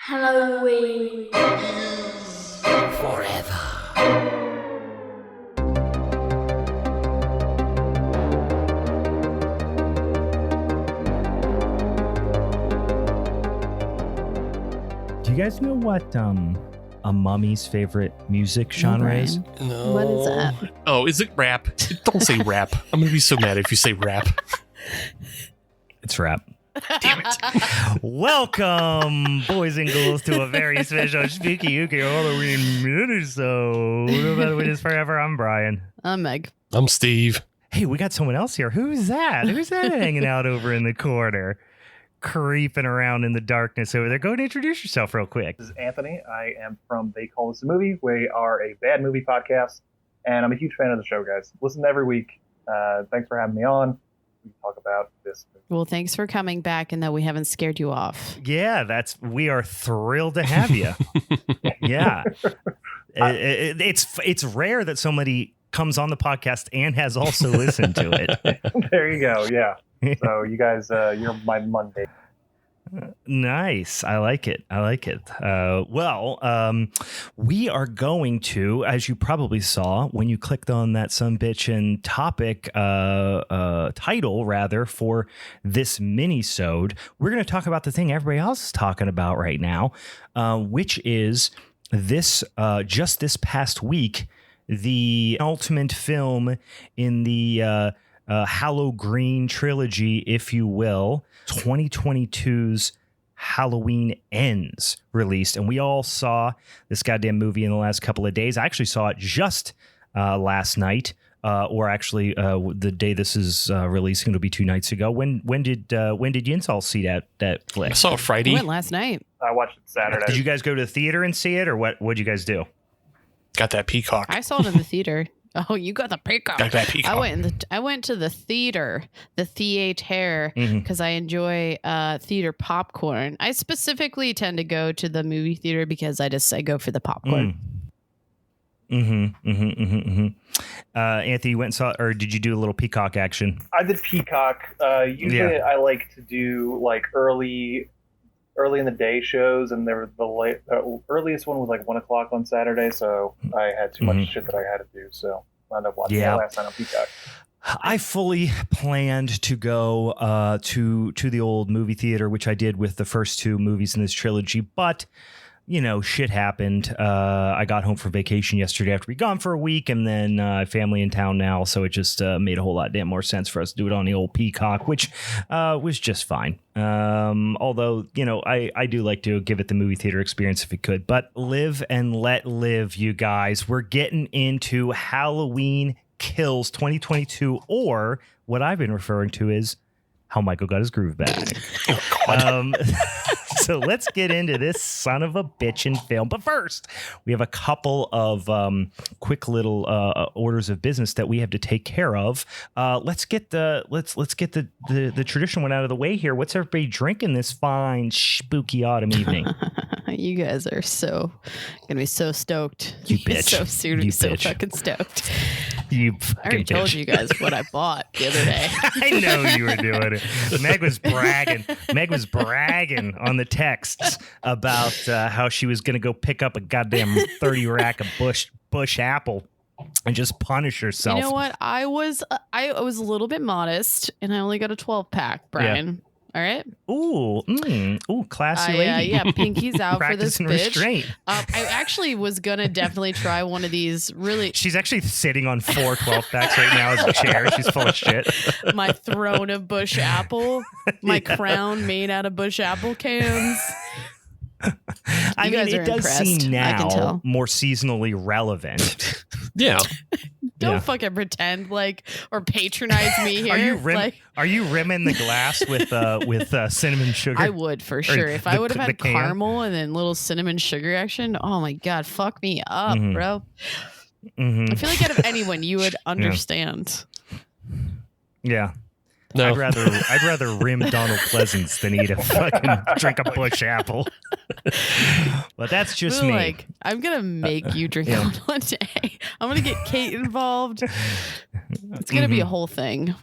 Halloween Forever. Do you guys know what a mummy's favorite music genre is? No. What is that? Oh, is it rap? Don't say rap. I'm going to be so mad if you say rap. It's rap. Damn it. Welcome, boys and girls, to a very special Spooky Yuki Halloween Minisode. With us forever. I'm Brian. I'm Meg. I'm Steve. Hey, we got someone else here. Who's that? Who's that hanging out over in the corner? Creeping around in the darkness over there. Go and introduce yourself real quick. This is Anthony. I am from They Call This a Movie. We are a bad movie podcast, and I'm a huge fan of the show, guys. Listen every week. Thanks for having me on. We can talk about this movie. Well, thanks for coming back and that we haven't scared you off. Yeah, we are thrilled to have you. Yeah. It's rare that somebody comes on the podcast and has also listened to it. There you go. Yeah. So you guys, you're my Monday. Nice. I like it. We are going to, as you probably saw when you clicked on that sumbitchin' topic title, rather, for this mini-sode, we're going to talk about the thing everybody else is talking about right now, which is this, just this past week, the ultimate film in the HallowGreen trilogy, if you will, 2022's Halloween Ends released. And we all saw this goddamn movie in the last couple of days. I actually saw it just last night, or actually the day this is releasing. It'll be 2 nights ago. When did you all see that flick? I saw it Friday. I went last night. I watched it Saturday. Did you guys go to the theater and see it, or what'd you guys do? Got that peacock. I saw it in the theater. Oh, you got the peacock. Got that peacock. I went to the theater, because I enjoy theater popcorn. I specifically tend to go to the movie theater because I go for the popcorn. Anthony, you went and saw, or did you do a little peacock action? I did Peacock. Usually I like to do like early in the day shows, and there was the earliest one was like 1 o'clock on Saturday, so I had too much shit that I had to do, so I ended up watching that last night on Peacock. I fully planned to go to the old movie theater, which I did with the first 2 movies in this trilogy, but shit happened. I got home from vacation yesterday after we gone for a week, and then family in town now, so it just made a whole lot damn more sense for us to do it on the old Peacock, which was just fine. Although, I do like to give it the movie theater experience if we could. But live and let live, you guys. We're getting into Halloween Kills 2022, or what I've been referring to is How Michael Got His Groove Back. So let's get into this son of a bitchin' film. But first, we have a couple of quick little orders of business that we have to take care of. Let's get the traditional one out of the way here. What's everybody drinking this fine spooky autumn evening? You guys are gonna be so stoked. You bitch. So soon to be so fucking stoked. You I already told you guys what I bought the other day. I know you were doing it. Meg was bragging on the texts about how she was going to go pick up a goddamn 30 rack of bush apple and just punish herself. You know what? I was a little bit modest, and I only got a 12-pack, Brian. Yeah. All right. Ooh, classy lady. Yeah, pinky's out for this Practicing bitch. restraint. I actually was gonna definitely try one of these. Really, She's actually sitting on 4 12-packs right now as a chair. She's full of shit. my throne of bush apple, my crown made out of bush apple cans. I mean, it does seem now more seasonally relevant. Yeah. Don't fucking pretend or patronize me here. Are you rimming the glass with cinnamon sugar? I would for sure. If I would have had caramel and then little cinnamon sugar action, oh my god, fuck me up, bro. I feel like out of anyone, you would understand. Yeah. No. I'd rather rim Donald Pleasance than eat a fucking drink a bush apple. But that's just me. I'm gonna make you drink one day. I'm gonna get Kate involved. It's gonna be a whole thing.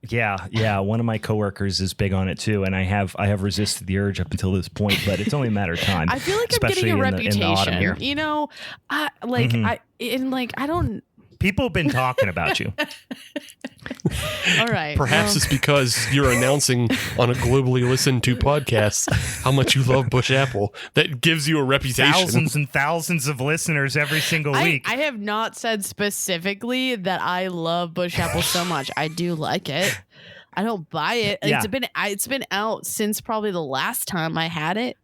Yeah. One of my coworkers is big on it too, and I have resisted the urge up until this point, but it's only a matter of time. I feel like I'm especially getting a in reputation. the autumn here. You know, I don't. People have been talking about you. All right. Perhaps it's because you're announcing on a globally listened to podcast how much you love Bush Apple. That gives you a reputation. Thousands and thousands of listeners every single week. I have not said specifically that I love Bush Apple so much. I do like it. I don't buy it. Yeah. It's been out since probably the last time I had it,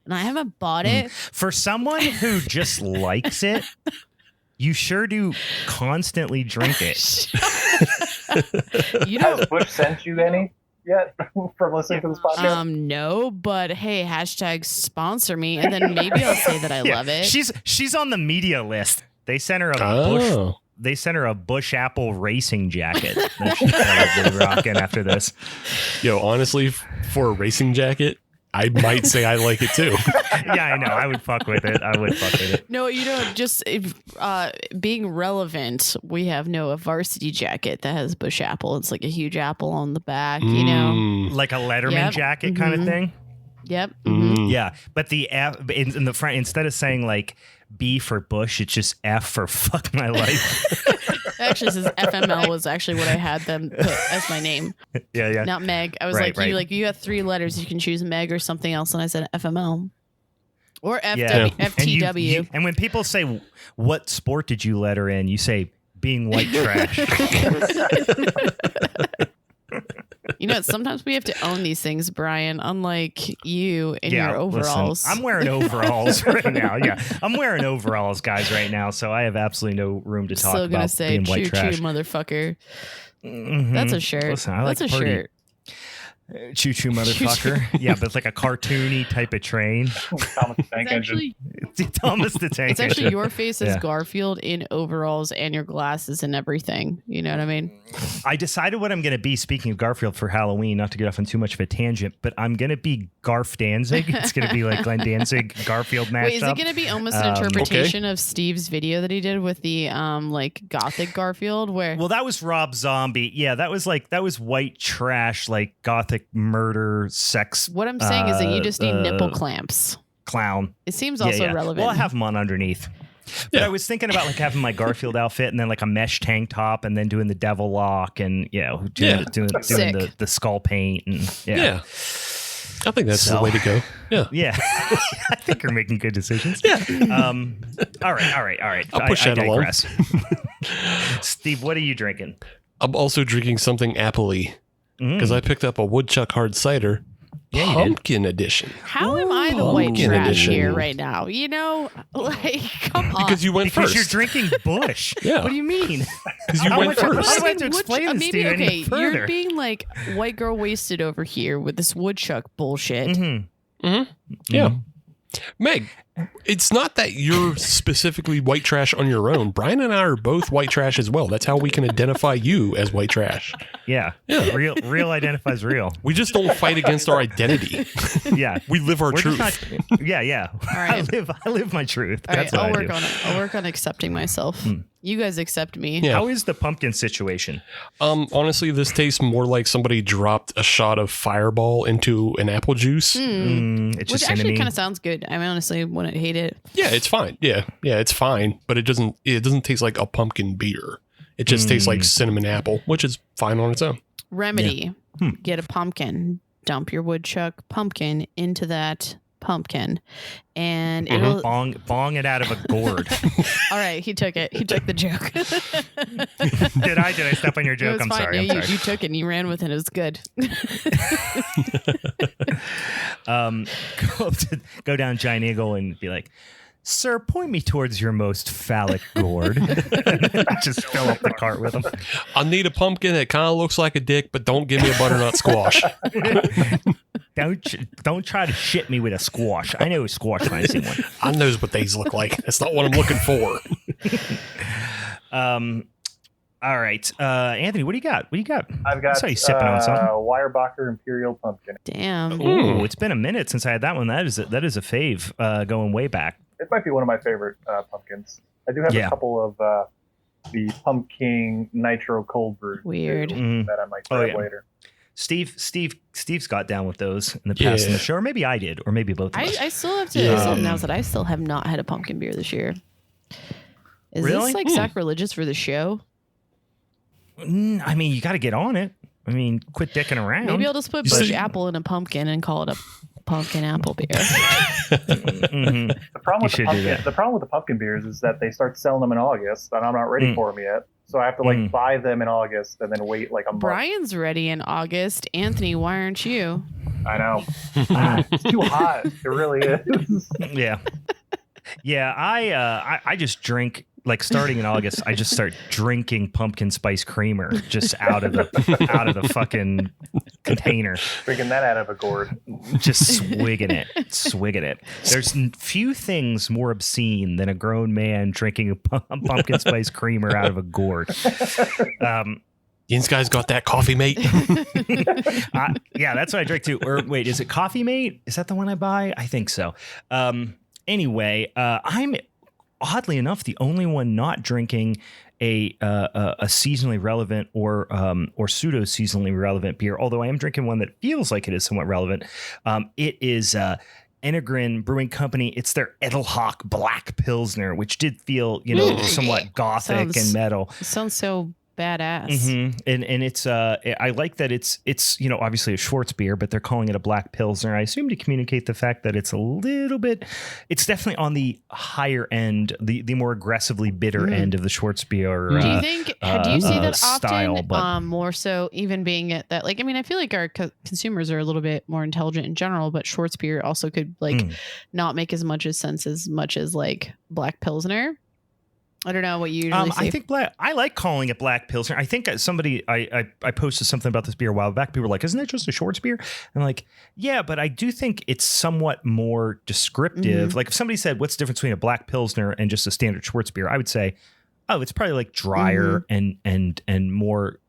and I haven't bought it. For someone who just likes it, you sure do constantly drink it. You know, Has Bush sent you any yet from listening to this podcast? No, but hey, hashtag sponsor me, and then maybe I'll say that I love it. She's on the media list. They sent her a Bush Apple racing jacket that she's probably rocking after this. Yo, honestly, for a racing jacket, I might say I like it too. Yeah, I know. I would fuck with it. No, just being relevant, we have a varsity jacket that has Bush Apple. It's like a huge apple on the back, you know? Like a Letterman jacket kind of thing? Yep. Yeah, but the F in the front, instead of saying like B for Bush, it's just F for fuck my life. Actually, says FML was actually what I had them put as my name. Yeah. Not Meg. I was Right. you have 3 letters. You can choose Meg or something else. And I said FML. Or Yeah. FTW. And when people say, what sport did you letter in? You say, being white trash. Sometimes we have to own these things, Brian, unlike you in your overalls. Listen, I'm wearing overalls right now. Yeah, I'm wearing overalls, guys, right now. So I have absolutely no room to talk Still gonna about say, being white trash. choo, motherfucker. Mm-hmm. That's a shirt. Listen, I like That's a party. shirt. Choo-choo motherfucker. Yeah, but it's like a cartoony type of train. Thomas the Tank Engine. Thomas the Tank It's actually Engine. your face as Yeah. Garfield in overalls and your glasses and everything. You know what I mean? I decided what I'm going to be, speaking of Garfield, for Halloween, not to get off on too much of a tangent, but I'm going to be Garf Danzig. It's going to be like Glenn Danzig, Garfield mashup. Wait, is it going to be almost an interpretation of Steve's video that he did with the like gothic Garfield? Where Well, that was Rob Zombie. Yeah, that was white trash, like gothic murder, sex. what I'm saying is that you just need nipple clamps. Clown. It seems also relevant. Well, I have them on underneath. But I was thinking about like having my Garfield outfit and then like a mesh tank top and then doing the devil lock and doing the skull paint and Yeah. I think that's the way to go. Yeah. Yeah. I think you're making good decisions. Yeah. All right. I'll push that along. Steve, what are you drinking? I'm also drinking something appley because I picked up a Woodchuck hard cider. Yeah, you did. Pumpkin edition. How am I the white Pumpkin trash edition. here right now? Come on. Because you went Because first. you're drinking Bush. Yeah. What do you mean? Because you How went much- first. how do I have to explain this to you any further? You're being like white girl wasted over here with this woodchuck bullshit. Yeah. Meg, it's not that you're specifically white trash on your own. Brian and I are both white trash as well. That's how we can identify you as white trash. Yeah. Real identifies real. We just don't fight against our identity. Yeah. We live our We're truth. just not, yeah. All right. I live my truth. All That's right, what I'll I work do. on it. I'll work on accepting myself. You guys accept me. Yeah. How is the pumpkin situation? Honestly, this tastes more like somebody dropped a shot of Fireball into an apple juice. It's Which just actually cinnamon. kind of sounds good. I honestly wouldn't hate it. Yeah, it's fine. Yeah, it's fine. But it doesn't taste like a pumpkin beer. It just tastes like cinnamon apple, which is fine on its own. Remedy. Get a pumpkin. Dump your woodchuck pumpkin into that pumpkin. And it'll... Bong it out of a gourd. All right, he took it. He took the joke. Did I step on your It joke? was I'm fine. sorry. No, I'm sorry. you took it and you ran with it. It was good. Go down Giant Eagle and be like, sir, point me towards your most phallic gourd. Just fill up the cart with them. I need a pumpkin that kind of looks like a dick, but don't give me a butternut squash. Don't try to shit me with a squash. I know a squash when I see one. I knows what these look like. That's not what I'm looking for. All right, Anthony, what do you got? I've got I saw you sipping on something. Weyerbacher Imperial Pumpkin. Damn. Ooh, it's been a minute since I had that one. That is a fave, going way back. It might be one of my favorite pumpkins. I do have a couple of the pumpkin nitro cold brew. Weird. That I might try later. Steve's got down with those in the past in the show, or maybe I did, or maybe both of us. I still have to announce that I still have not had a pumpkin beer this year. Is this like sacrilegious for the show? I mean, you got to get on it. I mean, quit dicking around. Maybe I'll just put bush apple in a pumpkin and call it a pumpkin apple beer. Mm-hmm. The problem with the pumpkin beers is that they start selling them in August, and I'm not ready for them yet. So I have to buy them in August and then wait like a month. Brian's ready in August. Anthony, why aren't you? I know. It's too hot. It really is. Yeah. Yeah. I just drink. Like starting in August, I just start drinking pumpkin spice creamer just out of the fucking container. Drinking that out of a gourd. Just swigging it. There's few things more obscene than a grown man drinking a pumpkin spice creamer out of a gourd. These guys got that Coffee Mate. Yeah, that's what I drink too. Or wait, is it Coffee Mate? Is that the one I buy? I think so. Anyway, I'm oddly enough the only one not drinking a seasonally relevant or pseudo seasonally relevant beer. Although I am drinking one that feels like it is somewhat relevant. It is HallowGreen Brewing Company. It's their Edelhock Black Pilsner, which did feel somewhat gothic and metal. Sounds so badass. Mm-hmm. And it's I like that it's obviously a Schwartz beer, but they're calling it a black pilsner. I assume to communicate the fact that it's a little bit, it's definitely on the higher end, the more aggressively bitter end of the Schwartz beer. Do you think? Do you see that style, often? but More so, even being at that. Like, I mean, I feel like our consumers are a little bit more intelligent in general, but Schwartz beer also could not make as much sense as much as like black pilsner. I don't know what you usually say. I think I like calling it black pilsner. I think somebody I posted something about this beer a while back. People were like, "Isn't that just a Schwartz beer?" And I'm like, "Yeah, but I do think it's somewhat more descriptive." Mm-hmm. Like if somebody said, "What's the difference between a black pilsner and just a standard Schwartz beer?" I would say, "Oh, it's probably like drier and more."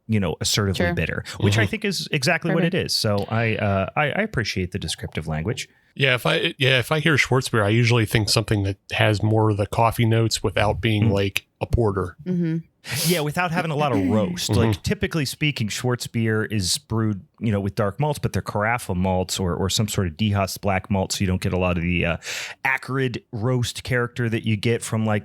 Assertively bitter, which I think is exactly what it is. So I appreciate the descriptive language. Yeah, if I hear Schwartz beer, I usually think something that has more of the coffee notes without being like a porter. Mm-hmm. Yeah, without having a lot of roast. Like typically speaking, Schwartz beer is brewed, with dark malts, but they're carafa malts or some sort of dehusked black malt, so you don't get a lot of the acrid roast character that you get from like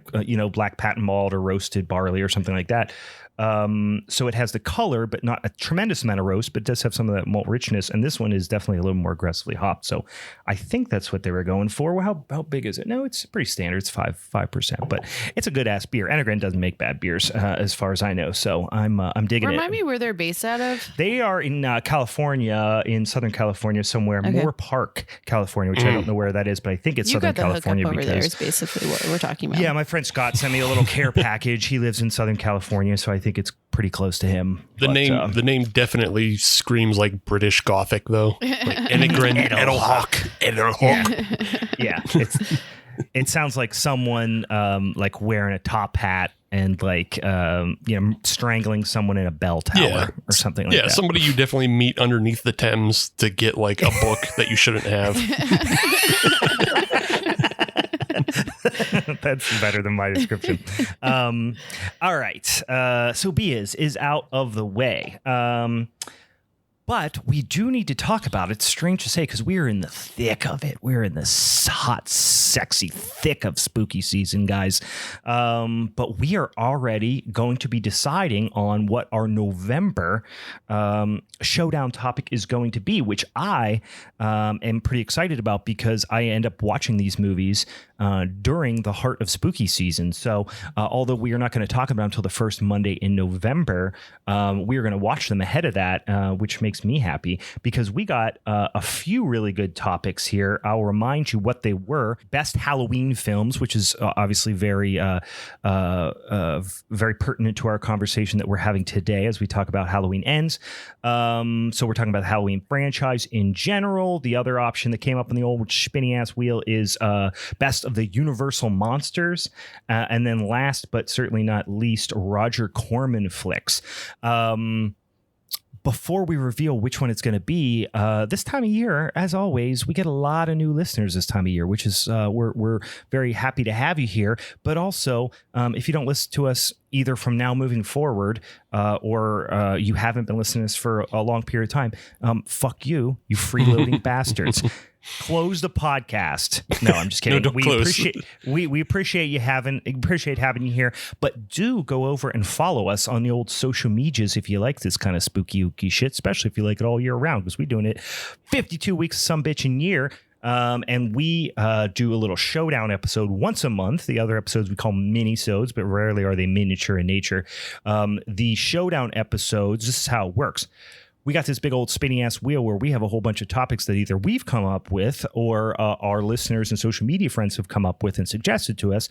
black patent malt or roasted barley or something like that. So it has the color, but not a tremendous amount of roast, but does have some of that malt richness. And this one is definitely a little more aggressively hopped. So I think that's what they were going for. Well, how big is it? No, it's pretty standard. It's 5%, but it's a good ass beer. HallowGreen doesn't make bad beers, as far as I know. So I'm digging it. Remind me where they're based out of. They are in California, in Southern California somewhere, Moore Park, California, which I don't know where that is, but I think it's Southern California. Over there is basically what we're talking about. Yeah, my friend Scott sent me a little care package. He lives in Southern California, so I think it's pretty close to him. The name definitely screams like British Gothic, though. Like HallowGreen, Edelhock. Yeah, it sounds like someone like wearing a top hat and like strangling someone in a bell tower or something like that. Yeah, somebody you definitely meet underneath the Thames to get like a book that you shouldn't have. That's better than my description. All right. So Biaz is out of the way. But we do need to talk about it. It's strange to say because we're in the thick of it. We're in the hot, sexy thick of spooky season, guys. But we are already going to be deciding on what our November showdown topic is going to be, which I am pretty excited about because I end up watching these movies during the heart of spooky season. So although we are not going to talk about them until the first Monday in November, we are going to watch them ahead of that, which makes me happy because we got a few really good topics here. I'll remind you what they were. Best Halloween films, which is obviously very pertinent to our conversation that we're having today as we talk about Halloween Ends. So we're talking about the Halloween franchise in general. The other option that came up on the old spinny ass wheel is best of the Universal monsters. And then last but certainly not least, Roger Corman flicks. Before we reveal which one it's going to be, this time of year, as always, we get a lot of new listeners this time of year, which is we're very happy to have you here. But also, if you don't listen to us either from now moving forward, or you haven't been listening to us for a long period of time, fuck you freeloading bastards. Close the podcast. No, I'm just kidding. No, we appreciate having you here, but do go over and follow us on the old social medias if you like this kind of spooky ooky shit, especially if you like it all year round, because we're doing it 52 weeks of some bitchin' year. And we do a little showdown episode once a month. The other episodes we call minisodes, but rarely are they miniature in nature. The showdown episodes, this is how it works. We got this big old spinning ass wheel where we have a whole bunch of topics that either we've come up with or our listeners and social media friends have come up with and suggested to us.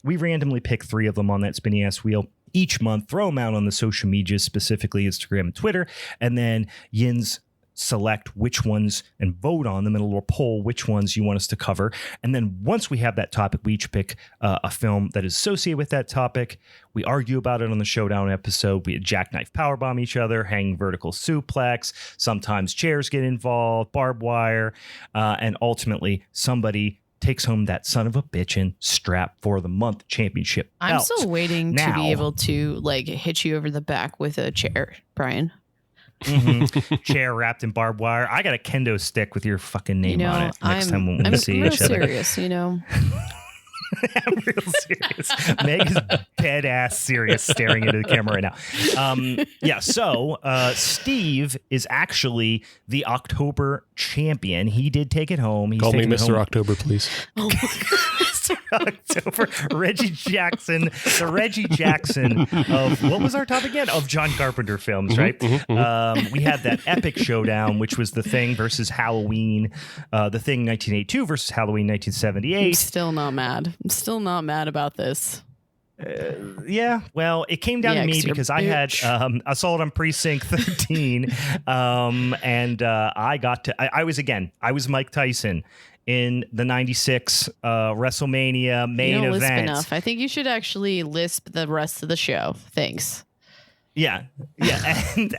We randomly pick 3 of them on that spinning ass wheel each month, throw them out on the social media, specifically Instagram and Twitter, and then Yin's select which ones and vote on them in a little poll, which ones you want us to cover. And then once we have that topic, we each pick a film that is associated with that topic. We argue about it on the showdown episode. We jackknife powerbomb each other, hang vertical suplex. Sometimes chairs get involved, barbed wire, and ultimately somebody takes home that son of a bitchin' strap for the month championship belt. I'm still waiting to be able to like hit you over the back with a chair, Brian. Chair wrapped in barbed wire. I got a kendo stick with your fucking name on it next time when we see each other. I'm serious, I'm real serious. Meg is dead ass serious, staring into the camera right now. So Steve is actually the October champion. He did take it home. He's Call me Mr. Home. October, please. Oh Mr. October. Reggie Jackson, the Reggie Jackson of, what was our topic again? Of John Carpenter films, right? We had that epic showdown, which was The Thing versus Halloween. The Thing 1982 versus Halloween 1978. I'm still not mad about this. Well, it came down to me because I had Assault on Precinct 13, and I was Mike Tyson in the 96 WrestleMania main event. Lisp enough. I think you should actually lisp the rest of the show. Thanks. Yeah,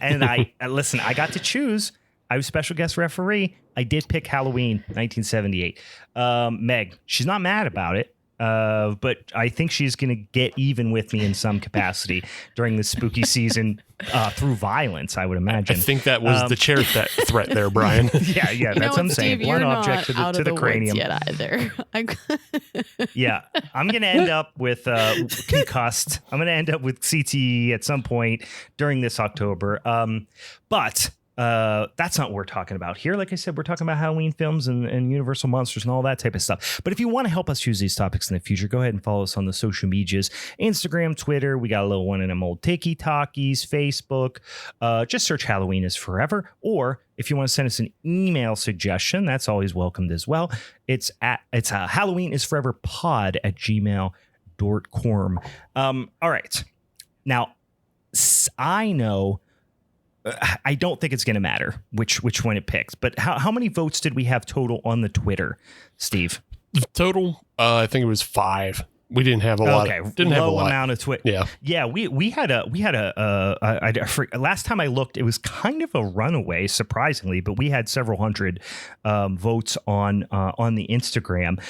and I listen. I got to choose. I was special guest referee. I did pick Halloween 1978. Meg, she's not mad about it. But I think she's going to get even with me in some capacity during the spooky season through violence, I would imagine. I think that was the chair threat there, Brian. Yeah, that's what I'm saying. Blunt object to the cranium. Yet either. Yeah, I'm going to end up with concussed. I'm going to end up with CTE at some point during this October. But that's not what we're talking about here. Like I said, we're talking about Halloween films and Universal Monsters and all that type of stuff. But if you want to help us choose these topics in the future, go ahead and follow us on the social medias, Instagram, Twitter. We got a little one in them old Tiki Talkies, Facebook. Just search Halloween is Forever. Or if you want to send us an email suggestion, that's always welcomed as well. It's Halloween is Forever pod at gmail.com. All right. Now, I know I don't think it's going to matter which one it picks, but how many votes did we have total on the Twitter, Steve? Total, I think it was 5. We didn't have a lot. Okay, didn't have a lot. Amount of Twitter. Yeah. We had a last time I looked, it was kind of a runaway, surprisingly, but we had several hundred votes on the Instagram.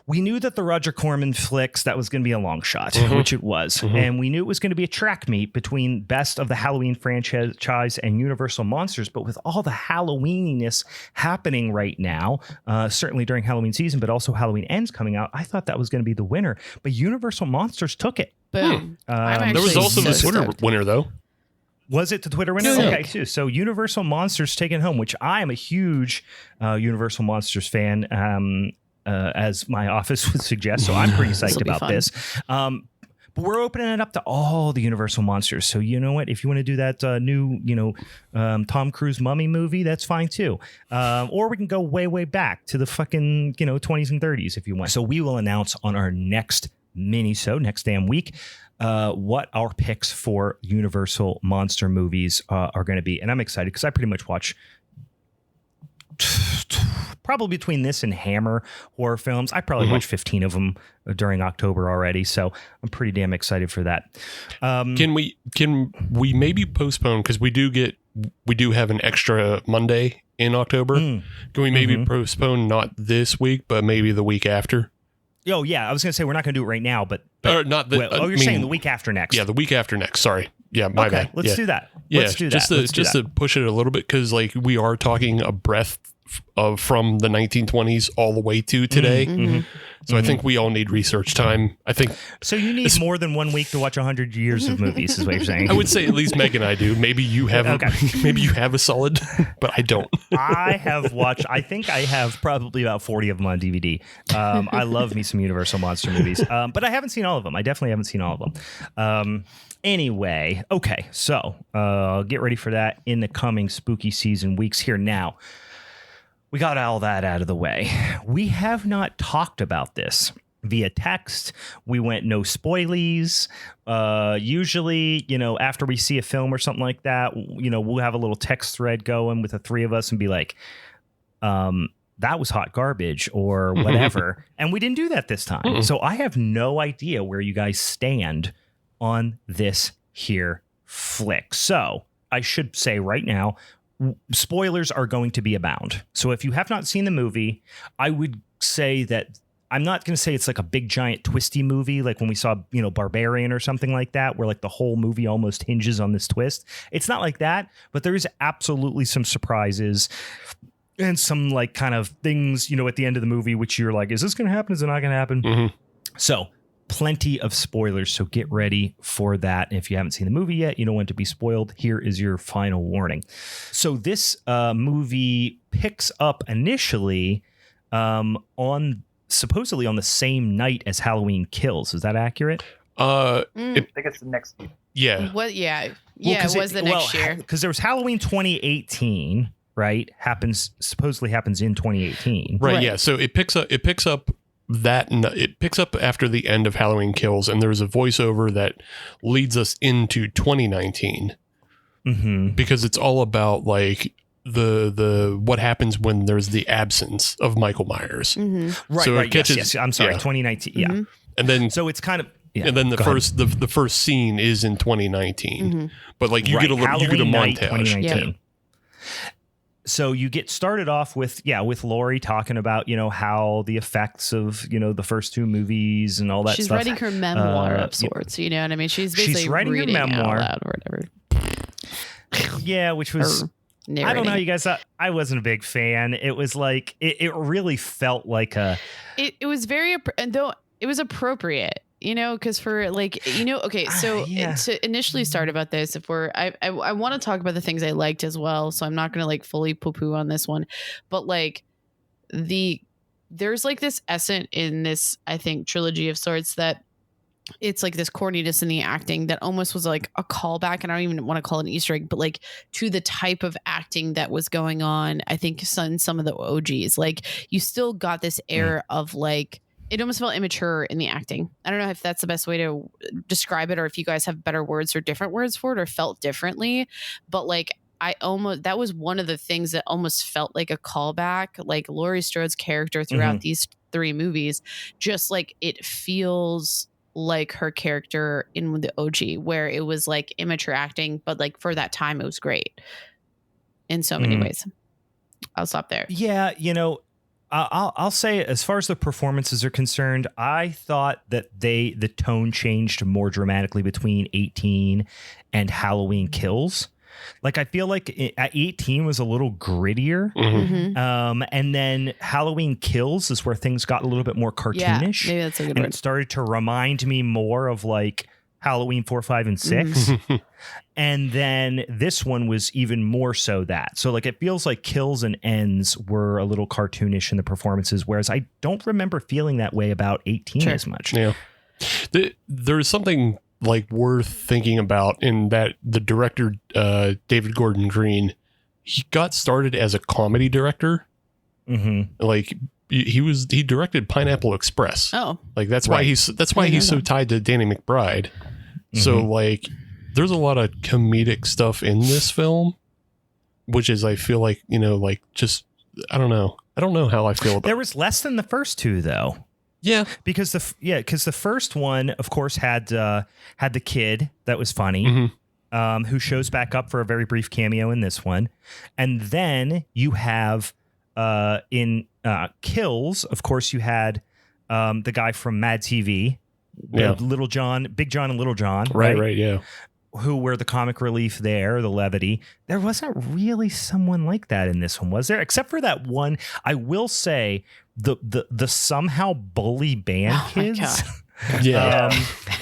We knew that the Roger Corman flicks, that was going to be a long shot, which it was, and we knew it was going to be a track meet between best of the Halloween franchise and Universal Monsters. But with all the Halloweeniness happening right now, certainly during Halloween season, but also Halloween Ends coming out, I thought that was going to be the winner. But Universal Monsters took it. Boom. There was also the Twitter winner, though. Was it the Twitter winner? Okay, too. So Universal Monsters taking home, which I am a huge Universal Monsters fan, as my office would suggest. So I'm pretty psyched about this. But we're opening it up to all the Universal Monsters. So you know what? If you want to do that new, Tom Cruise Mummy movie, that's fine too. Or we can go way, way back to the fucking, 20s and 30s if you want. So we will announce on our next mini-sode, next damn week, what our picks for Universal Monster movies are going to be. And I'm excited because I pretty much watch probably between this and Hammer horror films. I probably watched 15 of them during October already, so I'm pretty damn excited for that. Can we maybe postpone, because we do have an extra Monday in October. Can we maybe postpone not this week, but maybe the week after? Oh yeah, I was gonna say we're not gonna do it right now, but not the. you're saying the week after next? Yeah, the week after next. Sorry. Yeah, my bad. Let's do that. Yeah, Let's do just that. Just to push it a little bit, because like we are talking a breadth of from the 1920s all the way to today. Mm-hmm. So I think we all need research time. I think so. You need more than 1 week to watch 100 years of movies, is what you're saying. I would say at least Meg and I do. Maybe you have. Maybe you have a solid, but I don't. I have watched. I think I have probably about 40 of them on DVD. I love me some Universal monster movies, but I haven't seen all of them. I definitely haven't seen all of them. Anyway, okay, so get ready for that in the coming spooky season weeks here now. We got all that out of the way. We have not talked about this via text. We went no spoilies. Usually, after we see a film or something like that, we'll have a little text thread going with the three of us and be like, that was hot garbage or whatever. And we didn't do that this time. Mm-mm. So I have no idea where you guys stand on this here flick. So I should say right now, spoilers are going to be abound. So if you have not seen the movie, I would say that I'm not going to say it's like a big giant twisty movie like when we saw, Barbarian or something like that, where like the whole movie almost hinges on this twist. It's not like that, but there is absolutely some surprises and some like kind of things, at the end of the movie, which you're like, is this going to happen? Is it not going to happen? Mm-hmm. So plenty of spoilers, so get ready for that. And if you haven't seen the movie yet, you don't want to be spoiled. Here is your final warning. So this movie picks up initially supposedly on the same night as Halloween Kills. Is that accurate? I think it's the next year. Yeah. What? Yeah. It was the next year. Because there was Halloween 2018, right? Supposedly happens in 2018. Right. Yeah. So it picks up after the end of Halloween Kills, and there's a voiceover that leads us into 2019 because it's all about like the what happens when there's the absence of Michael Myers. Mm-hmm. Right. So right. it catches, yes. I'm sorry. 2019. Yeah. Mm-hmm. And then so it's kind of. Yeah, and then the first scene is in 2019, but like you get a montage. 2019. So you get started off with Laurie talking about, how the effects of, the first two movies and all that She's stuff. writing her memoir of sorts, you know what I mean? She's basically writing reading her memoir out loud or whatever. Yeah, which was, narrating. I don't know how you guys thought. I wasn't a big fan. It was like, it really felt like it was very, and though it was appropriate. Because for like, okay, so to initially start about this, if I want to talk about the things I liked as well. So I'm not going to like fully poo-poo on this one, but like there's like this essence in this, I think, trilogy of sorts that it's like this corniness in the acting that almost was like a callback. And I don't even want to call it an Easter egg, but like to the type of acting that was going on, I think in some of the OGs, like you still got this air of like, it almost felt immature in the acting. I don't know if that's the best way to describe it or if you guys have better words or different words for it or felt differently. But like that was one of the things that almost felt like a callback, like Laurie Strode's character throughout these three movies, just like it feels like her character in the OG where it was like immature acting, but like for that time it was great in so many ways. I'll stop there. Yeah. I'll say as far as the performances are concerned, I thought that the tone changed more dramatically between 18 and Halloween Kills. Like I feel like at 18 was a little grittier. And then Halloween Kills is where things got a little bit more cartoonish. Yeah, maybe that's a good and word. It started to remind me more of like Halloween 4, 5, and 6. And then this one was even more so that. So like it feels like Kills and Ends were a little cartoonish in the performances, whereas I don't remember feeling that way about 18 as much. Yeah. There's something like worth thinking about in that the director, David Gordon Green, he got started as a comedy director. Like he directed Pineapple Express. Oh, like that's why he's so tied to Danny McBride. So like there's a lot of comedic stuff in this film, which is I feel like like just I don't know how I feel about. There was less than the first two though. Yeah, because the first one of course had the kid that was funny. Who shows back up for a very brief cameo in this one, and then you have in Kills, of course, you had the guy from Mad TV, Little John, Big John and Little John. Right, yeah. Who were the comic relief there, the levity. There wasn't really someone like that in this one, was there? Except for that one, I will say, the somehow bully band kids. Yeah.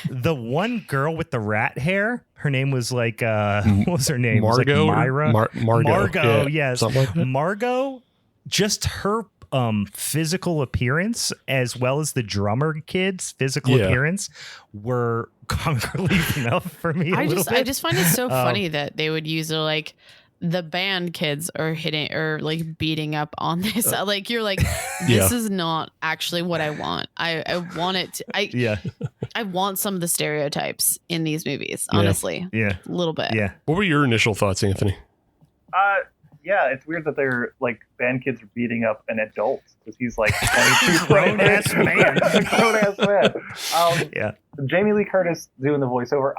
The one girl with the rat hair, her name was like, what was her name? Margot? It was like Myra? Margot, yes. Something like that. Margot, just her physical appearance, as well as the drummer kid's physical appearance, were comic relief enough for me. I just find it so funny that they would use like the band kids are hitting or like beating up on this. Like you're like, this is not actually what I want. I want it to, I want some of the stereotypes in these movies, honestly. Yeah. A little bit. Yeah. What were your initial thoughts, Anthony? Yeah, it's weird that they're like band kids are beating up an adult because he's like 22 grown ass man. Jamie Lee Curtis doing the voiceover.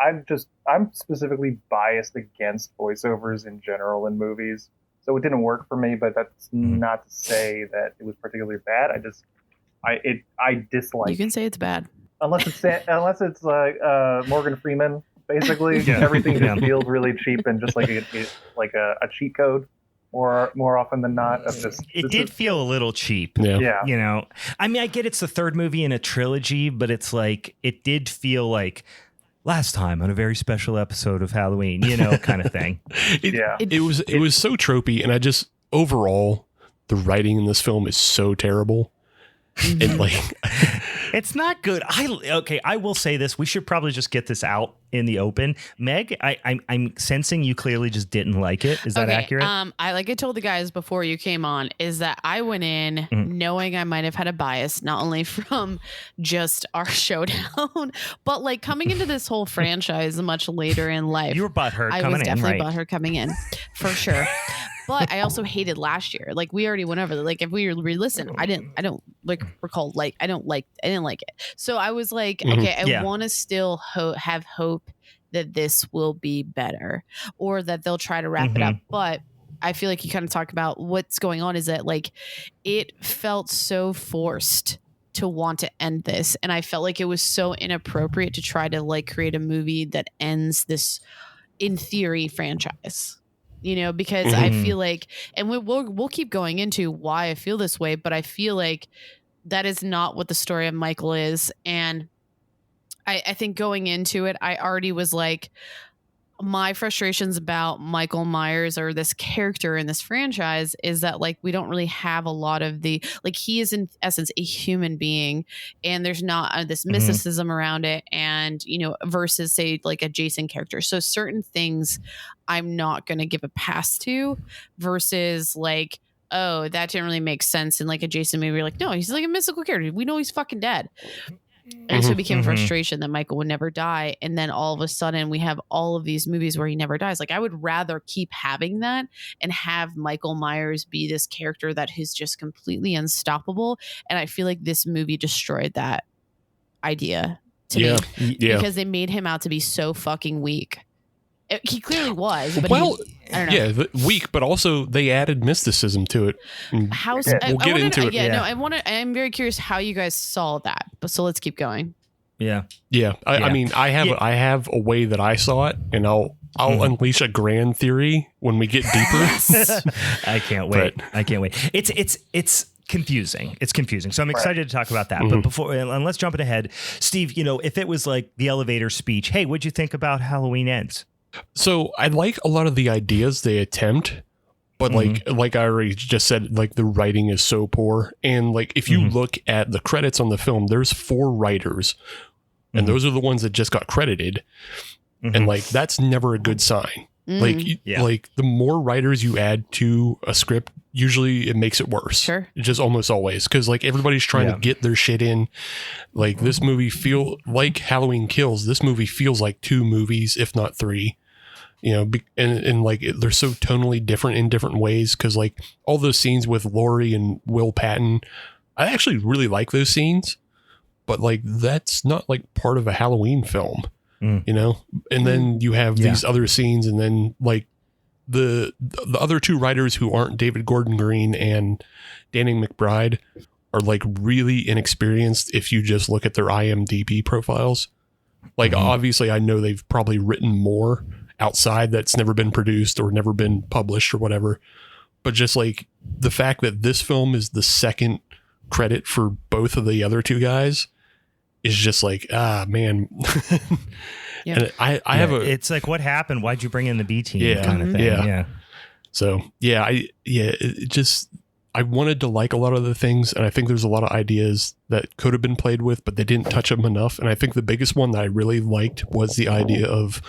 I'm specifically biased against voiceovers in general in movies, so it didn't work for me. But that's not to say that it was particularly bad. I dislike. You can say it's bad unless it's like Morgan Freeman. Basically, everything just feels really cheap and just like a cheat code. More often than not, it did feel a little cheap. Yeah. You know, I mean, I get it's the third movie in a trilogy, but it's like it did feel like last time on a very special episode of Halloween, you know, kind of thing. It was so tropey, and I just overall the writing in this film is so terrible. And like it's not good. I will say this. We should probably just get this out in the open. Meg, I'm sensing you clearly just didn't like it. Is that accurate? I told the guys before you came on is that I went in knowing I might have had a bias, not only from just our showdown, but like coming into this whole franchise much later in life. You were butthurt coming in, right? I was definitely butthurt coming in, for sure. But I also hated last year. Like we already went over that. Like if we re-listen, I didn't recall. Like I didn't like it. So I was like, okay, I want to still have hope that this will be better or that they'll try to wrap it up. But I feel like you kind of talk about what's going on is that like it felt so forced to want to end this. And I felt like it was so inappropriate to try to like create a movie that ends this in theory franchise. You know, because I feel like, and we'll keep going into why I feel this way, but I feel like that is not what the story of Michael is. And I think going into it, I already was like, my frustrations about Michael Myers or this character in this franchise is that like we don't really have a lot of the like he is in essence a human being and there's not this mysticism around it and you know versus say like a Jason character. So certain things I'm not going to give a pass to versus like oh that didn't really make sense in like a Jason movie. You're like no he's like a mystical character. We know he's fucking dead. And so it became frustration that Michael would never die. And then all of a sudden we have all of these movies where he never dies. Like I would rather keep having that and have Michael Myers be this character that is just completely unstoppable. And I feel like this movie destroyed that idea to me because they made him out to be so fucking weak. He clearly was, but I don't know. Weak, but also they added mysticism to it. We'll get into it. I'm very curious how you guys saw that. But so let's keep going. I mean, I have a way that I saw it, and I'll unleash a grand theory when we get deeper. I can't wait. It's confusing. It's confusing. So I'm excited to talk about that. But before, and let's jump ahead. Steve, you know, if it was like the elevator speech, hey, what'd you think about Halloween Ends? So I like a lot of the ideas they attempt, but like I already just said, like the writing is so poor. And like if you look at the credits on the film, there's 4 writers, and those are the ones that just got credited. And like that's never a good sign. Like the more writers you add to a script, usually it makes it worse. Sure. Just almost always. Because like everybody's trying to get their shit in. Like this movie like Halloween Kills, this movie feels like 2 movies, if not 3. You know, and like they're so tonally different in different ways. Because like all those scenes with Laurie and Will Patton, I actually really like those scenes. But like that's not like part of a Halloween film. You know, and then you have these other scenes, and then like the other 2 writers who aren't David Gordon Green and Danny McBride are like really inexperienced if you just look at their IMDb profiles. Like, obviously, I know they've probably written more outside that's never been produced or never been published or whatever. But just like the fact that this film is the second credit for both of the other two guys is just like, man. Yep. And I have a. It's like, what happened? Why'd you bring in the B team? Yeah. Kind of thing. Yeah. So I wanted to like a lot of the things, and I think there's a lot of ideas that could have been played with, but they didn't touch them enough. And I think the biggest one that I really liked was the idea of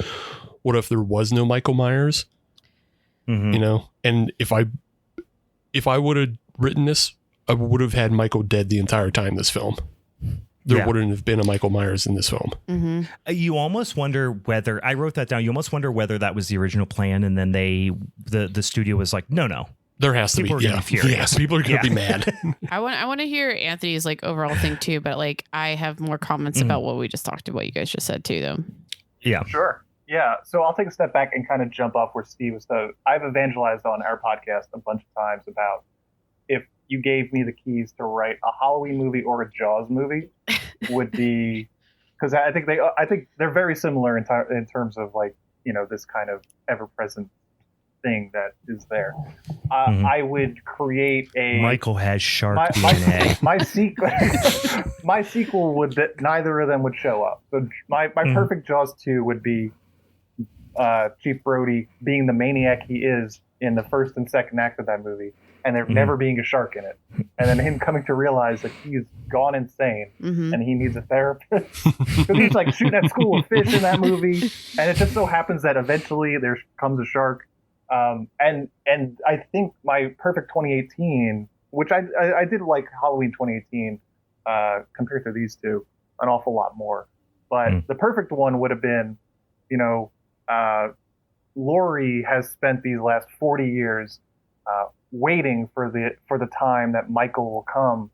what if there was no Michael Myers, you know? And if I would have written this, I would have had Michael dead the entire time this film. There wouldn't have been a Michael Myers in this film. You almost wonder whether, I wrote that down, you almost wonder whether that was the original plan, and then the studio was like, no. There has to People be. are gonna be furious. Yes, people are going to be mad. I want to hear Anthony's like overall thing too, but like I have more comments about what we just talked about, what you guys just said too, though. Yeah. Sure. Yeah. So I'll take a step back and kind of jump off where Steve was. So I've evangelized on our podcast a bunch of times about if you gave me the keys to write a Halloween movie or a Jaws movie, would be, because I think they're very similar in terms of like, you know, this kind of ever-present thing that is there. I would create a Michael has shark DNA. My sequel would that neither of them would show up. So my perfect Jaws 2 would be Chief Brody being the maniac he is in the first and second act of that movie, and there never being a shark in it, and then him coming to realize that he's gone insane and he needs a therapist because he's like shooting at school with fish in that movie, and it just so happens that eventually there comes a shark. And I think my perfect 2018, which I did like Halloween 2018 compared to these two an awful lot more, but the perfect one would have been, you know, Laurie has spent these last 40 years waiting for the time that Michael will come,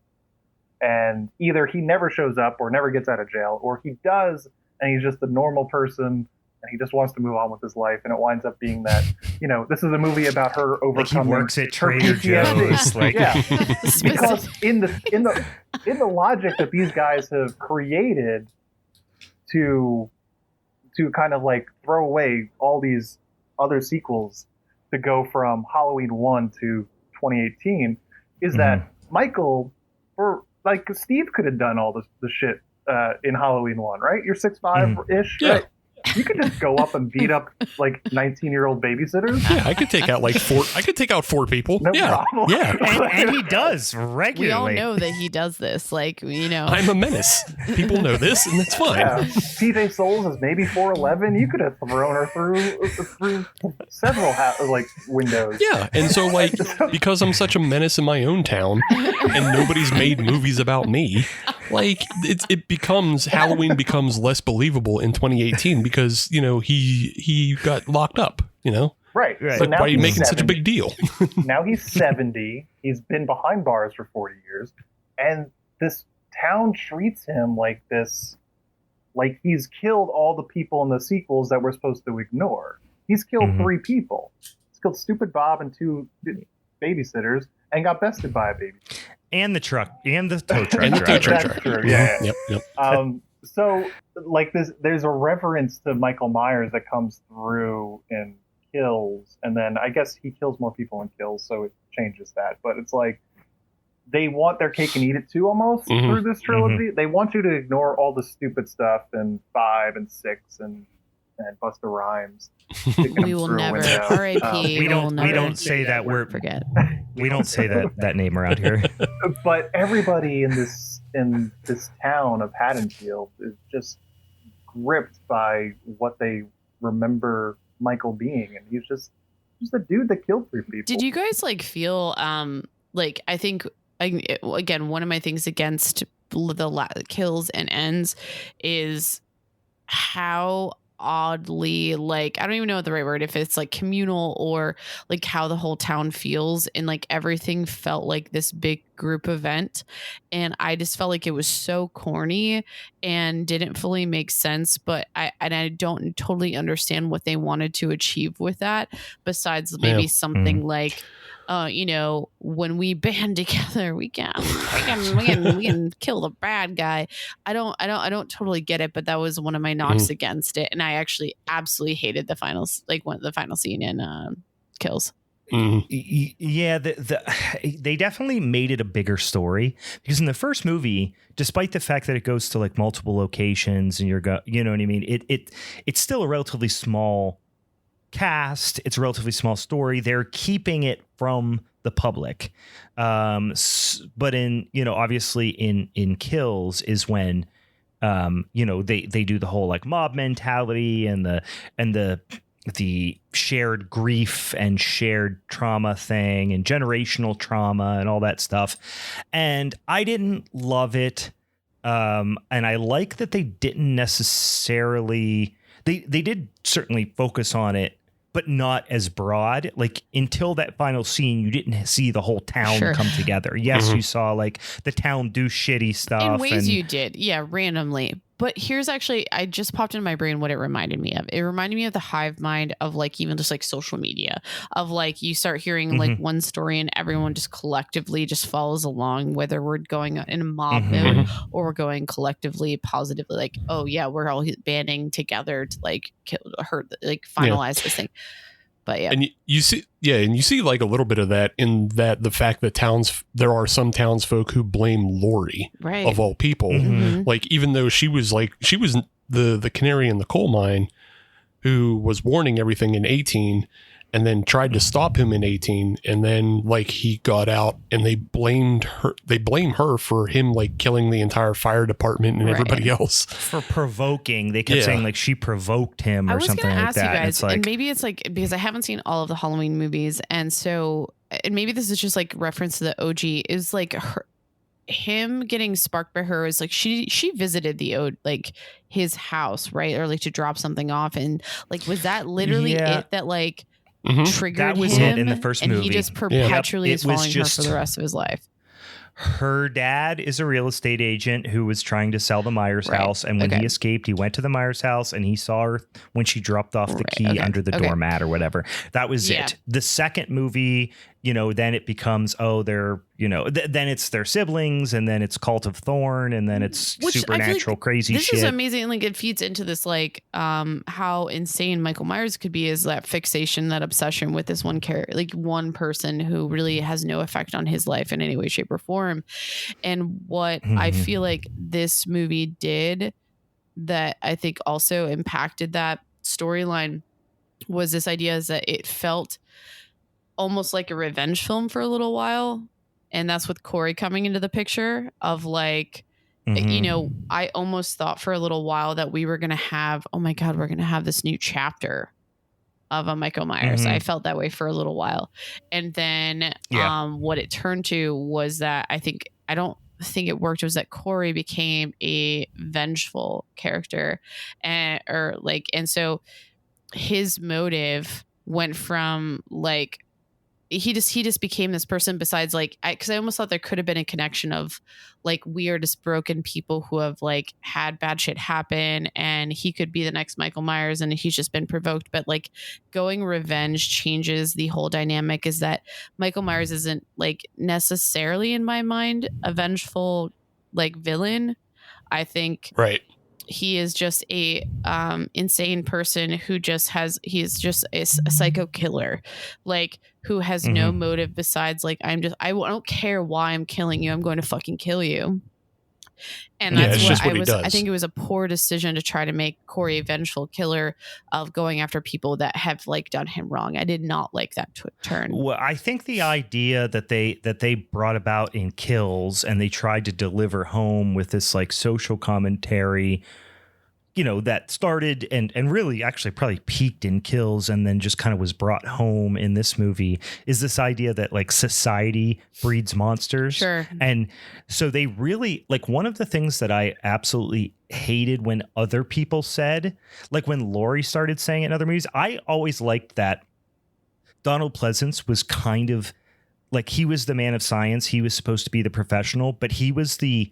and either he never shows up or never gets out of jail, or he does and he's just a normal person and he just wants to move on with his life, and it winds up being that, you know, this is a movie about her overcoming. Like he works at Trader Joe's, like because in the logic that these guys have created to kind of like throw away all these other sequels to go from Halloween 1 to 2018 is that Michael, or like Steve could have done all the shit in Halloween 1, right? You're 6'5" ish, right? You could just go up and beat up like 19-year-old babysitters. Yeah, I could take out four people. No problem. Yeah. and he does regularly. We all know that he does this. Like, you know, I'm a menace. People know this, and that's fine. Yeah. PJ Souls is maybe 4'11". You could have thrown her through several windows. Yeah, and so like because I'm such a menace in my own town, and nobody's made movies about me, like Halloween becomes less believable in 2018 because, you know, he got locked up, you know. Right. So now why are you making such a big deal? Now he's 70. He's been behind bars for 40 years. And this town treats him like this, like he's killed all the people in the sequels that we're supposed to ignore. He's killed 3 people. He's killed Stupid Bob and 2 babysitters and got bested by a baby. And the truck, and the tow truck. And the tow truck. That's true. Yeah. Yep. So like there's a reverence to Michael Myers that comes through in Kills, and then I guess he kills more people in Kills, so it changes that. But it's like they want their cake and eat it too, almost through this trilogy. They want you to ignore all the stupid stuff in 5 and 6 and Busta Rhymes. we will never. R.I.P. We don't say that word. Forget. We don't say that name around here. But everybody in this town of Haddonfield is just gripped by what they remember Michael being, and he's just a dude that killed 3 people. Did you guys like feel like I think again one of my things against the kills and ends is how oddly, like, I don't even know the right word, if it's like communal or like how the whole town feels, and like everything felt like this big group event, and I just felt like it was so corny and didn't fully make sense. But I don't totally understand what they wanted to achieve with that, besides maybe something like when we band together, we can kill the bad guy. I don't totally get it, but that was one of my knocks against it. And I actually absolutely hated the final scene in Kills. Yeah, they definitely made it a bigger story, because in the first movie, despite the fact that it goes to like multiple locations and you know what I mean, it's still a relatively small cast. It's a relatively small story. They're keeping it from the public, but in obviously in Kills is when they do the whole like mob mentality and the shared grief and shared trauma thing and generational trauma and all that stuff. And I didn't love it. And I like that they didn't necessarily, they did certainly focus on it, but not as broad. Like until that final scene, you didn't see the whole town come together. Yes, you saw like the town do shitty stuff. In ways you did. Yeah, randomly. But here's actually, I just popped into my brain what it reminded me of. It reminded me of the hive mind of like even just like social media, of like you start hearing like one story and everyone just collectively just follows along, whether we're going in a mob mode or we're going collectively positively, like, oh yeah, we're all banding together to like finalize this thing. But yeah, and you see like a little bit of that in that the fact that there are some townsfolk who blame Laurie of all people. Like even though she was the canary in the coal mine who was warning everything in 18 and then tried to stop him in 18, and then like he got out and they blame her for him like killing the entire fire department and everybody else for provoking. They kept saying like she provoked him or something like that. You guys, and maybe it's like because I haven't seen all of the Halloween movies, and maybe this is just like reference to the OG, is like him getting sparked by her is like she visited his house, right, or like to drop something off, and like was that literally it that like triggered that was him it in the first movie, and he just perpetually is following her for the rest of his life. Her dad is a real estate agent who was trying to sell the Myers house, and when he escaped, he went to the Myers house and he saw her when she dropped off the key under the doormat or whatever. That was it. The second movie, then it becomes then it's their siblings, and then it's Cult of Thorn, and then it's supernatural like crazy this shit. This is amazing. Like it feeds into this like how insane Michael Myers could be, is that fixation, that obsession with this one character, like one person who really has no effect on his life in any way, shape, or form. And what I feel like this movie did that I think also impacted that storyline was this idea is that it felt almost like a revenge film for a little while. And that's with Corey coming into the picture of like, I almost thought for a little while that we were going to have, oh my God, we're going to have this new chapter of a Michael Myers. I felt that way for a little while. And then what it turned to was that I don't think it worked. It was that Corey became a vengeful character, and so his motive went from like, he just became this person besides like, because I almost thought there could have been a connection of like weirdest broken people who have like had bad shit happen, and he could be the next Michael Myers and he's just been provoked. But like going revenge changes the whole dynamic, is that Michael Myers isn't like necessarily in my mind a vengeful like villain. I think he is just a insane person who just he's just a psycho killer, like who has no motive besides like, I don't care why I'm killing you. I'm going to fucking kill you. And that's I think it was a poor decision to try to make Corey a vengeful killer of going after people that have like done him wrong. I did not like that turn. Well, I think the idea that they brought about in Kills, and they tried to deliver home with this like social commentary, that started and really actually probably peaked in Kills and then just kind of was brought home in this movie, is this idea that like society breeds monsters. Sure. And so they really, like, one of the things that I absolutely hated when other people said, like when Laurie started saying it in other movies, I always liked that Donald Pleasance was kind of like, he was the man of science. He was supposed to be the professional, but he was the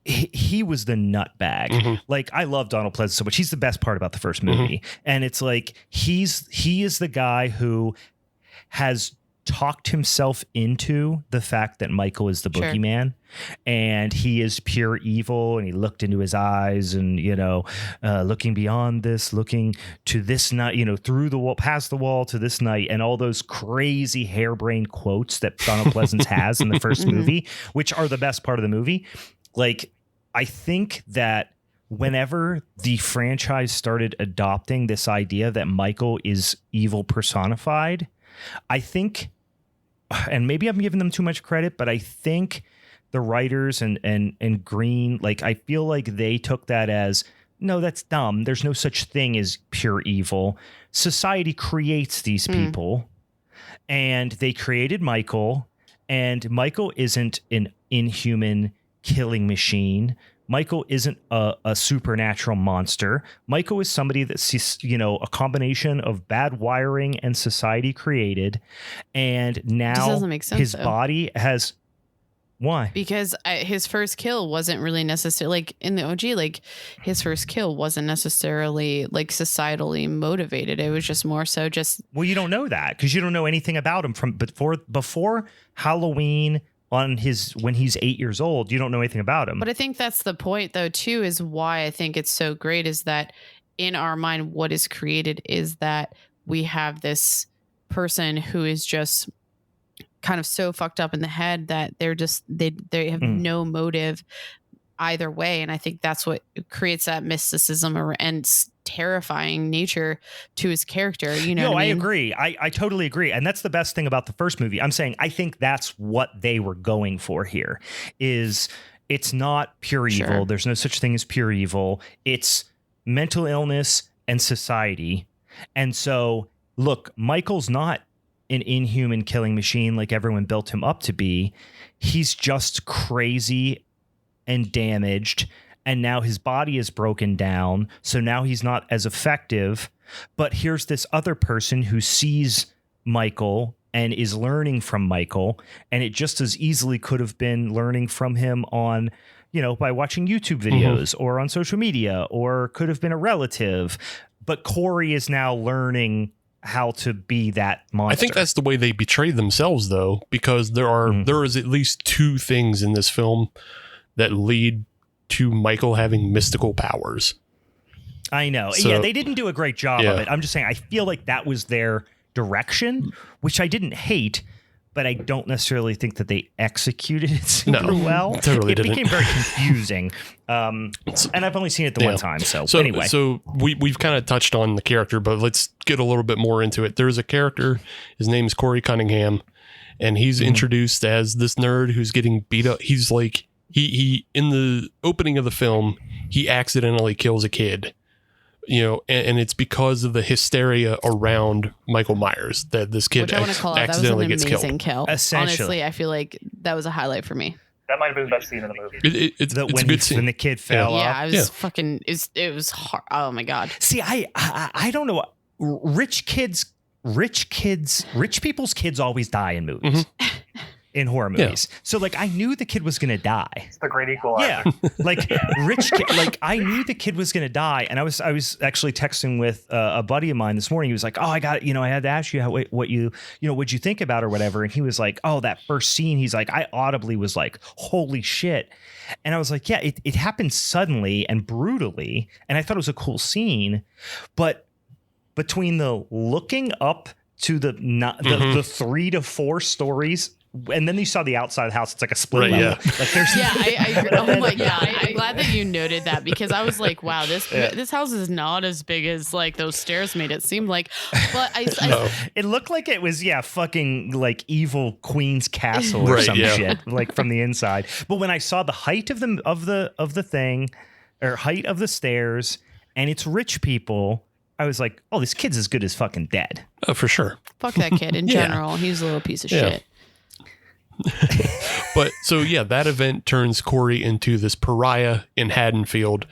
nutbag. Like, I love Donald Pleasance so much. He's the best part about the first movie. And it's like, he is the guy who has talked himself into the fact that Michael is the Sure. boogeyman and he is pure evil, and he looked into his eyes and, looking beyond this, looking to this night, through the wall, past the wall to this night, and all those crazy harebrained quotes that Donald Pleasance has in the first movie, which are the best part of the movie. Like, I think that whenever the franchise started adopting this idea that Michael is evil personified, I think, and maybe I'm giving them too much credit, but I think the writers and Green, like, I feel like they took that as, no, that's dumb. There's no such thing as pure evil. Society creates these people, and they created Michael, and Michael isn't an inhuman killing machine. Michael isn't a supernatural monster. Michael is somebody that's, a combination of bad wiring and society created. And now This doesn't make sense, his though. body has... Why? Because his first kill wasn't really necessarily, like, in the OG, like, his first kill wasn't necessarily, like, societally motivated. It was just more so just... Well, you don't know that because you don't know anything about him from before Halloween... when he's 8 years old, you don't know anything about him. But I think that's the point, though, too, is why I think it's so great is that in our mind, what is created is that we have this person who is just kind of so fucked up in the head that they have no motive either way. And I think that's what creates that mysticism and terrifying nature to his character. You know, I agree. I totally agree. And that's the best thing about the first movie. I'm saying, I think that's what they were going for here is it's not pure evil. Sure. There's no such thing as pure evil. It's mental illness and society. And so look, Michael's not an inhuman killing machine like everyone built him up to be. He's just crazy and damaged, and now his body is broken down, so now he's not as effective. But here's this other person who sees Michael and is learning from Michael, and it just as easily could have been learning from him on, by watching YouTube videos or on social media, or could have been a relative. But Corey is now learning how to be that monster. I think that's the way they betray themselves, though, because there is at least two things in this film that lead to Michael having mystical powers. I know. So, yeah, they didn't do a great job of it. I'm just saying, I feel like that was their direction, which I didn't hate, but I don't necessarily think that they executed it super well. Totally it became very confusing. And I've only seen it the one time. So anyway. So we've kind of touched on the character, but let's get a little bit more into it. There's a character, his name is Corey Cunningham, and he's introduced as this nerd who's getting beat up. He's like, he in the opening of the film, he accidentally kills a kid, and it's because of the hysteria around Michael Myers that this kid Which I want to call out. accidentally That was gets an amazing killed. kill. Essentially. Honestly, I feel like that was a highlight for me. That might have been the best scene in the movie. It's a good scene. When the kid fell Yeah, off. I was fucking. It was hard. Oh my god. See, I don't know. Rich people's kids always die in movies. In horror movies. So like, I knew the kid was going to die. It's the great equalizer. Yeah. Like I knew the kid was going to die. And I was actually texting with a buddy of mine this morning. He was like, oh, I got it. I had to ask you what'd you think about or whatever. And he was like, oh, that first scene. He's like, I audibly was like, holy shit. And I was like, yeah, it happened suddenly and brutally. And I thought it was a cool scene, but between the looking up to the 3 to 4 stories, and then you saw the outside of the house. It's like a split level. Yeah. Like there's I agree. Oh my god! I'm glad that you noted that because I was like, wow, this house is not as big as like those stairs made it seem like. But it looked like it was fucking like evil Queen's Castle or some shit like from the inside. But when I saw the height of the thing, or height of the stairs, and it's rich people, I was like, oh, this kid's as good as fucking dead. Oh, for sure. fuck that kid in general. He's a little piece of shit. But so that event turns Corey into this pariah in Haddonfield,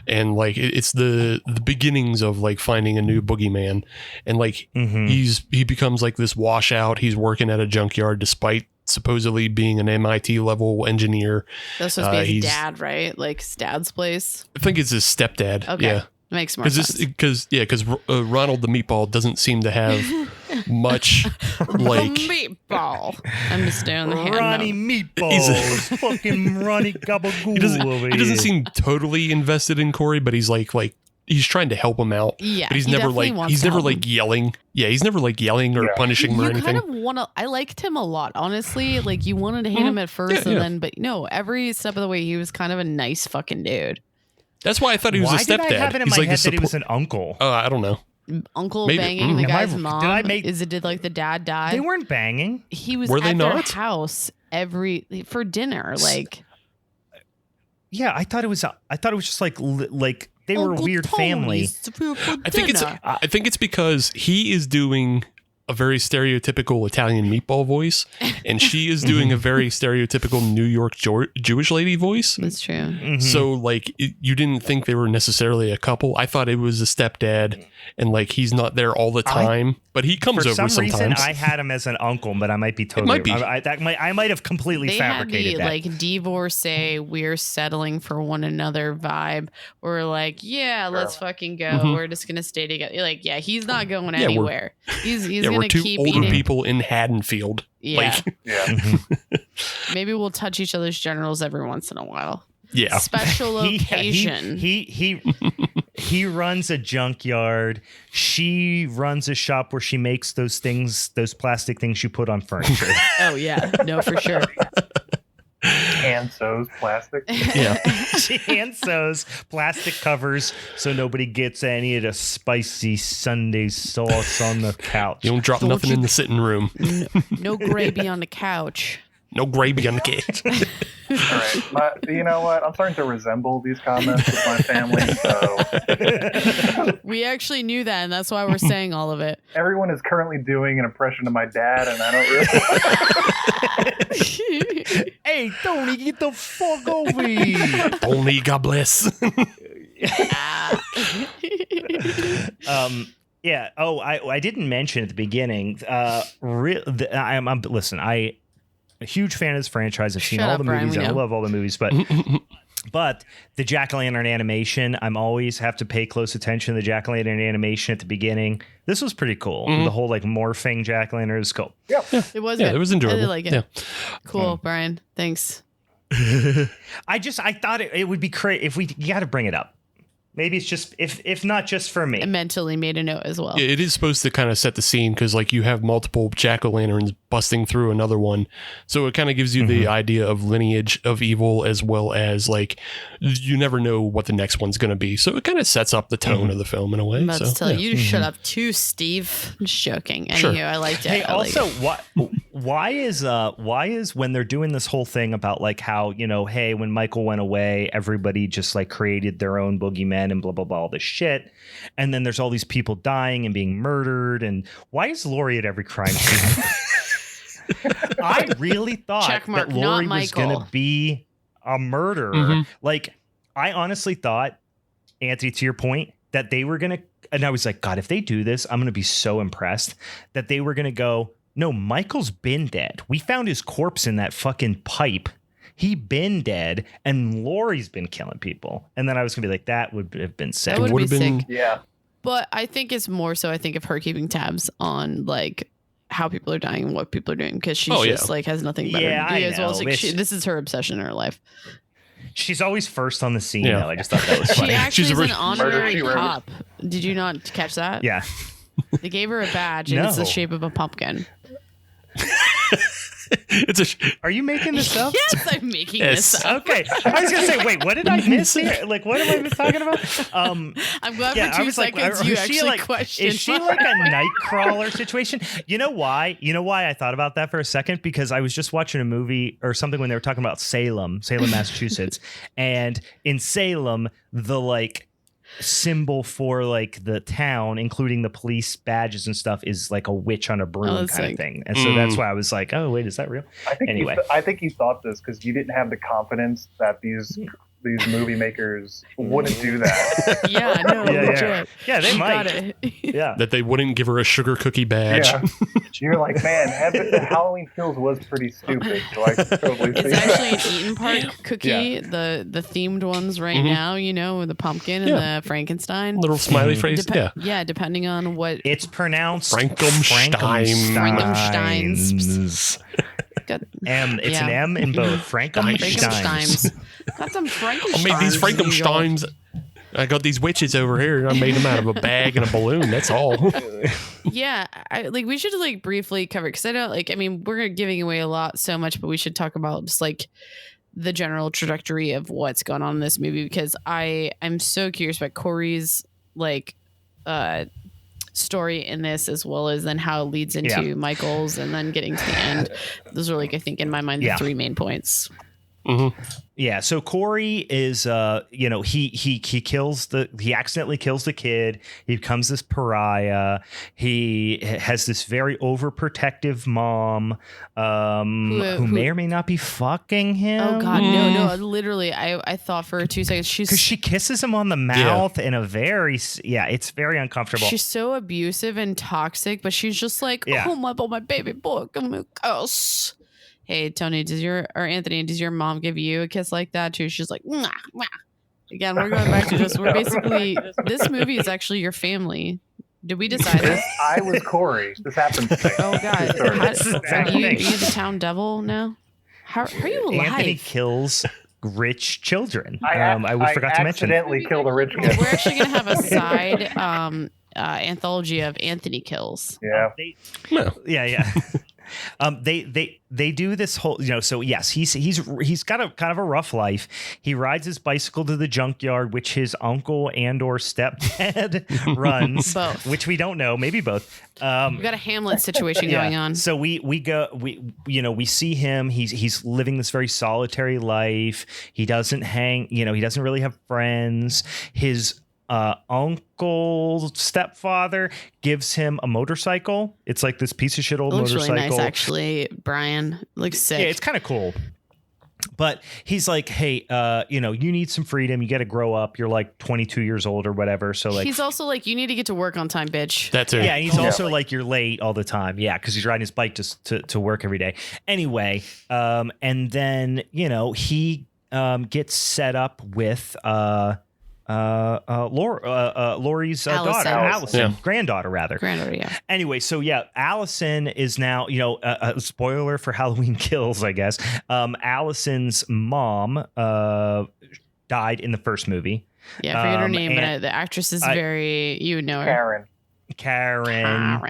and like it's the beginnings of like finding a new boogeyman, and like he becomes like this washout. He's working at a junkyard despite supposedly being an MIT level engineer. That's supposed to be his dad, right? Like his dad's place. I think it's his stepdad. Okay. Yeah. Makes more sense. Because Ronald the Meatball doesn't seem to have much like meatball. I'm just doing the hand Ronnie note. Meatballs. Fucking Ronnie Gabagool over he doesn't here. seem totally invested in Corey, but he's like he's trying to help him out. Yeah, but he's he never definitely like wants he's to never help like yelling. Yeah, he's never like yelling or punishing him or You anything. kind of want to. I liked him a lot, honestly. Like you wanted to hate him at first, and then, but no, every step of the way, he was kind of a nice fucking dude. That's why I thought he was Why a stepdad. did I have it in He's my like head the that he was an uncle? I don't know. Uncle Maybe. banging the Am I- guy's mom. did I make- Did like the dad die? They weren't banging. He was Were at they their not? house for dinner. Like Yeah, I thought it was just like they were a Uncle weird family. Tony's for I think it's because he is doing a very stereotypical Italian meatball voice, and she is doing a very stereotypical New York Jewish lady voice. That's true. Mhm. So like you didn't think they were necessarily a couple. I thought it was a stepdad, and like he's not there all the time, but he comes For over some reason, sometimes. I had him as an uncle, but I might be totally. might be. I might have completely They had fabricated the that. like divorcee, we're settling for one another vibe. We're like, yeah, let's fucking go. Mhm. We're just gonna stay together. You're like, yeah, he's not going Yeah, anywhere. He's yeah, gonna we're two keep older eating. people in Haddonfield. Yeah, Like, Yeah. Mhm. maybe we'll touch each other's genitals every once in a while. yeah. Special occasion. He runs a junkyard. She runs a shop where she makes those plastic things you put on furniture. Oh yeah, no, for sure. Hand sews plastic. Yeah. She hand sews plastic covers so nobody gets any of the spicy Sunday sauce on the couch. You don't drop Don't nothing you- in the sitting room. No gravy on the couch. No gravy on the cake. All right. You know what? I'm starting to resemble these comments with my family. So We actually knew that, and that's why we're saying all of it. everyone is currently doing an impression of my dad, and I don't really. Hey, Tony, get the fuck over here. Only God bless. Ah. Yeah. Oh, I didn't mention at the beginning. Listen. I'm a huge fan of this franchise. I've seen Shut all up, the Brian, movies. we I know. love all the movies, but the jack-o'-lantern animation, I'm always have to pay close attention to the jack-o'-lantern animation at the beginning. This was pretty cool. The whole like morphing jack-o'-lantern is cool. It was Yeah, good. it was enjoyable. I really like it. Yeah. Cool, Brian. Thanks. I thought it would be great if you got to bring it up. Maybe it's just if not just for me. I mentally made a note as well. It is supposed to kind of set the scene because like you have multiple jack-o'-lanterns busting through another one, so it kind of gives you the idea of lineage of evil, as well as like you never know what the next one's going to be, so it kind of sets up the tone of the film in a way. I'm about So, to tell yeah. you to shut up too, Steve. I'm just joking. Sure. Anywho, I liked it. Hey, I liked also, it. why is when they're doing this whole thing about like how, hey, when Michael went away, everybody just like created their own boogeymen and blah blah blah all this shit, and then there's all these people dying and being murdered, and why is Laurie at every crime scene? I really thought Check mark, that not Laurie was Michael. gonna be a murderer. Mhm. Like, I honestly thought, Anthony, to your point, that they were gonna, and I was like, God, if they do this, I'm gonna be so impressed that they were gonna go, no, Michael's been dead. We found his corpse in that fucking pipe. He been dead, and Laurie's been killing people. And then I was gonna be like, that would have been sick. That would would've be been- sick. Yeah. But I think it's more so, I think, of her keeping tabs on like how people are dying and what people are doing, because she's just like has nothing better Yeah, to do I as well. know. Like, this is her obsession in her life. She's always first on the scene, Yeah. though. I just thought that was She funny. actually She's is a an rich- honorary Murder, she wrote. cop. Did you not catch that? Yeah. They gave her a badge, and it's the No. shape of a pumpkin. It's a Are you making this up? Yes, I'm making Yes. this up. Okay. I was gonna say, wait, what did I miss here? Like, what am I talking about? I'm glad Yeah, for I 2 was like, seconds is you she actually like, questioned. is she like a Nightcrawler situation? You know why? You know why I thought about that for a second? Because I was just watching a movie or something when they were talking about Salem, Massachusetts, and in Salem, the like symbol for like the town, including the police badges and stuff, is like a witch on a broom that's kind sick. of thing. And so that's why I was like, oh wait, is that real? I think Anyway. I think you thought this because you didn't have the confidence that these these movie makers wouldn't do that. Yeah, no, legit. Yeah, they You might. got it. Yeah. That they wouldn't give her a sugar cookie badge. Yeah. You're like, man, Halloween Kills was pretty stupid. So I can totally see It's that. actually an Eaton Park cookie, the themed ones right now, you know, with the pumpkin and the Frankenstein. Little smiley face. Yeah, depending on what It's pronounced Frankensteins. got, It's an M in both. Frankensteins. Got some Frankensteins. I made these Frankensteins. I got these witches over here, and I made them out of a bag and a balloon. That's all. Yeah, we should like briefly cover, because I don't like. I mean, we're giving away a lot so much, but we should talk about just like the general trajectory of what's going on in this movie, because I'm so curious about Corey's like story in this, as well as then how it leads into Michael's and then getting to the end. Those are like, I think in my mind, the three main points. Mm-hmm. Yeah, so Corey is he accidentally kills the kid. He becomes this pariah. He has this very overprotective mom who may or may not be fucking him. Oh god, no, literally I thought for 2 seconds because she kisses him on the mouth in a very it's very uncomfortable. She's so abusive and toxic, but she's just like, oh my baby boy, give me a kiss. Hey, Tony, Anthony, does your mom give you a kiss like that too? She's like, mwah, mwah. Again, we're going back to we're basically, this movie is actually your family. Did we decide this? I was Corey. This happened to me. Oh, God. Are you the town devil now? How are you alive? Anthony kills rich children. I forgot to mention. accidentally killed a rich kid. We're actually going to have a side anthology of Anthony kills. Yeah. Yeah. They do this whole, so yes, he's got a kind of a rough life. He rides his bicycle to the junkyard, which his uncle and or stepdad runs, both, which we don't know, maybe both. We've got a Hamlet situation going on. So we see him. He's living this very solitary life. He doesn't he doesn't really have friends. His uncle stepfather gives him a motorcycle. It's like this piece of shit old motorcycle. Really nice, actually. Brian looks sick. Yeah, it's kind of cool. But he's like, hey, you need some freedom. You got to grow up. You're like 22 years old or whatever. So like, he's also like, you need to get to work on time, bitch. That's it. Yeah, and he's also like, you're late all the time. Yeah, because he's riding his bike to work every day. Anyway, and then he gets set up with Laurie's daughter, Allison, granddaughter rather. Yeah. Anyway, so Allison is now, a spoiler for Halloween Kills, I guess. Allison's mom died in the first movie. Yeah, I forget her name, but the actress is very, you know her. Karen.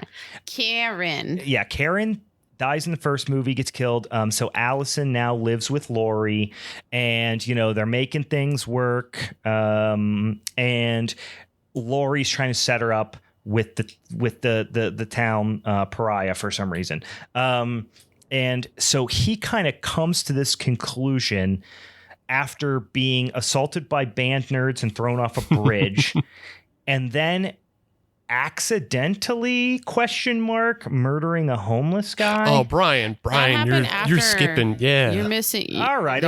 Yeah, Karen dies in the first movie, gets killed. So Allison now lives with Laurie, and they're making things work. And Laurie's trying to set her up with the town pariah for some reason. And so he kind of comes to this conclusion after being assaulted by band nerds and thrown off a bridge, and then accidentally murdering a homeless guy. Oh, Brian, you're skipping. Yeah, you're missing. All right.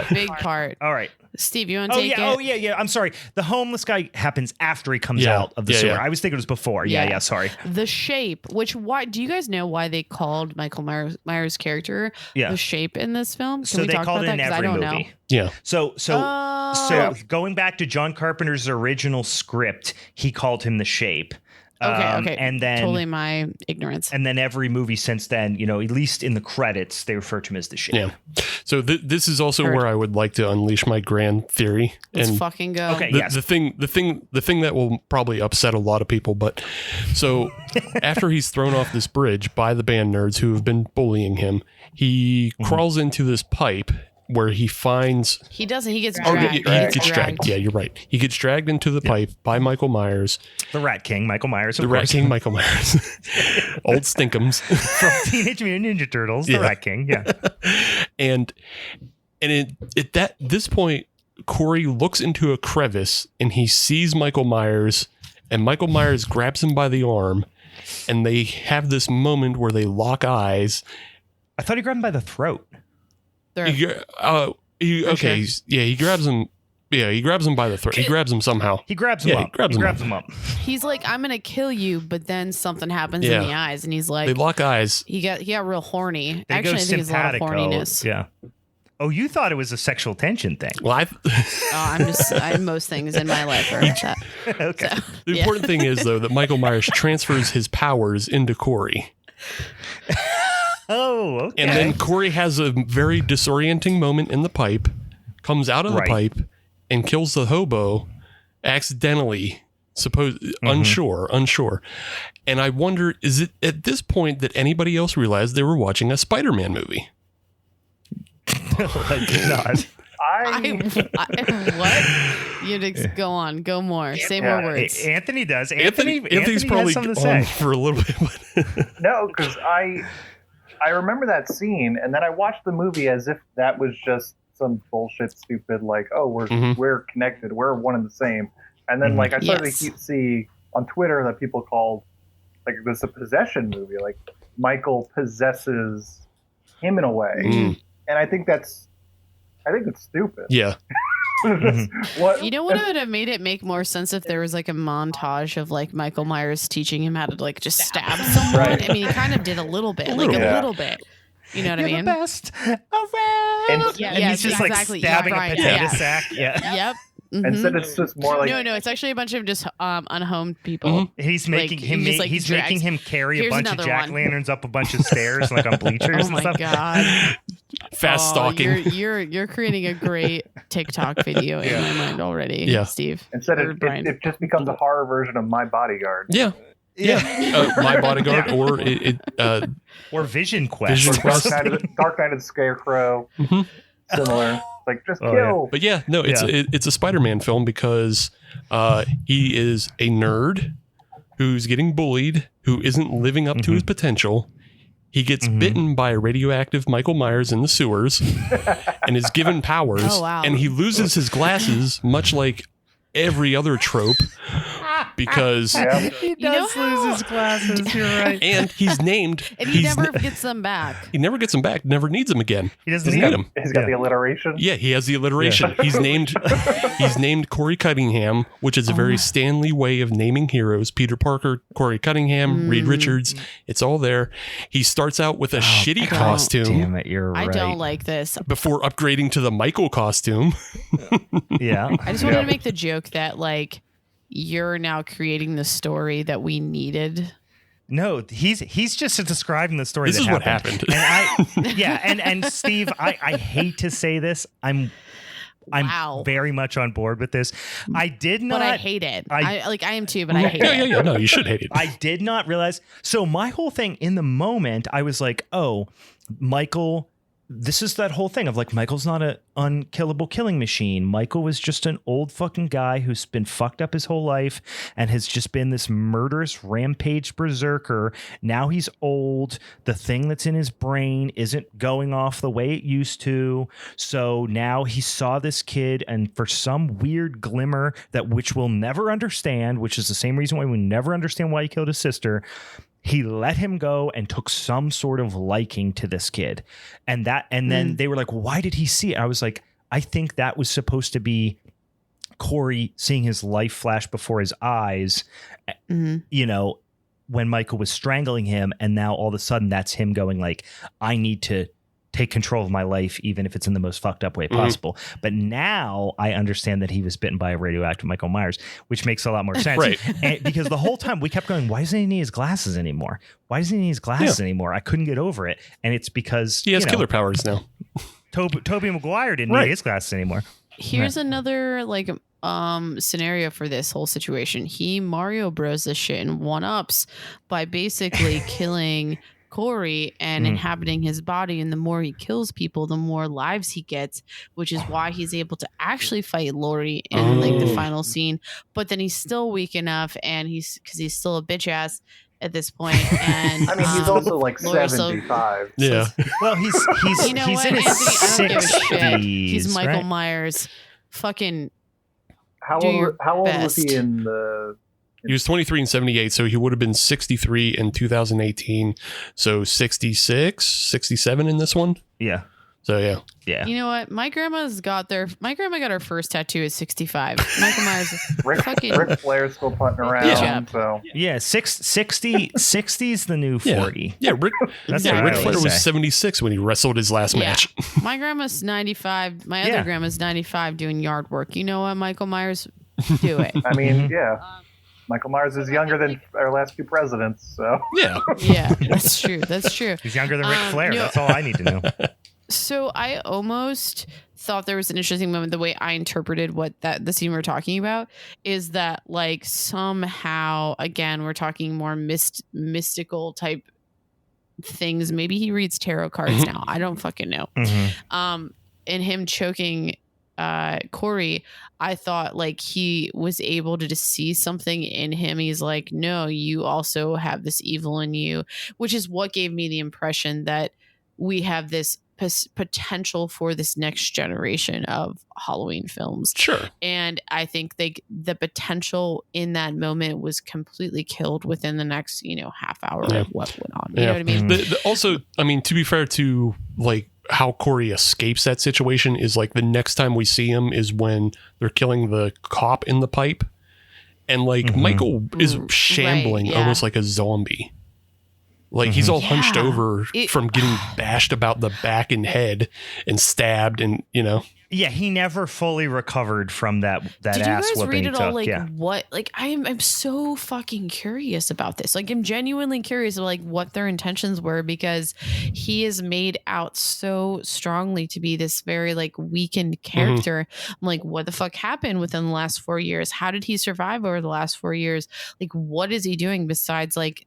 Big part. All right. Steve, you want to take it? Oh yeah. I'm sorry. The homeless guy happens after he comes out of the sewer. I was thinking it was before. Yeah. Sorry. The Shape, why do you guys know why they called Michael Myers' character The Shape in this film? Can we talk about that? Because I don't know. Yeah. So going back to John Carpenter's original script, he called him The Shape. Okay. And then totally my ignorance. And then every movie since then, at least in the credits, they refer to him as The Shape. Yeah. So this is also where I would like to unleash my grand theory. Let's fucking go. Okay. The thing that will probably upset a lot of people, but so after he's thrown off this bridge by the band nerds who have been bullying him, he crawls into this pipe where he finds... He doesn't. He gets dragged. He gets dragged. Yeah, you're right. He gets dragged into the pipe by Michael Myers. The Rat King, Michael Myers, of course. Rat King, Michael Myers. Old Stinkums. From Teenage Mutant Ninja Turtles, the Rat King, yeah. And at this point, Corey looks into a crevice and he sees Michael Myers, and Michael Myers grabs him by the arm, and they have this moment where they lock eyes. I thought he grabbed him by the throat. He grabs him. Yeah, he grabs him by the throat. He grabs him somehow. He grabs him up. He grabs him up. He's like, I'm gonna kill you, but then something happens in the eyes, and he's like, they lock eyes. He got real horny. They Actually, I think it's a lot of horniness. Yeah. Oh, you thought it was a sexual tension thing. Well, I'm most things in my life are that. Okay. So, the important thing is though that Michael Myers transfers his powers into Corey. Oh, okay. And then Corey has a very disorienting moment in the pipe, comes out of the pipe, and kills the hobo accidentally. Unsure. And I wonder, is it at this point that anybody else realized they were watching a Spider-Man movie? No, I did not. What? You go on, go more, say more words. Anthony does. Anthony's probably has something to say for a little bit. No, because I remember that scene, and then I watched the movie as if that was just some bullshit, stupid, like, oh, we're connected, we're one and the same. And then like I started to see on Twitter that people called like this a possession movie, like Michael possesses him in a way, and I think it's stupid. Yeah. What? You know what would have made it make more sense if there was like a montage of like Michael Myers teaching him how to like just stab someone. Right. I mean, he kind of did a little bit. You know what I mean? The best around. And he's just like stabbing a potato sack. Yeah. Yep. Instead, it's just more like no. It's actually a bunch of just unhomed people. He's making making him carry a bunch of jack-o'-lanterns up a bunch of stairs like on bleachers. Oh my god! Fast stalking. You're creating a great TikTok video in my mind already. Steve. Instead, it just becomes a horror version of My Bodyguard. Yeah. My Bodyguard, or Vision Quest, Dark Knight of the Scarecrow. Similar. Like, just kill. Yeah. But it's a Spider-Man film because he is a nerd who's getting bullied, who isn't living up to his potential. He gets bitten by a radioactive Michael Myers in the sewers and is given powers. Oh, wow. And he loses his glasses, much like every other trope, because he does lose his glasses. You're right. And he's named, and he never gets them back. He never gets them back. Never needs them again. He doesn't need them. He's got the alliteration. Yeah, he has the alliteration. Yeah. He's named Corey Cunningham, which is a very Stanley way of naming heroes. Peter Parker, Corey Cunningham, Reed Richards. It's all there. He starts out with a shitty costume. Damn it, you're right. I don't like this. Before upgrading to the Michael costume. Yeah. I just wanted to make the joke that like you're now creating the story that we needed. No, he's just describing the story. This is what happened. And and Steve, I hate to say this, I'm very much on board with this. I did not, but I hate it. I am too, but I hate it. Yeah. No, you should hate it. I did not realize. So my whole thing in the moment, I was like, oh, Michael. This is that whole thing of like, Michael's not an unkillable killing machine. Michael was just an old fucking guy who's been fucked up his whole life and has just been this murderous rampage berserker. Now he's old. The thing that's in his brain isn't going off the way it used to. So now he saw this kid, and for some weird glimmer which we'll never understand, which is the same reason why we never understand why he killed his sister, he let him go and took some sort of liking to this kid. And then they were like, why did he see it? I was like, I think that was supposed to be Corey seeing his life flash before his eyes, you know, when Michael was strangling him. And now all of a sudden that's him going like, I need to take control of my life, even if it's in the most fucked up way possible. But now I understand that he was bitten by a radioactive Michael Myers, which makes a lot more sense. Right. And because the whole time we kept going, why doesn't he need his glasses anymore? Why doesn't he need his glasses anymore? I couldn't get over it. And it's because he has killer powers now. Tobey Maguire didn't need his glasses anymore. Here's another like scenario for this whole situation. He Mario Bros this shit and one-ups by basically killing Corey and inhabiting his body, and the more he kills people, the more lives he gets, which is why he's able to actually fight Laurie in like the final scene. But then he's still weak enough, and he's still a bitch ass at this point. And I mean, he's also like Laurie's 75. Yeah. Well, he's you know he's what, in his Anthony, I don't give a shit. 60s. He's Michael right? Myers. Fucking. How old was he in the? He was 23 in 78, so he would have been 63 in 2018. So 66, 67 in this one. Yeah. So yeah. Yeah. You know what? My grandma got her first tattoo at 65. Michael Myers. Rick Flair's still putting around. Yeah. So Yeah, 60's the new 40. Yeah, Rick Ric Flair was 76 when he wrestled his last match. My grandma's 95. My other grandma's 95 doing yard work. You know what, Michael Myers? Do it. I mean, Michael Myers is younger than our last two presidents, so. Yeah. Yeah, that's true. That's true. He's younger than Ric Flair. That's all I need to know. So I almost thought there was an interesting moment. The way I interpreted what the scene we're talking about is that, like, somehow, again, we're talking more mystical type things. Maybe he reads tarot cards now. I don't fucking know. And him choking Corey, I thought like he was able to just see something in him. He's like, no, you also have this evil in you, which is what gave me the impression that we have this potential for this next generation of Halloween films. Sure. And I think the potential in that moment was completely killed within the next, half hour of what went on. You know what I mean? Also, I mean, to be fair to like how Corey escapes that situation is like the next time we see him is when they're killing the cop in the pipe. And like Michael is shambling almost like a zombie. Like he's all hunched over from getting bashed about the back and head and stabbed and, Yeah, he never fully recovered from that ass whooping he took. What? Like, I'm so fucking curious about this. Like, I'm genuinely curious about like what their intentions were, because he is made out so strongly to be this very like weakened character. I'm like, what the fuck happened within the last 4 years? How did he survive over the last 4 years? Like, what is he doing besides like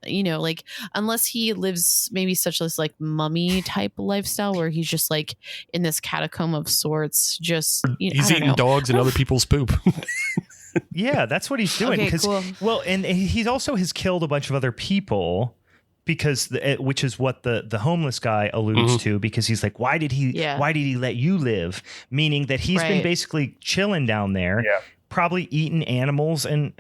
like unless he lives maybe such as like mummy type lifestyle where he's just like in this catacomb of sorts, just he's eating dogs and other people's poop. Yeah, that's what he's doing. Okay, cool. Well, and he also has killed a bunch of other people because which is what the homeless guy alludes to, because he's like, why did he let you live? Meaning that he's been basically chilling down there. Yeah. Probably eating animals and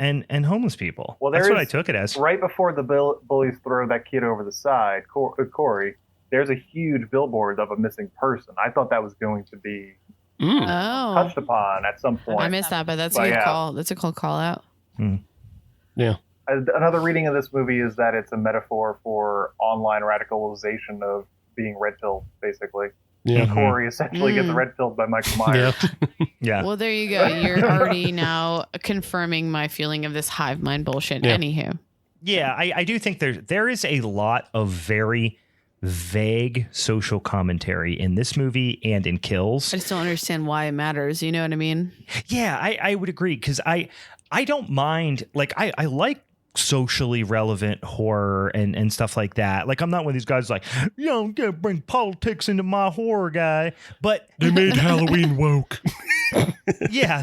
homeless people. Well, that's what I took it as. Right before the bullies throw that kid over the side, Corey, there's a huge billboard of a missing person. I thought that was going to be touched upon at some point. I missed that, but that's a good call. That's a cool call out. Yeah. Another reading of this movie is that it's a metaphor for online radicalization of being red pilled, basically. Yeah. Corey essentially gets red pilled by Michael Myers. Yeah. Well, there you go. You're already now confirming my feeling of this hive mind bullshit. Yeah. Anywho. Yeah, I do think there is a lot of very vague social commentary in this movie and in Kills. I just don't understand why it matters. You know what I mean? Yeah, I would agree, because I don't mind. Like I like socially relevant horror and stuff like that. Like, I'm not one of these guys like, you don't get to bring politics into my horror guy, but they made Halloween woke. Yeah.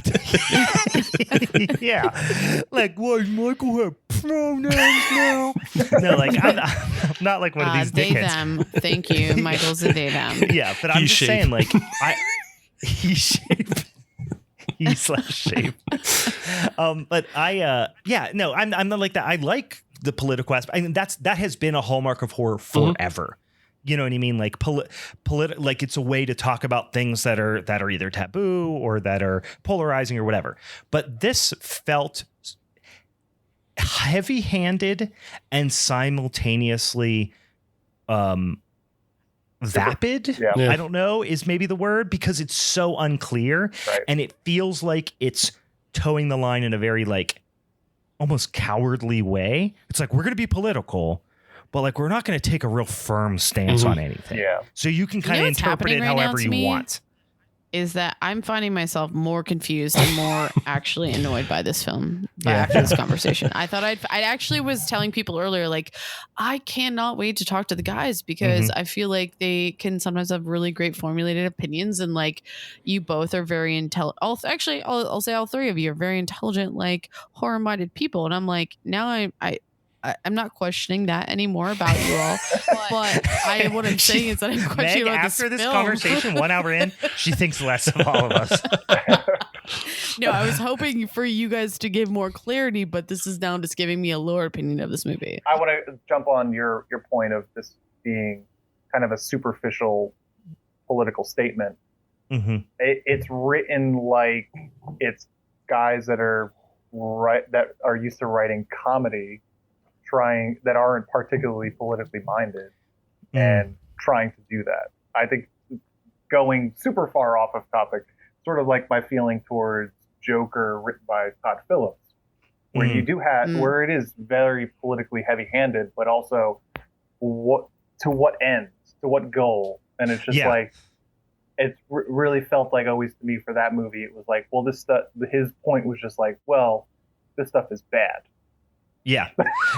Yeah. Like, why does Michael have pronouns now? No, like, I'm not like one of these they, dickheads. them. Thank you. Michael's a they, them. Yeah, but I'm just saying, like, he shape. He/shape. But I'm not like that. I like the political aspect. I mean, that has been a hallmark of horror forever. You know what I mean? Like like it's a way to talk about things that are either taboo or that are polarizing or whatever. But this felt heavy-handed and simultaneously vapid. Yeah. I don't know is maybe the word, because it's so unclear, and it feels like it's towing the line in a very like almost cowardly way. It's like, we're going to be political, but like we're not going to take a real firm stance on anything. Yeah. So you can kind of interpret it however you want. Is that I'm finding myself more confused and more actually annoyed by this film after this conversation. I thought I actually was telling people earlier, like, I cannot wait to talk to the guys, because I feel like they can sometimes have really great formulated opinions, and like you both are very intelligent. I'll say all three of you are very intelligent, like horror minded people, and I'm like, now I'm not questioning that anymore about you all, but what I'm saying is that I'm questioning Meg, about after this film. Conversation 1 hour in, she thinks less of all of us. No, I was hoping for you guys to give more clarity, but this is now just giving me a lower opinion of this movie. I want to jump on your point of this being kind of a superficial political statement. Mm-hmm. It's written like it's guys that are used to writing comedy, that aren't particularly politically minded, and trying to do that. I think going super far off of topic, sort of like my feeling towards Joker, written by Todd Phillips, where you do have where it is very politically heavy-handed, but also to what ends, to what goal, and it's just like it really felt like always to me for that movie. It was like, well, this stuff. His point was just like, well, this stuff is bad. Yeah,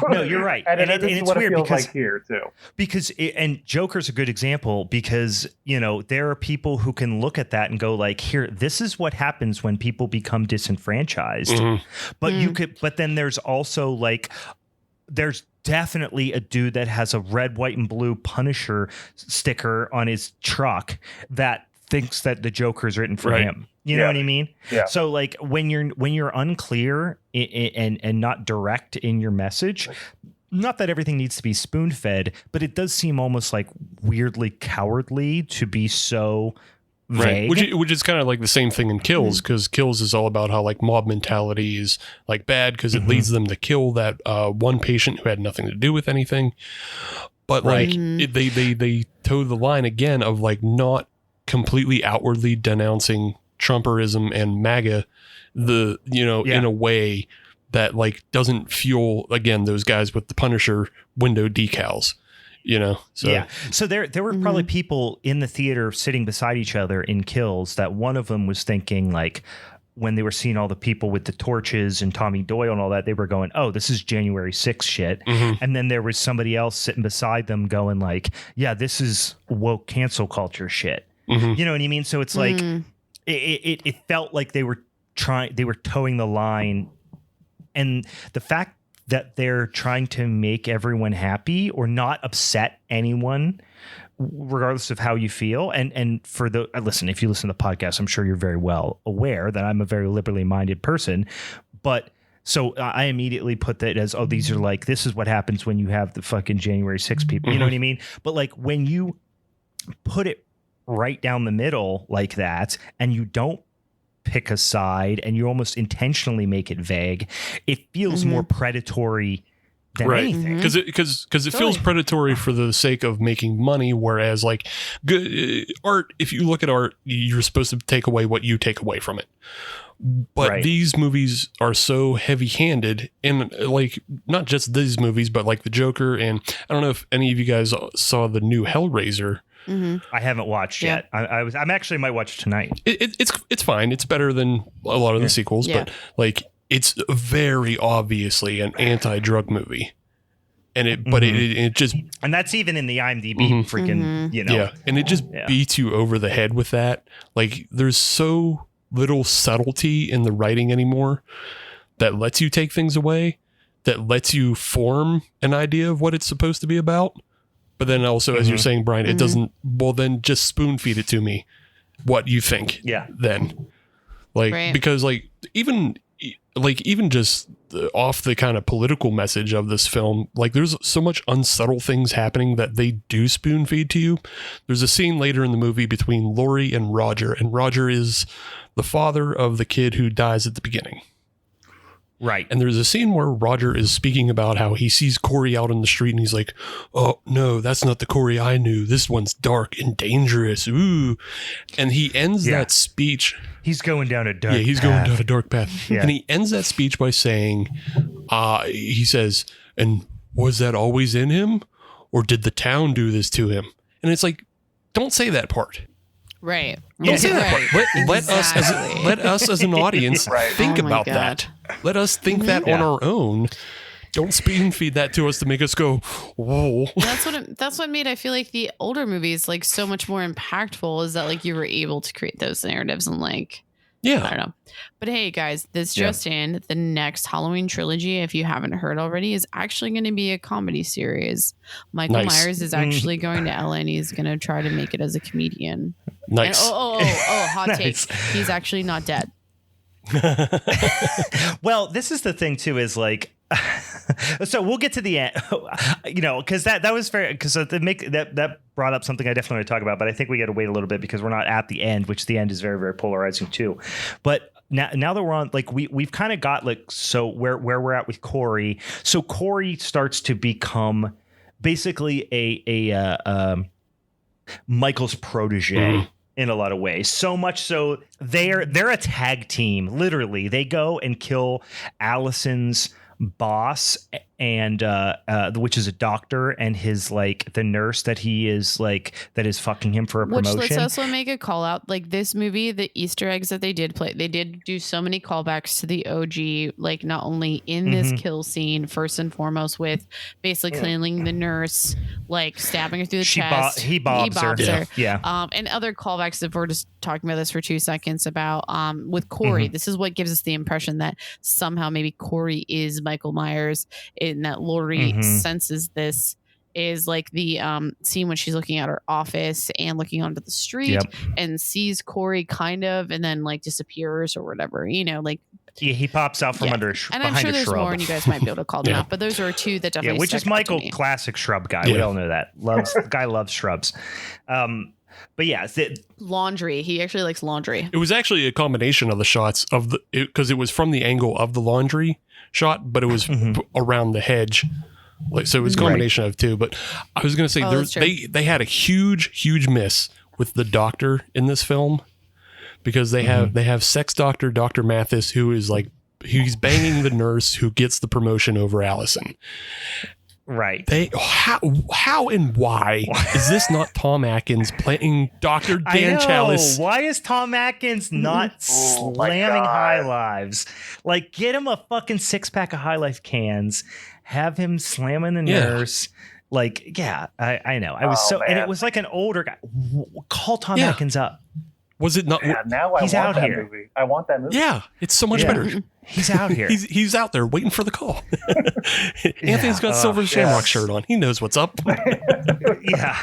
no, you're right, and it's what weird it feels because like here too. Because and Joker's a good example because there are people who can look at that and go like, here, this is what happens when people become disenfranchised. But then there's also like, there's definitely a dude that has a red, white, and blue Punisher sticker on his truck that thinks that the Joker is written for him. You know what I mean? Yeah. So like when you're unclear and not direct in your message, not that everything needs to be spoon fed, but it does seem almost like weirdly cowardly to be so vague. Right. Which is kind of like the same thing in Kills, because Kills is all about how like mob mentality is like bad because it leads them to kill that one patient who had nothing to do with anything. But like they toe the line again of like not completely outwardly denouncing Trumperism and MAGA, in a way that like doesn't fuel again those guys with the Punisher window decals, So there were probably people in the theater sitting beside each other in Kills that one of them was thinking like, when they were seeing all the people with the torches and Tommy Doyle and all that, they were going, oh, this is January 6th shit. And then there was somebody else sitting beside them going like, yeah, this is woke cancel culture shit. You know what I mean? So it's like it felt like they were towing the line, and the fact that they're trying to make everyone happy or not upset anyone, regardless of how you feel. And for listen, if you listen to the podcast, I'm sure you're very well aware that I'm a very liberally minded person, but so I immediately put that as, oh, these are like, this is what happens when you have the fucking January 6th people. You know what I mean? But like when you put it right down the middle like that, and you don't pick a side and you almost intentionally make it vague, it feels more predatory than anything. Because it feels predatory for the sake of making money, whereas like art, if you look at art, you're supposed to take away what you take away from it. But these movies are so heavy-handed, and like not just these movies, but like the Joker, and I don't know if any of you guys saw the new Hellraiser. I haven't watched yet. I'm actually might watch tonight. It's fine. It's better than a lot of the sequels, but like it's very obviously an anti-drug movie, and it just, and that's even in the IMDb freaking and it just beats you over the head with that. Like there's so little subtlety in the writing anymore that lets you take things away, that lets you form an idea of what it's supposed to be about. But then also, as you're saying, Brian, it doesn't, well, then just spoon feed it to me what you think. Then. Like, because like, even just off the kind of political message of this film, like there's so much unsubtle things happening that they do spoon feed to you. There's a scene later in the movie between Laurie and Roger is the father of the kid who dies at the beginning. Right. And there's a scene where Roger is speaking about how he sees Corey out in the street and he's like, oh, no, that's not the Corey I knew. This one's dark and dangerous. Ooh. And he ends that speech. He's going down a dark path. Yeah, he's going down a dark path. And he ends that speech by saying, he says, and was that always in him? Or did the town do this to him? And it's like, don't say that part. Right. Don't say that part. Let us as an audience think about that. Let us think that on our own. Don't spoon feed that to us to make us go, whoa. That's what made I feel like the older movies like so much more impactful, is that like you were able to create those narratives and like, I don't know. But hey guys, this just in, the next Halloween trilogy, if you haven't heard already, is actually going to be a comedy series. Michael Myers is actually going to LA and he's going to try to make it as a comedian. Nice. And, hot take. He's actually not dead. Well, this is the thing too, is like, So we'll get to the end, because that was fair. Because that brought up something I definitely want to talk about, but I think we got to wait a little bit because we're not at the end, which the end is very, very polarizing too. But now that we're on, like we've kind of got so where we're at with Corey. So Corey starts to become basically a Michael's protege. In a lot of ways, so much so they're a tag team. Literally, they go and kill Allison's boss, and which is a doctor, and his the nurse that is fucking him for a promotion. Which let's also make a call out. Like this movie, the Easter eggs that they did do so many callbacks to the OG. Like not only in this kill scene, first and foremost, with basically killing the nurse, like stabbing her through the chest. He bobs her. Yeah. And other callbacks. If we're just talking about this for 2 seconds about with Corey, this is what gives us the impression that somehow maybe Corey is Michael Myers. In that Laurie senses this is like the scene when she's looking at her office and looking onto the street and sees Corey kind of, and then like disappears or whatever, he pops out from under and I'm sure there's shrub. More, and you guys might be able to call them out, but those are two that definitely which is Michael, classic shrub guy. We all know that. The guy loves shrubs. But yeah, laundry. He actually likes laundry. It was actually a combination of the shots because it was from the angle of the laundry shot, but it was around the hedge. So it was a combination of two. But I was going to say they had a huge miss with the doctor in this film, because they have sex doctor Dr. Mathis, who is he's banging the nurse who gets the promotion over Allison. Right. How and why is this not Tom Atkins playing Dr. Dan Chalice? Why is Tom Atkins not slamming High Lives? Like, get him a fucking 6-pack of High Life cans, have him slamming the nurse. Like, I know. I was and it was like an older guy. Call Tom Atkins up. Was it not? Yeah, now I want that movie. I want that movie. Yeah, it's so much better. He's out here. He's out there waiting for the call. Anthony's got Silver Shamrock shirt on. He knows what's up. Yeah.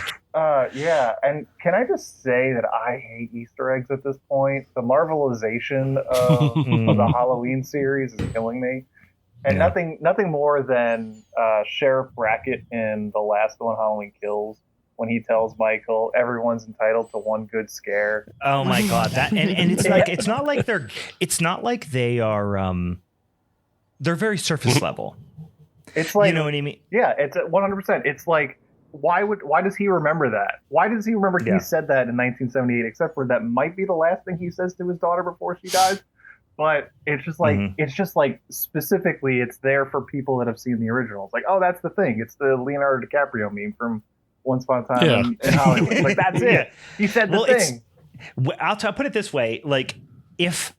And can I just say that I hate Easter eggs at this point? The Marvelization of the Halloween series is killing me. And nothing more than Sheriff Brackett in the last one, Halloween Kills, when he tells Michael everyone's entitled to one good scare. Oh my god, that and it's like it's not like they are they're very surface level. It's like, you know what I mean? Yeah, it's 100%. It's like why does he remember that? Why does he remember he said that in 1978? Except for that might be the last thing he says to his daughter before she dies. But it's just like specifically it's there for people that have seen the original. It's like, oh, that's the thing. It's the Leonardo DiCaprio meme from Once Upon a Time in Hollywood. Like, that's it. He said the thing. I'll put it this way. Like, if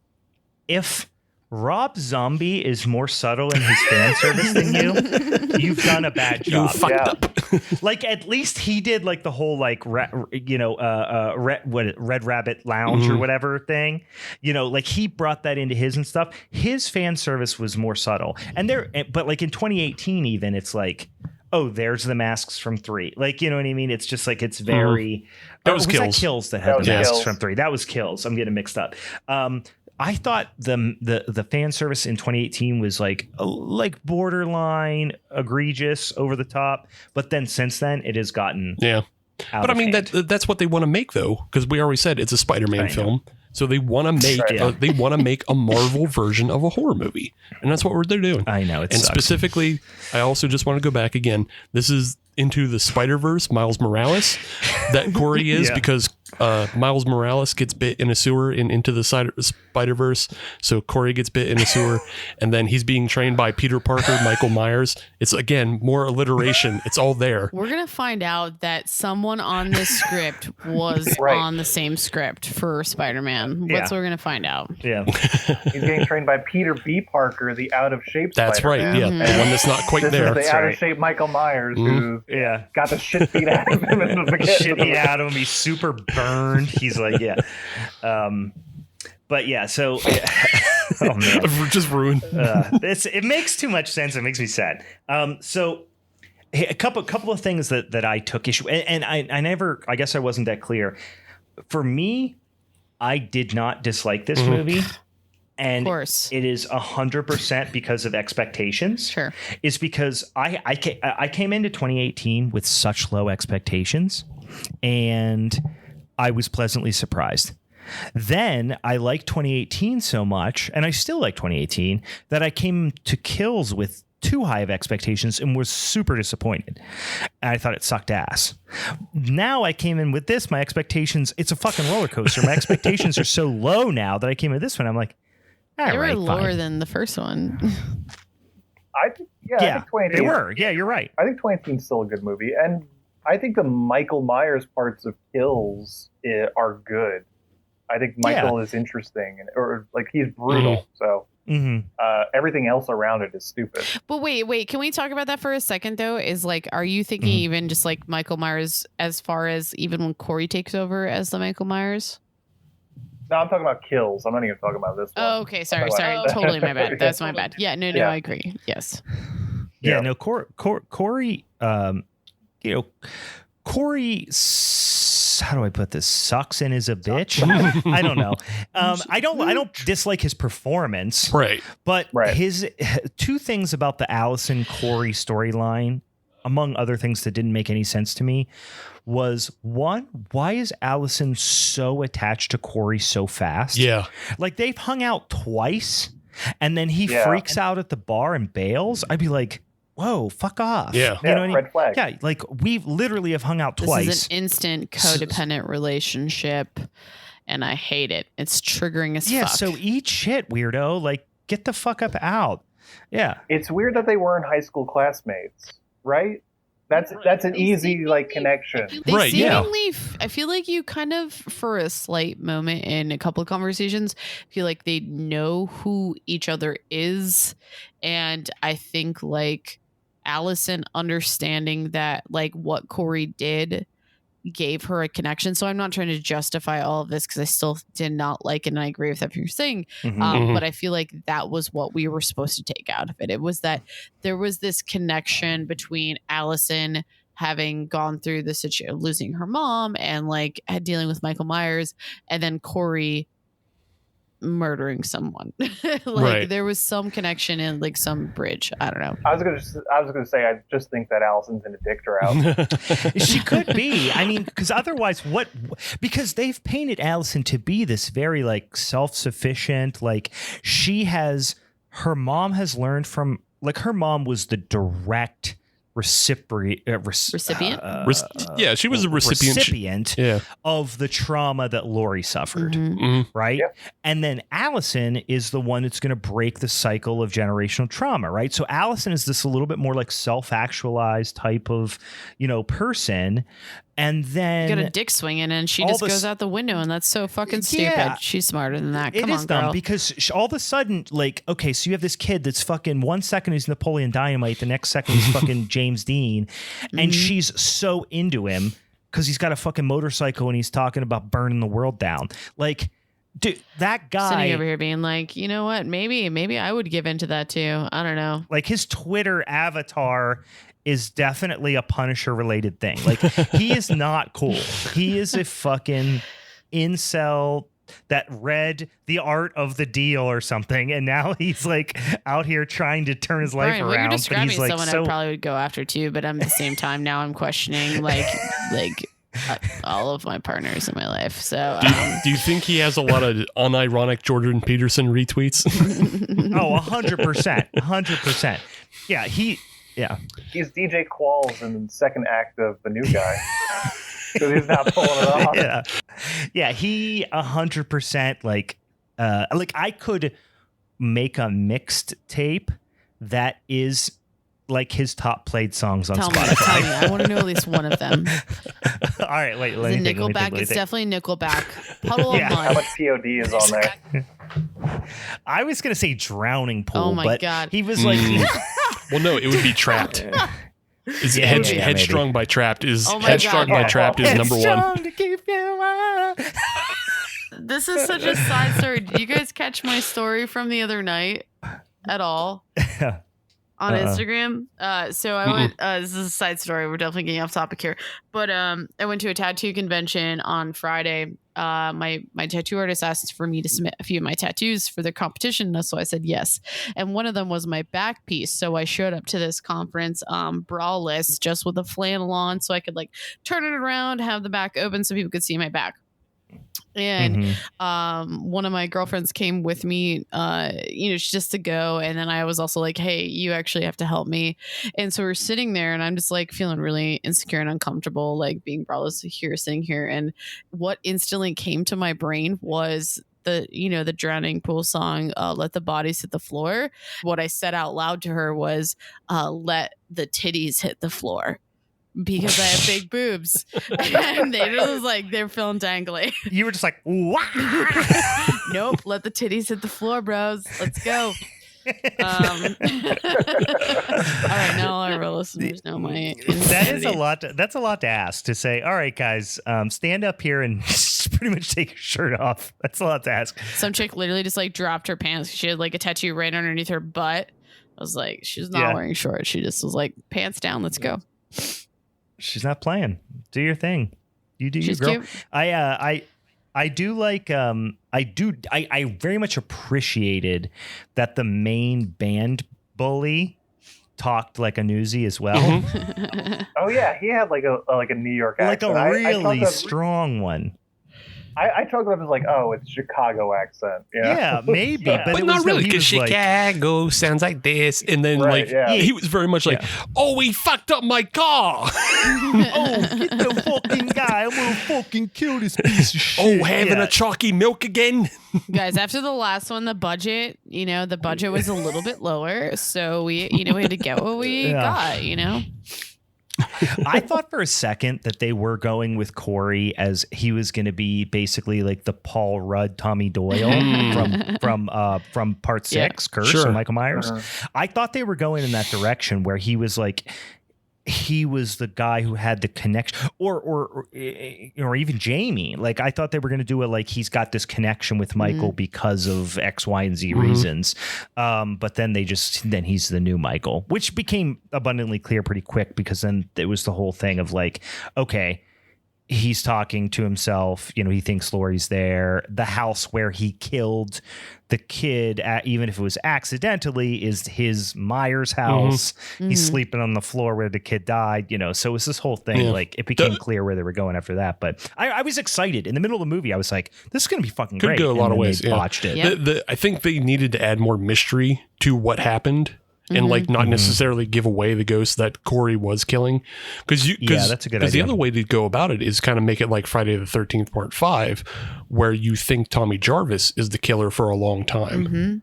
Rob Zombie is more subtle in his fan service than you've done a bad job. You fucked up. Like, at least he did like the whole Red Rabbit Lounge or whatever thing. Like he brought that into his and stuff. His fan service was more subtle. But like in 2018, even it's like, oh, there's the masks from 3. Like, you know what I mean? It's just like, it's very... That was Kills. That Kills that had the masks from 3. That was Kills. I'm getting mixed up. I thought the fan service in 2018 was like borderline egregious, over the top. But then since then, it has gotten But I mean, that's what they want to make, though, because we already said it's a Spider-Man film. So they want to make a Marvel version of a horror movie, and that's what they're doing. I know, and specifically, I also just want to go back again. This is into the Spider-Verse, Miles Morales, that Corey is because Miles Morales gets bit in a sewer in Into the Spider-Verse. So Corey gets bit in a sewer, and then he's being trained by Peter Parker, Michael Myers. It's, again, more alliteration. It's all there. We're going to find out that someone on this script was on the same script for Spider-Man. That's what we're going to find out. Yeah. He's getting trained by Peter B. Parker, the out-of-shape That's Spider-Man. right, yeah. The one that's not quite there. This is the out-of-shape Michael Myers who got the shit beat out of him in the beginning. Shit beat out of him. He's super burned. He's like, but yeah, so oh man, I've just ruined. It makes too much sense. It makes me sad. So a couple of things that I took issue, and I guess I wasn't that clear. For me, I did not dislike this movie. And of course. it is 100% because of expectations. Sure. It's because I came into 2018 with such low expectations, and I was pleasantly surprised. Then I liked 2018 so much, and I still like 2018, that I came to Kills with too high of expectations and was super disappointed. And I thought it sucked ass. Now I came in with this, my expectations, it's a fucking roller coaster. My expectations are so low now that I came in with this one. I'm like, all they right, were lower fine. than the first one. I think, I think 2018, they were. Yeah, you're right. I think 2018 is still a good movie, and I think the Michael Myers parts of Kills are good. I think Michael is interesting, or like he's brutal. So everything else around it is stupid. But wait, can we talk about that for a second though? Is like, are you thinking even just like Michael Myers as far as even when Corey takes over as the Michael Myers? No, I'm talking about Kills. I'm not even talking about this one. Oh, okay. Sorry. Totally my bad. That's my bad. Yeah, no, I agree. Yes. Yeah, no, Corey, Corey, how do I put this? Sucks and is a bitch. I don't know. I don't dislike his performance. Right. But his two things about the Allison Corey storyline, among other things that didn't make any sense to me, was one, why is Allison so attached to Corey so fast? Yeah. Like they've hung out twice and then he freaks out at the bar and bails. I'd be like, whoa, fuck off. Yeah. You know what I mean? Red flag. Yeah, like we literally have hung out twice. This is an instant codependent relationship, and I hate it. It's triggering as fuck. Yeah, so eat shit, weirdo. Like, get the fuck up out. Yeah. It's weird that they weren't high school classmates, right? That's an easy like connection. Right, yeah. I feel like you kind of, for a slight moment in a couple of conversations, feel like they know who each other is. And I think like Allison understanding that like what Corey did gave her a connection. So I'm not trying to justify all of this because I still did not like it, and I agree with everything you're saying. But I feel like that was what we were supposed to take out of it. It was that there was this connection between Allison having gone through the situation of losing her mom and like dealing with Michael Myers, and then Corey murdering someone. There was some connection and like some bridge. I don't know. I was gonna say I just think that Allison's gonna dick her out. She could be. I mean, because otherwise, because they've painted Allison to be this very like self-sufficient. Like her mom has learned from, like, her mom was the direct recipient. Yeah, she was a recipient of the trauma that Laurie suffered, right? Yeah. And then Allison is the one that's going to break the cycle of generational trauma, right? So Allison is this a little bit more like self-actualized type of, person. And then you got a dick swinging and she just goes out the window, and that's so fucking stupid. Yeah. She's smarter than that. Come on, girl. Dumb because all of a sudden, like, okay, so you have this kid that's fucking 1 second he's Napoleon Dynamite, the next second he's fucking James Dean, and she's so into him because he's got a fucking motorcycle and he's talking about burning the world down. Like, dude, that guy sitting over here being like, you know what? Maybe I would give into that too. I don't know. Like his Twitter avatar is definitely a Punisher related thing. Like he is not cool. He is a fucking incel that read The Art of the Deal or something, and now he's like out here trying to turn his life around. What you're describing is like someone I probably would go after too, but at the same time now I'm questioning like all of my partners in my life. So do you think he has a lot of unironic Jordan Peterson retweets? Oh, 100%. Yeah, he's DJ Qualls in the second act of The New Guy. Because he's not pulling it off. Yeah. He 100% like I could make a mixed tape that is like his top played songs on Spotify. Tell me. I want to know at least one of them. All right, wait. Let me think. Nickelback. It's definitely Nickelback. Puddle of Mud. How much POD is on there? I was gonna say Drowning Pool. Oh my God. He was like. Well, no, it would be Trapped. Headstrong by Trapped is Headstrong by Trapped is number one. To keep you up. This is such a side story. Did you guys catch my story from the other night at all? on Instagram. So I went, this is a side story. We're definitely getting off topic here, but I went to a tattoo convention on Friday. My tattoo artist asked for me to submit a few of my tattoos for their competition. So I said yes. And one of them was my back piece. So I showed up to this conference braless, just with a flannel on, so I could like turn it around, have the back open so people could see my back. And one of my girlfriends came with me, just to go. And then I was also like, hey, you actually have to help me. And so we're sitting there and I'm just like feeling really insecure and uncomfortable, like being braless here, sitting here. And what instantly came to my brain was the Drowning Pool song, Let the Bodies Hit the Floor. What I said out loud to her was, let the titties hit the floor. Because I have big boobs. And they just like, they're feeling dangly. You were just like, wow. Nope. Let the titties hit the floor, bros. Let's go. All right. Now our real listeners know my insanity. That is a lot. That's a lot to ask, to say, all right, guys, stand up here and pretty much take your shirt off. That's a lot to ask. Some chick literally just like dropped her pants. She had like a tattoo right underneath her butt. I was like, she's not wearing shorts. She just was like, pants down. Let's go. She's not playing. Do your thing. You do She's your girl. cute. I do like I very much appreciated that the main band bully talked like a newsie as well. Mm-hmm. Oh yeah, he had like a New York accent. Like a really strong one. I chalked it up as like, oh, it's Chicago accent. Yeah, maybe, but it not was really, he because was Chicago sounds like this, and then he was very much like, oh, he fucked up my car. Oh, get the fucking guy! I'm gonna fucking kill this piece of shit. Oh, having a chalky milk again. Guys, after the last one, the budget was a little bit lower, so we had to get what we got. I thought for a second that they were going with Corey as he was going to be basically like the Paul Rudd, Tommy Doyle from Part 6, Curse, and Michael Myers. I thought they were going in that direction where he was like, he was the guy who had the connection, or even Jamie. Like, I thought they were going to do it like he's got this connection with Michael because of X, Y, and Z reasons. But then then he's the new Michael, which became abundantly clear pretty quick, because then it was the whole thing of like, okay, he's talking to himself. He thinks Laurie's there. The house where he killed the kid, even if it was accidentally, is his Myers house. He's sleeping on the floor where the kid died. So it was this whole thing. Like, it became clear where they were going after that. But I was excited in the middle of the movie. I was like, this is going to be fucking great. Could go a lot of ways. They botched it. Yep. I think they needed to add more mystery to what happened. And like not necessarily give away the ghost that Corey was killing, because that's a good idea. Because the other way to go about it is kind of make it like Friday the 13th Part 5, where you think Tommy Jarvis is the killer for a long time.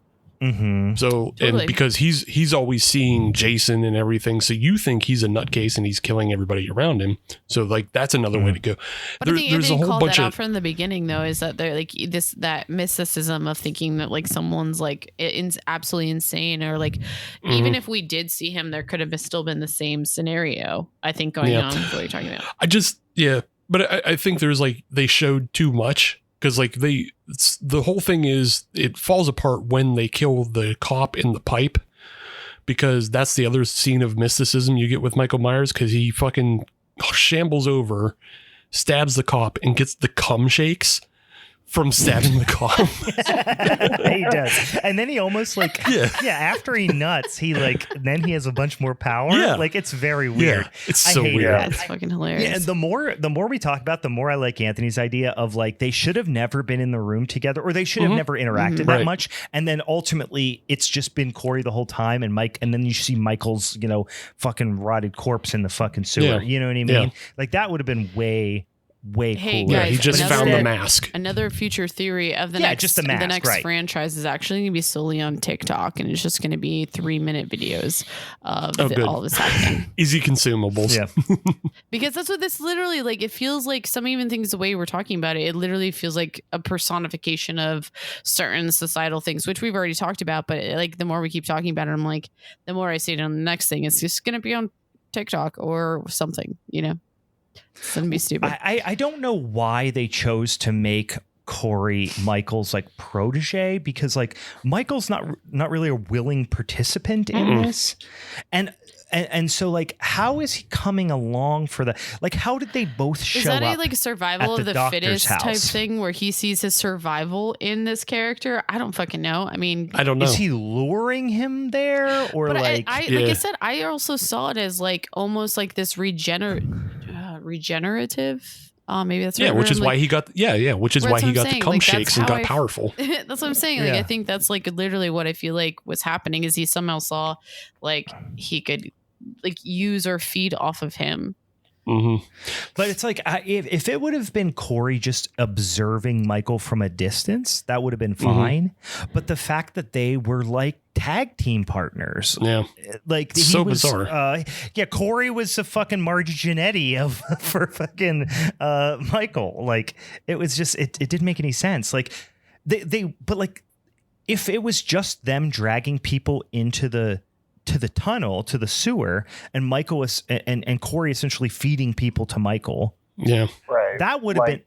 So Totally. and because he's always seeing Jason and everything, so you think he's a nutcase and he's killing everybody around him. So like that's another way to go. But I think there's a whole bunch out from the beginning, though, is that they're like that mysticism of thinking that like someone's like absolutely insane, or like even if we did see him, there could have still been the same scenario. I think going on with what you're talking about. But I think there's like they showed too much. Because like the whole thing is it falls apart when they kill the cop in the pipe, because that's the other scene of mysticism you get with Michael Myers, because he fucking shambles over, stabs the cop, and gets the cum shakes from stabbing the cop. He does. And then he almost like, after he nuts, then he has a bunch more power. Yeah. Like, it's very weird. It's so weird. That's fucking hilarious. Yeah, and the more we talk about, the more I like Anthony's idea of like, they should have never been in the room together, or they should have never interacted that much. And then ultimately it's just been Corey the whole time, and Mike, and then you see Michael's, fucking rotted corpse in the fucking sewer. Yeah. You know what I mean? Yeah. Like, that would have been way Hey, cooler. guys, he just found the mask. Another future theory of the just the mask, right. franchise is actually going to be solely on TikTok, and it's just going to be 3-minute videos of all this happening. Easy consumables. Yeah. Because that's what this literally, like, it feels like, some even things, the way we're talking about it, it literally feels like a personification of certain societal things, which we've already talked about. But like, the more we keep talking about it, I'm like, the more I see it on the next thing, it's just going to be on TikTok or something, It's going to be stupid. I don't know why they chose to make Corey Michael's like protege, because like Michael's not really a willing participant in this, and so like how is he coming along for the, like how did they both show up? Is that a like survival of the fittest type thing where he sees his survival in this character? I don't fucking know. I mean, I don't know. Is he luring him there, or but like like I said, I also saw it as like almost like this regenerative. Maybe that's which is why he got which is why he got the cum shakes and got powerful. That's what I'm saying. Like I think that's like literally what I feel like was happening is he somehow saw like he could like use or feed off of him. Mm-hmm. But it's like if it would have been Corey just observing Michael from a distance, that would have been fine. Mm-hmm. But the fact that they were like tag team partners, like so bizarre. Corey was a fucking Margie Jannetty for fucking Michael. Like it was just it didn't make any sense. Like but like if it was just them dragging people into the tunnel, to the sewer, and Michael was and Corey essentially feeding people to Michael. Yeah. Right. That would have been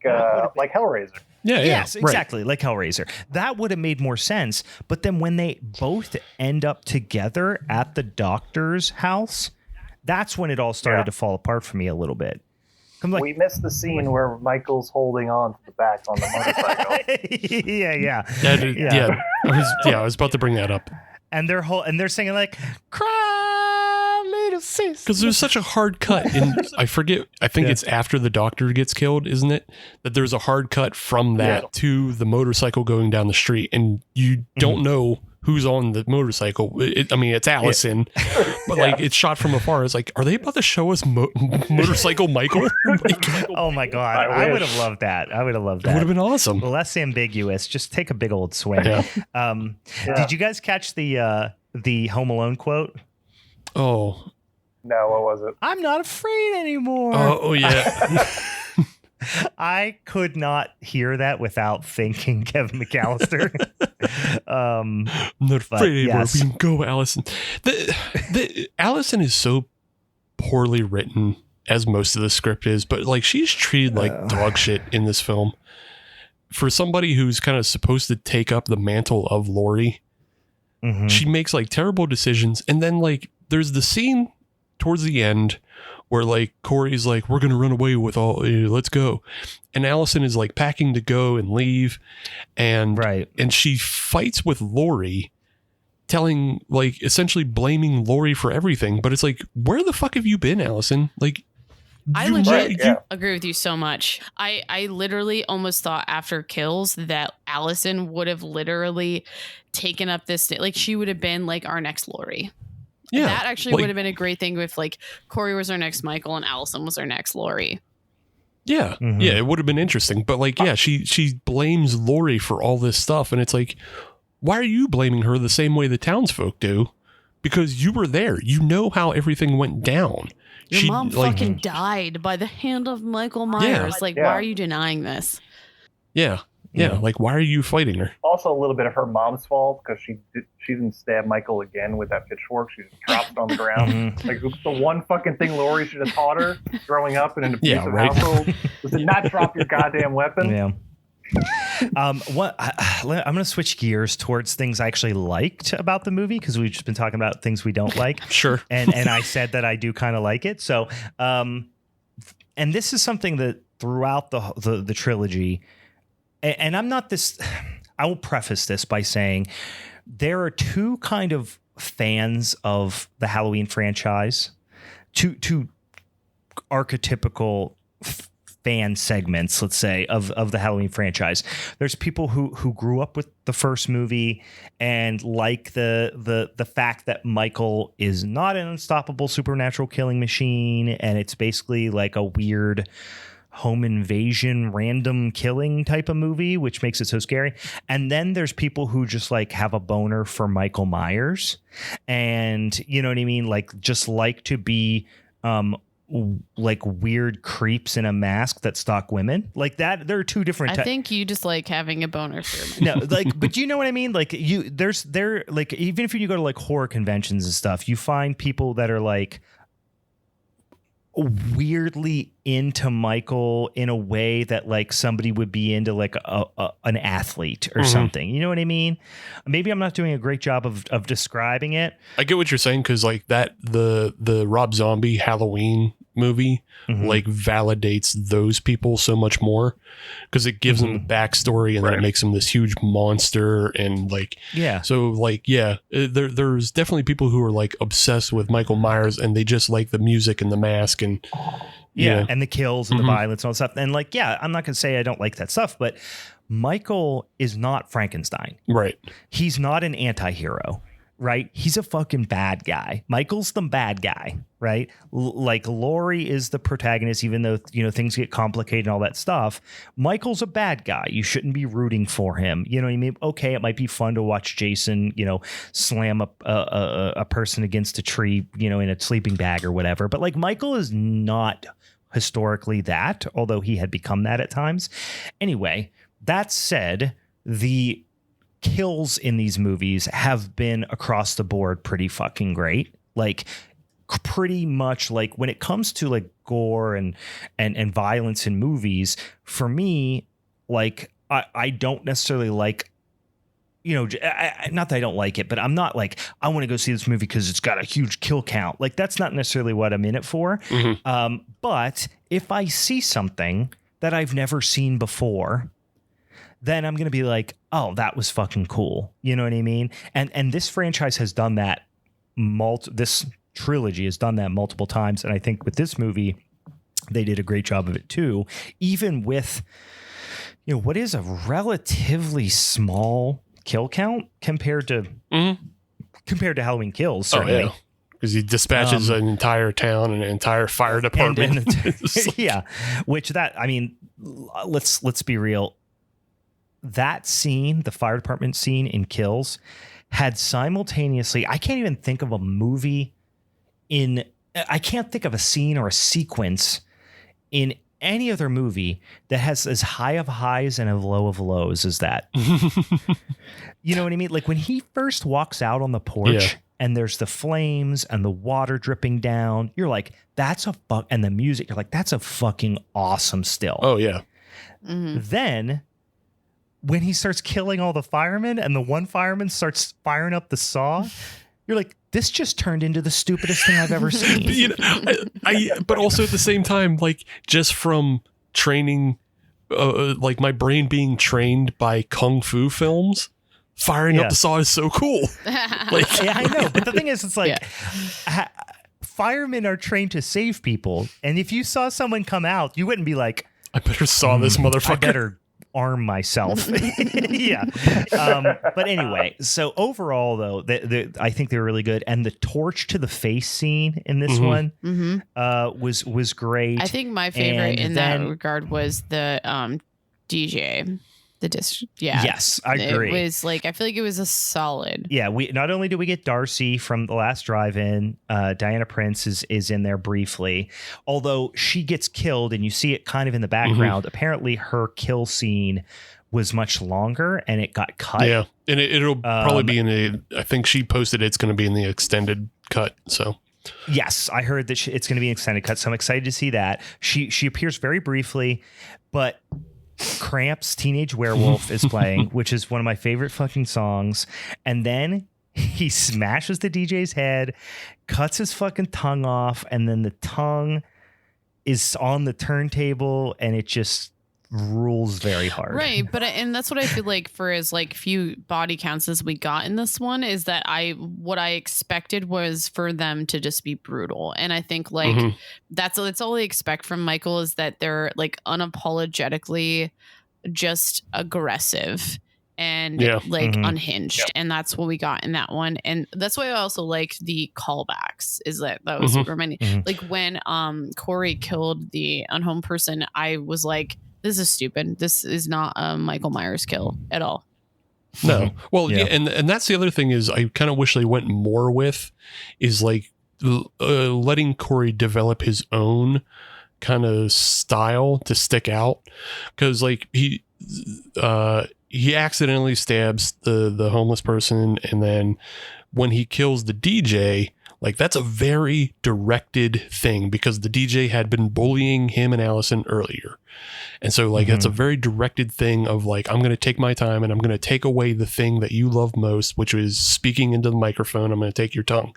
like Hellraiser. Yeah. Yes, exactly. Right. Like Hellraiser. That would have made more sense. But then when they both end up together at the doctor's house, that's when it all started to fall apart for me a little bit. Like, we missed the scene where Michael's holding on to the back on the motorcycle. I was about to bring that up. And they're singing like "Cry, Little Sis," because there's such a hard cut. And I forget. I think it's after the doctor gets killed, isn't it? That there's a hard cut from that to the motorcycle going down the street, and you don't know who's on the motorcycle. It's Allison, but like it's shot from afar. It's like, are they about to show us motorcycle Michael? Oh my god, I would have loved that. It would have been awesome. Less ambiguous. Just take a big old swing. Did you guys catch the Home Alone quote? Oh no, what was it? I'm not afraid anymore. Oh yeah. I could not hear that without thinking Kevin McAllister. Not afraid anymore. We can go, Allison. The Allison is so poorly written, as most of the script is, but like she's treated like dog shit in this film. For somebody who's kind of supposed to take up the mantle of Laurie, she makes like terrible decisions, and then like there's the scene towards the end where like Corey's like, we're going to run away with all, let's go. And Allison is like packing to go and leave. And she fights with Laurie, telling like essentially blaming Laurie for everything. But it's like, where the fuck have you been, Allison? Like, I legit agree with you so much. I literally almost thought after Kills that Allison would have literally taken up this, like she would have been like our next Laurie. Yeah, that actually would have been a great thing if like Corey was our next Michael and Allison was our next Laurie. Yeah, yeah, it would have been interesting. But like, she blames Laurie for all this stuff, and it's like, why are you blaming her the same way the townsfolk do? Because you were there. You know how everything went down. Your mom fucking died by the hand of Michael Myers. Why are you denying this? Yeah. Like, why are you fighting her? Also, a little bit of her mom's fault because she didn't stab Michael again with that pitchfork. She just dropped it on the ground. Like the one fucking thing Laurie should have taught her growing up in an abusive household was to not drop your goddamn weapon. Yeah. I'm going to switch gears towards things I actually liked about the movie because we've just been talking about things we don't like. Sure. And I said that I do kind of like it. So, and this is something that throughout the trilogy. And I'm not this, I will preface this by saying there are two kind of fans of the Halloween franchise, two archetypical fan segments, let's say, of the Halloween franchise. There's people who grew up with the first movie and like the fact that Michael is not an unstoppable supernatural killing machine, and it's basically like a weird home invasion, random killing type of movie, which makes it so scary. And then there's people who just like have a boner for Michael Myers, and you know what I mean? Like just like to be like weird creeps in a mask that stalk women like that. There are two different I think you just like having a boner for no, like, but you know what I mean? Like there like, even if you go to like horror conventions and stuff, you find people that are like weirdly into Michael in a way that like somebody would be into like an athlete or something. You know what I mean? Maybe I'm not doing a great job of describing it. I get what you're saying, because like that the Rob Zombie Halloween movie like validates those people so much more, because it gives them a backstory, and then it makes them this huge monster, and like so like there's definitely people who are like obsessed with Michael Myers, and they just like the music and the mask and and the kills and the violence and all that stuff. And like I'm not gonna say I don't like that stuff, but Michael is not Frankenstein. Right. He's not an anti-hero. Right. He's a fucking bad guy. Michael's the bad guy. Right. Like Laurie is the protagonist, even though, you know, things get complicated and all that stuff. Michael's a bad guy. You shouldn't be rooting for him. You know what I mean? OK, it might be fun to watch Jason, you know, slam a person against a tree, you know, in a sleeping bag or whatever. But like Michael is not historically that, although he had become that at times. Anyway, that said, the kills in these movies have been across the board pretty fucking great. Like pretty much like when it comes to like gore and violence in movies, for me, like I don't necessarily like, you know, not that I don't like it, but I'm not like, I want to go see this movie because it's got a huge kill count. Like that's not necessarily what I'm in it for. But if I see something that I've never seen before, then I'm going to be like, oh, that was fucking cool. You know what I mean? And this franchise has done that. This trilogy has done that multiple times. And I think with this movie, they did a great job of it too. Even with, you know, what is a relatively small kill count compared to Halloween Kills. Certainly. Oh, yeah. Because he dispatches an entire town and an entire fire department. Which that, I mean, let's be real. That scene, the fire department scene in Kills, had simultaneously, I can't even think of a movie I can't think of a scene or a sequence in any other movie that has as high of highs and a low of lows as that. You know what I mean? Like when he first walks out on the porch and there's the flames and the water dripping down, you're like, and the music, you're like, that's a fucking awesome still. Oh, yeah. Then when he starts killing all the firemen and the one fireman starts firing up the saw, you're like, this just turned into the stupidest thing I've ever seen. You know, but also at the same time, like just from training, like my brain being trained by kung fu films, firing up the saw is so cool. Like, yeah, I know. But the thing is, it's like firemen are trained to save people. And if you saw someone come out, you wouldn't be like, I better saw this motherfucker. I better arm myself. But anyway, so overall though, I think they were really good, and the torch to the face scene in this one was great. I think my favorite that regard was the DJ. The disc, yes, I agree. It was like, I feel like it was a solid. Yeah, we not only do we get Darcy from the last drive-in, Diana Prince is in there briefly, although she gets killed and you see it kind of in the background. Apparently, her kill scene was much longer and it got cut. Yeah, and it'll probably be I think she posted it's going to be in the extended cut. So. Yes, I heard that it's going to be an extended cut, so I'm excited to see that. She appears very briefly, but Cramps' Teenage Werewolf is playing, which is one of my favorite fucking songs. And then he smashes the DJ's head, cuts his fucking tongue off, and then the tongue is on the turntable, and it just rules very hard. Right, but and that's what I feel like for as like few body counts as we got in this one is that what I expected was for them to just be brutal, and I think like that's all I expect from Michael is that they're like unapologetically just aggressive and unhinged, and that's what we got in that one. And that's why I also liked the callbacks, is that was reminding like when Corey killed the unhomed person, I was like, this is stupid. This is not a Michael Myers kill at all. No. Well, yeah, and that's the other thing is I kind of wish they went more with is like letting Corey develop his own kind of style to stick out, because like he accidentally stabs the homeless person, and then when he kills the DJ, Like, that's a very directed thing because the DJ had been bullying him and Allison earlier. And so, like, it's a very directed thing of, like, I'm going to take my time and I'm going to take away the thing that you love most, which is speaking into the microphone. I'm going to take your tongue.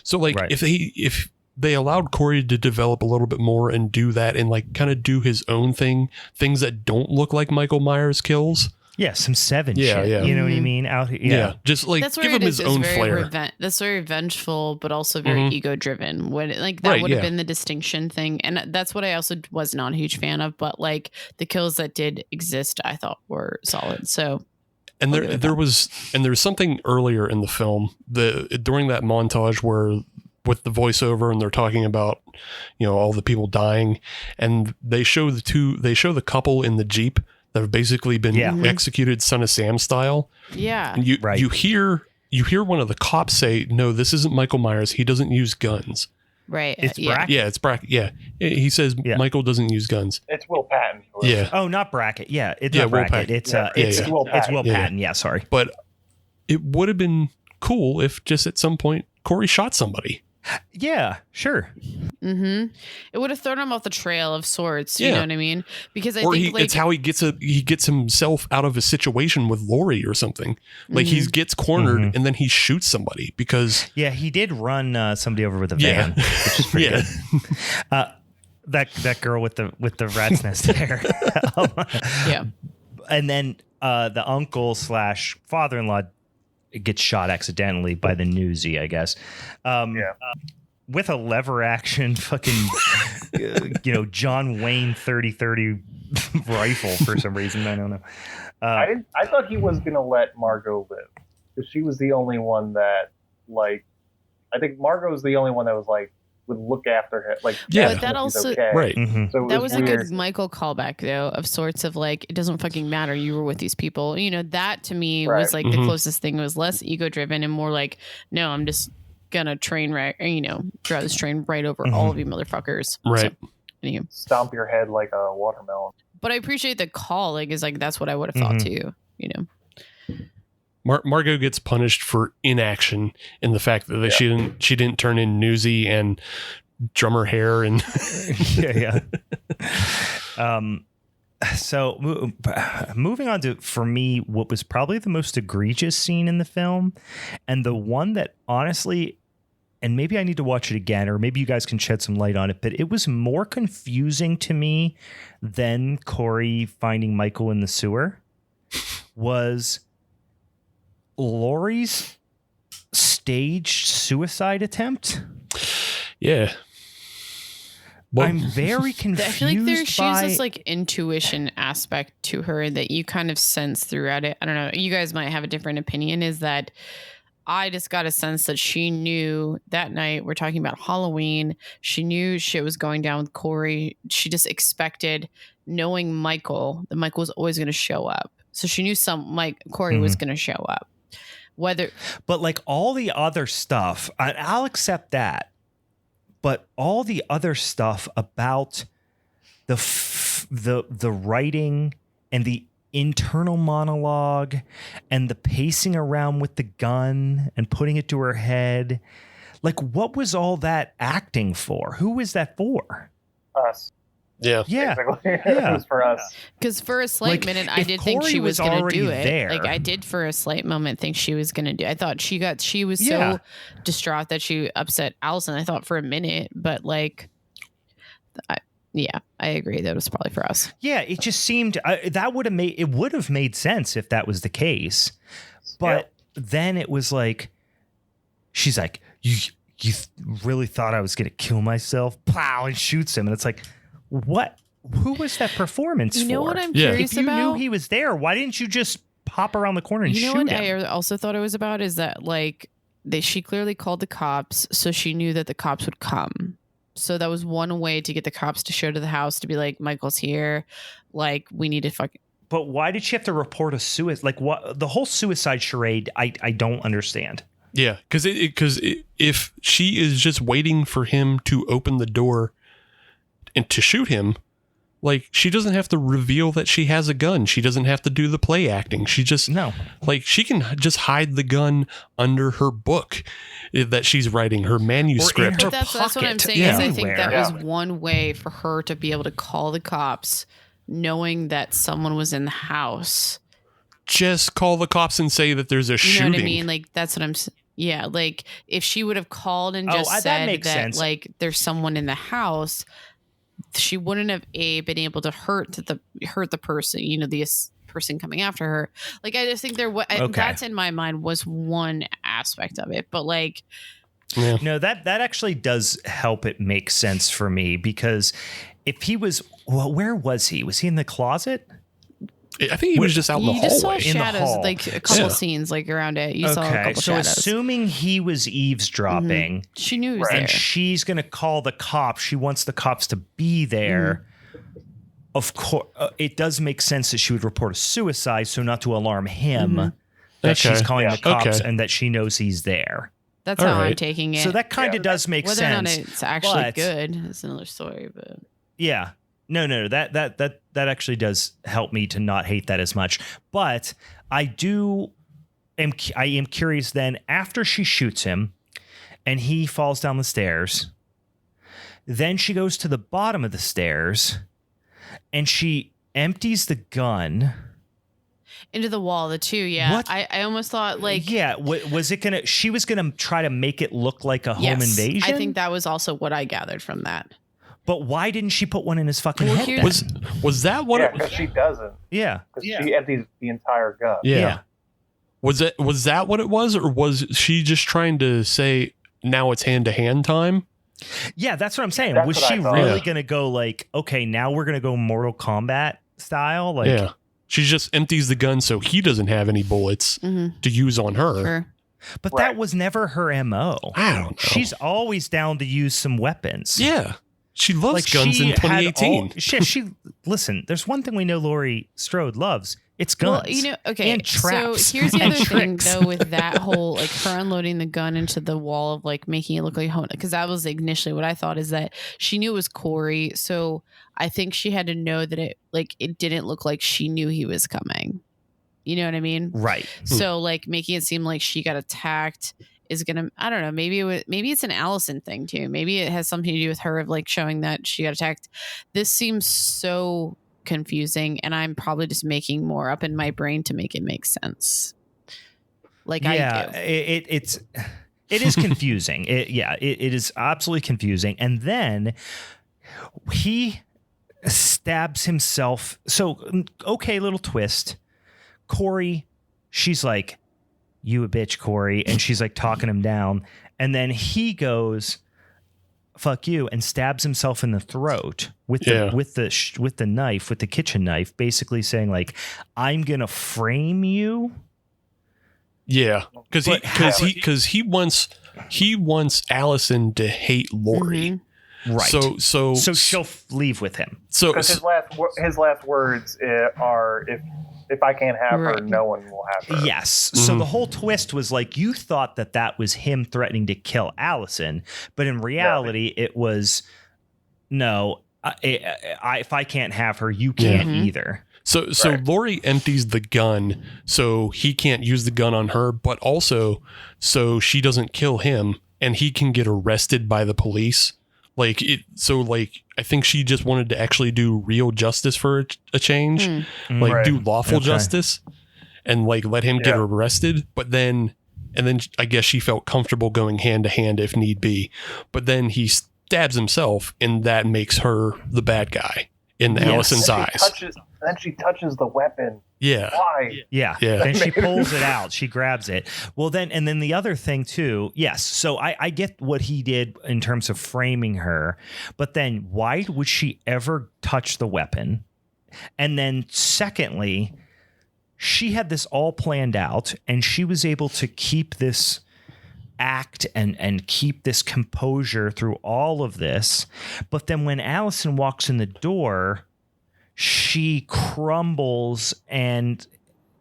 So, like, if they allowed Corey to develop a little bit more and do that and, like, kind of do his own thing, things that don't look like Michael Myers kills. Yeah, some Seven shit. Yeah. You know what I mean? Out here. Yeah. Just like give him his own flair. That's very vengeful, but also very ego driven. When that would have been the distinction thing, and that's what I also was not a huge fan of. But like the kills that did exist, I thought were solid. So, and there's something earlier in the film during that montage where with the voiceover and they're talking about all the people dying, and they show the couple in the Jeep that have basically been executed Son of Sam style. Yeah. And you hear one of the cops say, "No, this isn't Michael Myers. He doesn't use guns." Right. It's Brackett. Yeah, it's Brackett. Yeah. He says Michael doesn't use guns. It's Will Patton. Yeah. Oh, not Brackett. Yeah. It's not Brackett. It's Will Patton. It's Will Patton. Yeah, sorry. But it would have been cool if just at some point Corey shot somebody. Yeah, sure. It would have thrown him off the trail of sorts. You know what I mean? Because it's how he gets himself out of a situation with Laurie or something. Like he gets cornered and then he shoots somebody because he did run somebody over with a van, which is pretty good. That girl with the rat's nest hair. And then the uncle / father-in-law gets shot accidentally by the newsie, I guess. With a lever action fucking, John Wayne 30-30 rifle for some reason. I don't know. I thought he was going to let Margot live because she was the only one that, like, I think Margot's the only one that was like, would look after him. Like, but that also, okay. Right. So that was weird. a good Michael callback though, of sorts of like, it doesn't fucking matter. You were with these people, that to me was like the closest thing. Was less ego driven and more like, no, I'm just gonna train drive this train right over all of you motherfuckers. Right. So, stomp your head like a watermelon. But I appreciate the call. Like, is like, that's what I would have thought too, Margot gets punished for inaction in the fact that she didn't turn in Newsy and drum her hair and So moving on to, for me, what was probably the most egregious scene in the film, and the one that honestly, and maybe I need to watch it again, or maybe you guys can shed some light on it, but it was more confusing to me than Corey finding Michael in the sewer, was Laurie's staged suicide attempt. Yeah. Well, I'm very confused. I feel like she has this like intuition aspect to her that you kind of sense throughout it. I don't know. You guys might have a different opinion. Is that I just got a sense that she knew that night, we're talking about Halloween, she knew shit was going down with Corey. She just expected, knowing Michael, that Michael was always going to show up. So she knew Corey was going to show up. But like all the other stuff, I'll accept that. But all the other stuff about the writing and the internal monologue and the pacing around with the gun and putting it to her head, like what was all that acting for? Who was that for? Us. Yeah. It was for us. Because for a slight minute, I did think she was going to do it. There. Like I did for a slight moment think she was going to do it. I thought she was so distraught that she upset Allison. I thought for a minute, but like, I agree. That was probably for us. Yeah. It just seemed that would have made sense if that was the case. But then it was like, she's like, you really thought I was going to kill myself? Plow, and shoots him. And it's like, what? Who was that performance for? You know what I'm curious about? If you knew he was there, why didn't you just pop around the corner and shoot him? You know what I also thought it was about is that like she clearly called the cops, so she knew that the cops would come. So that was one way to get the cops to show to the house to be like, Michael's here. Like, we need to fucking. But why did she have to report a suicide? Like, what? The whole suicide charade, I don't understand. Yeah, because if she is just waiting for him to open the door and to shoot him, Like, she doesn't have to reveal that she has a gun. She doesn't have to do the play acting. She just, No. like, she can just hide the gun under her book that she's writing, her manuscript. her That's what I'm saying. Yeah. Is I think that Anywhere. was one way for her to be able to call the cops, knowing that someone was in the house. Just call the cops and say that there's a You shooting. know what I mean? Like, that's what I'm saying. Yeah, like if she would have called and just that said makes that sense. like there's someone in the house, she wouldn't have been able to hurt the person, you know, the person coming after her. Like, I just think that's in my mind was one aspect of it, but like, Yeah. No, that actually does help it make sense for me, because if he was, well, where was he? Was he in the closet? I think he was just out in the you just saw hallway. In the shadows, hall. like a couple Yeah. scenes like around it. You saw a couple so shadows. assuming he was eavesdropping, She knew he was Right. there. and she's going to call the cops. She wants the cops to be there. Of course, it does make sense that she would report a suicide, so not to alarm him that she's Okay. calling Yeah. the cops Okay. and that she knows he's there. That's All how I'm right. taking it. So that kind of Yeah. does make Whether or not sense. it's actually but- good is another story, but Yeah. No. That actually does help me to not hate that as much. But I am curious then, after she shoots him and he falls down the stairs, then she goes to the bottom of the stairs and she empties the gun. into the wall, the two. Yeah. What? I almost thought like, Yeah, was it gonna? She was gonna try to make it look like a home yes, invasion. I think that was also what I gathered from that. But why didn't she put one in his fucking Well, head? here- then? Was that what? Yeah, because she doesn't. Yeah. Because she empties the entire gun. Yeah. Was that what it was, or was she just trying to say now it's hand to hand time? Yeah, that's what I'm saying. That's was what I she thought. really Yeah. gonna go like, okay, now we're gonna go Mortal Kombat style? Like, Yeah. She just empties the gun so he doesn't have any bullets to use on her. Sure. but Right. that was never her MO. I don't know. She's always down to use some weapons. Yeah. She loves Like guns she in had 2018. she listen, there's one thing we know Laurie Strode loves. It's guns. Well, you know, okay. And traps. So here's the And other thing, tricks. though, with that whole like her unloading the gun into the wall of like making it look like home, because that was initially what I thought, is that she knew it was Corey, so I think she had to know that it didn't look like she knew he was coming. You know what I mean? Right. So like making it seem like she got attacked is gonna, I don't know, maybe it's an Allison thing too. Maybe it has something to do with her of like showing that she got attacked. This seems so confusing, and I'm probably just making more up in my brain to make it make sense. Like I do. it is confusing. It is absolutely confusing. And then he stabs himself. So, okay, little twist. Corey, she's like, you a bitch, Corey. And she's like talking him down. And then he goes, fuck you, and stabs himself in the throat with the knife, with the kitchen knife, basically saying like, I'm going to frame you. Yeah. Because he wants Allison to hate Laurie. Right. So she'll leave with him. So Because his last words are, if I can't have her, Right. no one will have her. Yes. So the whole twist was like, you thought that was him threatening to kill Allison, but in reality, it was no. If I can't have her, you can't either. So Right. Laurie empties the gun so he can't use the gun on her, but also so she doesn't kill him and he can get arrested by the police. I think she just wanted to actually do real justice for a change, Right. do lawful Okay. justice, and like let him get Yeah. arrested. But then I guess she felt comfortable going hand to hand if need be. But then he stabs himself, and that makes her the bad guy in Allison's eyes. Then she touches the weapon. Yeah. Why? Yeah. Yeah. Then she pulls it out. She grabs it. Well, then the other thing too. Yes. So I get what he did in terms of framing her, but then why would she ever touch the weapon? And then secondly, she had this all planned out and she was able to keep this act and keep this composure through all of this. But then when Allison walks in the door, she crumbles and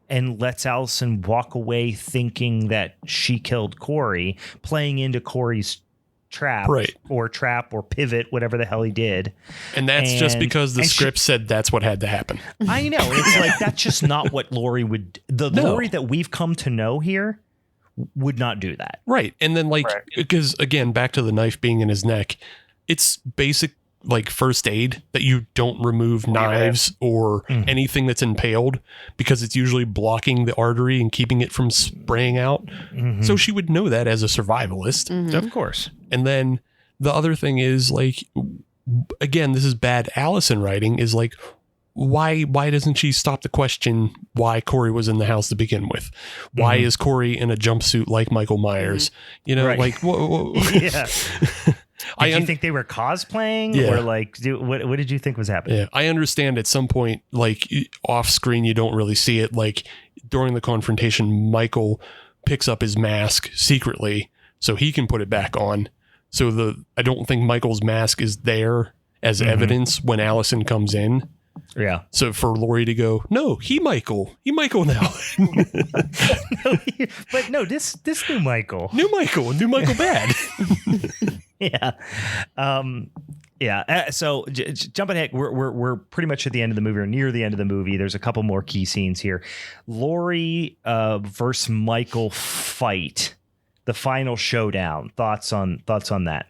lets Allison walk away thinking that she killed Corey, playing into Corey's trapped, right, or trap or pivot, whatever the hell he did. And that's just because the script said that's what had to happen. I know. It's like, that's just not what Laurie would. The Laurie that we've come to know here would not do that. Right. And then because again, back to the knife being in his neck, it's basic like first aid that you don't remove knives or anything that's impaled, because it's usually blocking the artery and keeping it from spraying out. So she would know that as a survivalist. Of course. And then the other thing is, like, again, this is bad Allison writing, is like, why doesn't she stop to question why Corey was in the house to begin with? Why is Corey in a jumpsuit like Michael Myers? You know, like, whoa. Yeah. Did you think they were cosplaying, or like, what did you think was happening? Yeah, I understand at some point, like off screen, you don't really see it. Like during the confrontation, Michael picks up his mask secretly so he can put it back on. So I don't think Michael's mask is there as evidence when Allison comes in. Yeah. So for Laurie to go, no, he Michael now. But no, this new Michael bad. Yeah. So jumping ahead, we're pretty much at the end of the movie, or near the end of the movie. There's a couple more key scenes here. Laurie versus Michael fight, the final showdown. Thoughts on that?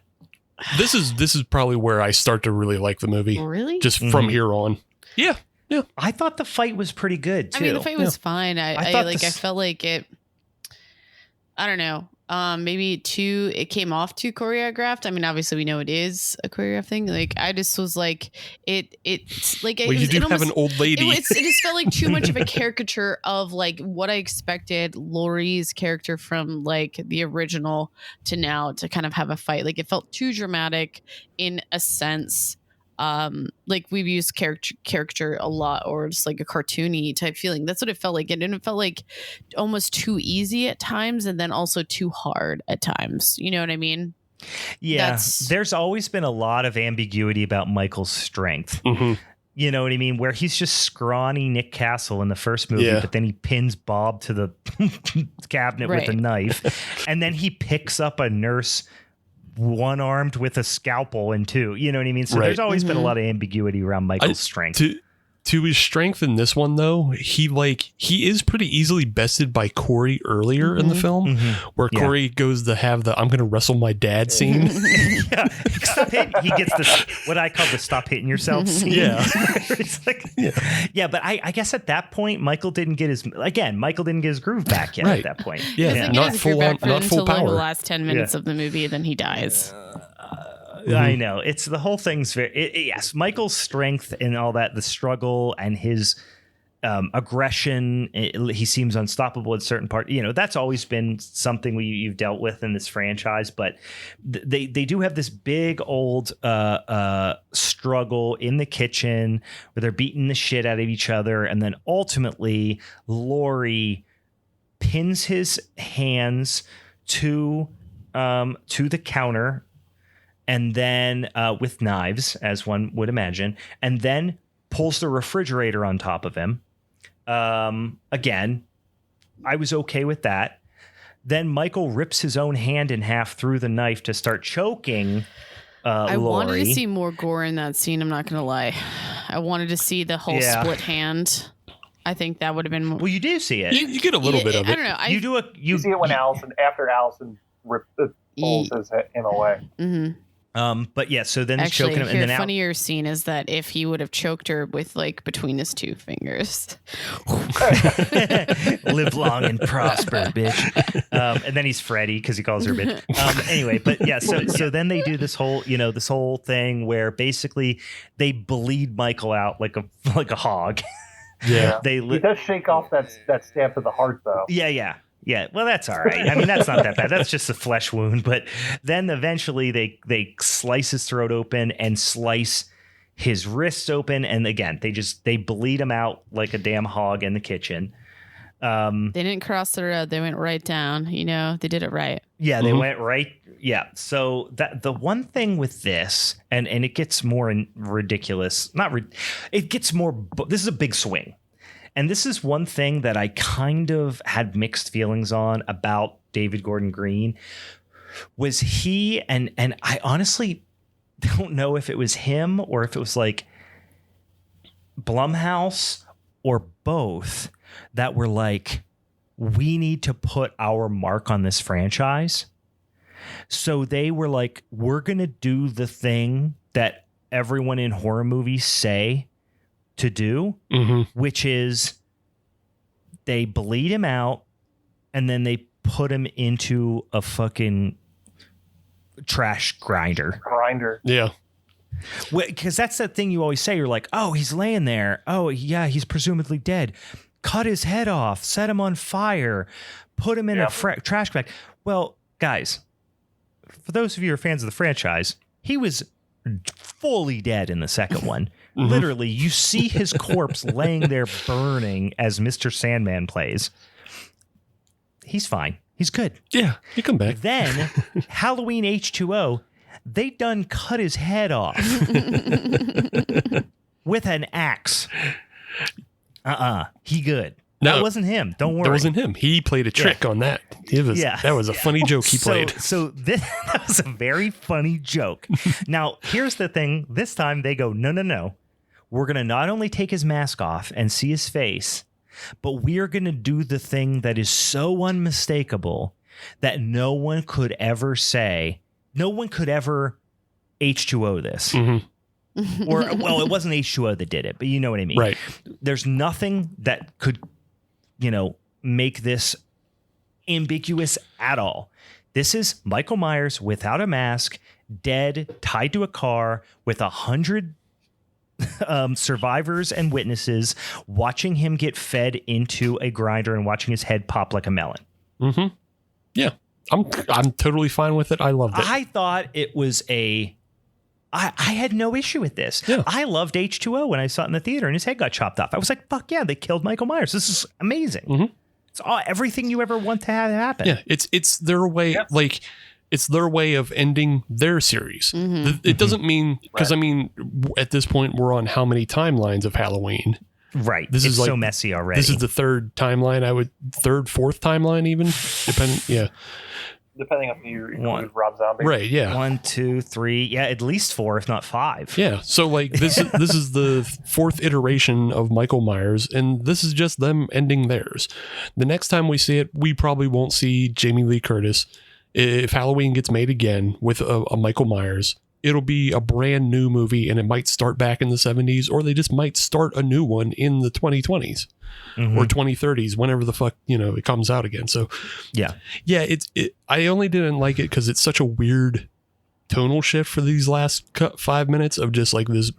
This is probably where I start to really like the movie. Really? Just from here on. Yeah. I thought the fight was pretty good too. I mean, the fight was fine. I felt like it. I don't know. Maybe it came off too choreographed. I mean, obviously we know it is a choreographed thing. Like, I just was like, it's like, well, you do have an old lady. It just felt like too much of a caricature of like what I expected Laurie's character from like the original to now to kind of have a fight. Like, it felt too dramatic in a sense. Like we've used caricature a lot, or just like a cartoony type feeling. That's what it felt like. And it felt like almost too easy at times, and then also too hard at times. You know what I mean? Yeah. There's always been a lot of ambiguity about Michael's strength. You know what I mean? Where he's just scrawny Nick Castle in the first movie, but then he pins Bob to the cabinet with a knife, and then he picks up a nurse one armed with a scalpel and two, you know what I mean? So there's always been a lot of ambiguity around Michael's strength. To his strength in this one, though, he is pretty easily bested by Corey earlier in the film, where Corey goes to have the "I'm going to wrestle my dad" scene. Stop hitting. He gets what I call the "stop hitting yourself" scene. Yeah, it's like, but I guess at that point, Michael didn't get his groove back yet. At that point, not full power. Like the last 10 minutes of the movie, then he dies. I know, it's the whole thing's yes, Michael's strength and all that, the struggle and his aggression, he seems unstoppable at certain part. You know, that's always been something you've dealt with in this franchise, but they do have this big old struggle in the kitchen where they're beating the shit out of each other, and then ultimately Laurie pins his hands to the counter, and then with knives, as one would imagine, and then pulls the refrigerator on top of him. Again, I was okay with that. Then Michael rips his own hand in half through the knife to start choking I Laurie. wanted to see more gore in that scene, I'm not going to lie. I wanted to see the whole split hand. I think that would have been more. Well, you do see it. You get a little bit of it. I don't know. You see it when after Allison pulls him away. Mm-hmm. But yeah, so then he's actually, choking him, and then funnier scene is that if he would have choked her with like between his two fingers, live long and prosper, bitch. And then he's Freddy because he calls her bitch. Anyway, but yeah, so then they do this whole thing where basically they bleed Michael out like a hog. Yeah, he does shake off that stab to the heart though. Yeah, well, that's all right. I mean, that's not that bad. That's just a flesh wound. But then eventually they slice his throat open and slice his wrists open. And again, they bleed him out like a damn hog in the kitchen. They didn't cross the road. They went right down. You know, they did it right. Yeah, they went right. Yeah. So that the one thing with this, and it gets more ridiculous. It gets more. This is a big swing. And this is one thing that I kind of had mixed feelings on about David Gordon Green. was he, and I honestly don't know if it was him or if it was like Blumhouse or both that were like, we need to put our mark on this franchise. So they were like, we're going to do the thing that everyone in horror movies say to do, which is they bleed him out and then they put him into a fucking trash grinder. Yeah. Because that's the thing you always say. You're like, oh, he's laying there. Oh, yeah, he's presumably dead. Cut his head off, set him on fire, put him in a trash bag. Well, guys, for those of you who are fans of the franchise, he was fully dead in the second one. Literally, you see his corpse laying there burning as Mr. Sandman plays. He's fine. He's good. Yeah, he come back. Then Halloween H2O, they done cut his head off with an axe. He good. No, that wasn't him. Don't worry. That wasn't him. He played a trick on that. That was a funny joke he played. So that was a very funny joke. Now, here's the thing. This time they go, no. We're going to not only take his mask off and see his face, but we are going to do the thing that is so unmistakable that no one could ever say, no one could ever H2O this. Or, well, it wasn't H2O that did it, but you know what I mean. Right. There's nothing that could, make this ambiguous at all. This is Michael Myers without a mask, dead, tied to a car with 100 survivors and witnesses watching him get fed into a grinder and watching his head pop like a melon. Yeah, I'm totally fine with it. I loved it. I thought it was I had no issue with this. Yeah. I loved H2O when I saw it in the theater and his head got chopped off. I was like, fuck yeah, they killed Michael Myers. This is amazing. It's everything you ever want to have happen. Yeah, it's their way, it's their way of ending their series. It doesn't mean, because I mean, at this point, we're on how many timelines of Halloween? Right. This is so messy already. This is the third timeline, fourth timeline even, depending on if you include Rob Zombie. Right, yeah. 1, 2, 3, yeah, at least 4, if not 5. Yeah, so like this is the fourth iteration of Michael Myers, and this is just them ending theirs. The next time we see it, we probably won't see Jamie Lee Curtis. If Halloween gets made again with a Michael Myers, it'll be a brand new movie, and it might start back in the 70s, or they just might start a new one in the 2020s. Or 2030s, whenever the fuck, it comes out again. So yeah, I only didn't like it because it's such a weird tonal shift for these last 5 minutes of just like this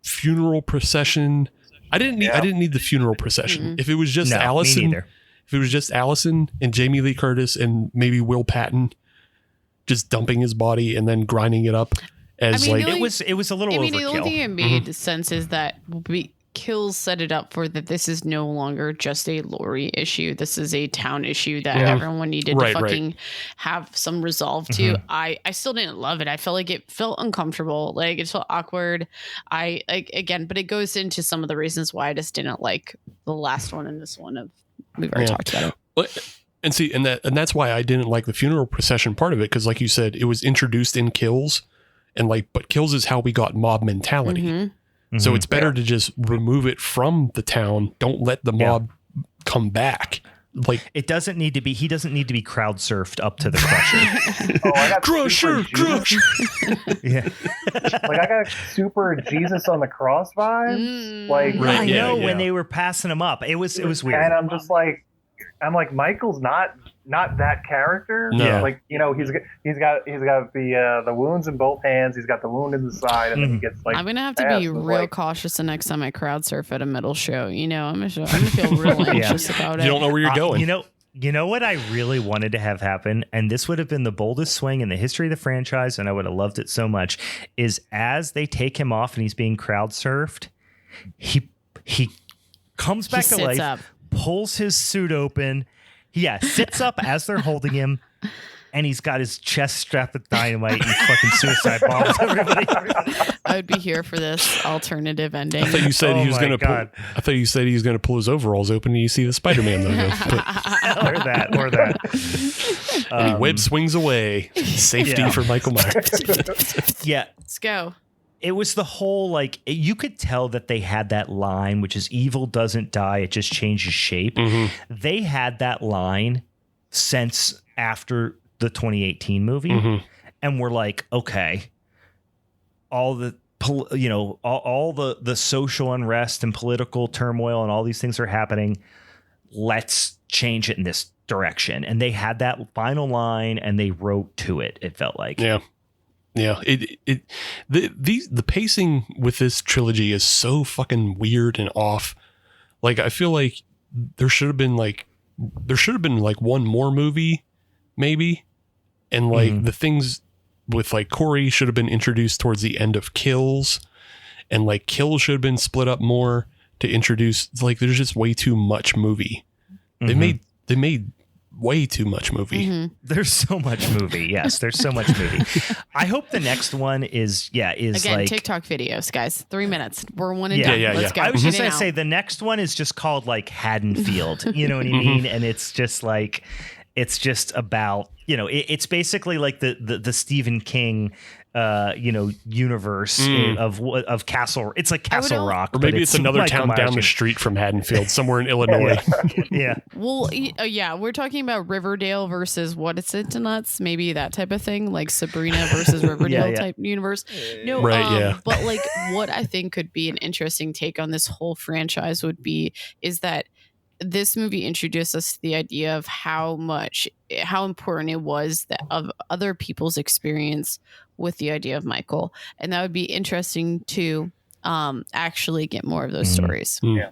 funeral procession. I didn't need the funeral procession. If it was just Allison, if it was just Allison and Jamie Lee Curtis and maybe Will Patton just dumping his body and then grinding it up as it was a little overkill. The only thing it made sense is that Kills set it up for that this is no longer just a Laurie issue. This is a town issue that everyone needed to fucking have some resolve to. I still didn't love it. I felt like it felt uncomfortable. Like it felt awkward. But it goes into some of the reasons why I just didn't like the last one and this one. We've already talked about it. And see, and that's why I didn't like the funeral procession part of it, because like you said, it was introduced in Kills, and but Kills is how we got mob mentality. So it's better to just remove it from the town. Don't let the mob come back. Like it doesn't need to be. He doesn't need to be crowd surfed up to the Crusher. I got Crusher. Yeah, I got super Jesus on the cross vibes. I know when they were passing him up, it was weird. And I'm just like, Michael's not that character. No. He's got the wounds in both hands. He's got the wound in the side, and then he gets I'm gonna have to be real cautious the next time I crowd surf at a metal show. I'm gonna feel real anxious about it. You don't know where you're going. You know what I really wanted to have happen, and this would have been the boldest swing in the history of the franchise, and I would have loved it so much, is as they take him off and he's being crowd surfed, he comes back to life, pulls his suit open. Yeah, sits up as they're holding him and he's got his chest strapped with dynamite and fucking suicide bombs everybody. I would be here for this alternative ending. I thought you said he was going to. I thought you said he was going to pull his overalls open and you see the Spider-Man logo. or that. And he web swings away. Safety for Michael Myers. Yeah, let's go. It was the whole, like, you could tell that they had that line, which is evil doesn't die, it just changes shape. They had that line since after the 2018 movie, and we're like, okay, all the social unrest and political turmoil and all these things are happening. Let's change it in this direction. And they had that final line and they wrote to it. It felt like, yeah. The pacing with this trilogy is so fucking weird and off. Like, I feel like there should have been like one more movie, maybe, and like the things with like Corey should have been introduced towards the end of Kills, and like Kills should have been split up more to introduce. Like, there's just way too much movie. They made way too much movie. There's so much movie. Yes, there's so much movie. I hope the next one is again, like TikTok videos, guys. 3 minutes. We're one and done. Let's go. I was just gonna say the next one is just called like Haddonfield. You know what I mean? And it's just like, it's just about, it's basically like the Stephen King universe of Castle. It's like Castle Rock, or maybe it's another town down the street from Haddonfield, somewhere in Illinois. Yeah. Well, we're talking about Riverdale versus what is it to nuts? Maybe that type of thing, like Sabrina versus Riverdale type universe. No, but like what I think could be an interesting take on this whole franchise is that this movie introduced us to the idea of how important it was of other people's experience with the idea of Michael, and that would be interesting to actually get more of those stories. Yeah,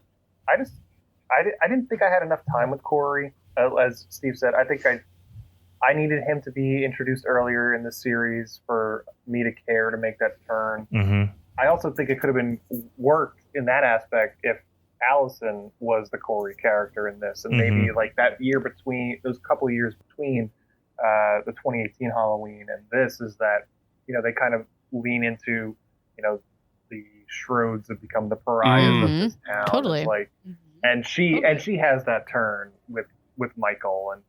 I didn't think I had enough time with Corey, as Steve said. I think I needed him to be introduced earlier in the series for me to care to make that turn. I also think it could have been worked in that aspect if Allison was the Corey character in this, and maybe like that year between those couple of years between the 2018 Halloween and this is that they kind of lean into the Strodes have become the pariahs of this town. Totally. It's like, and she has that turn with Michael, and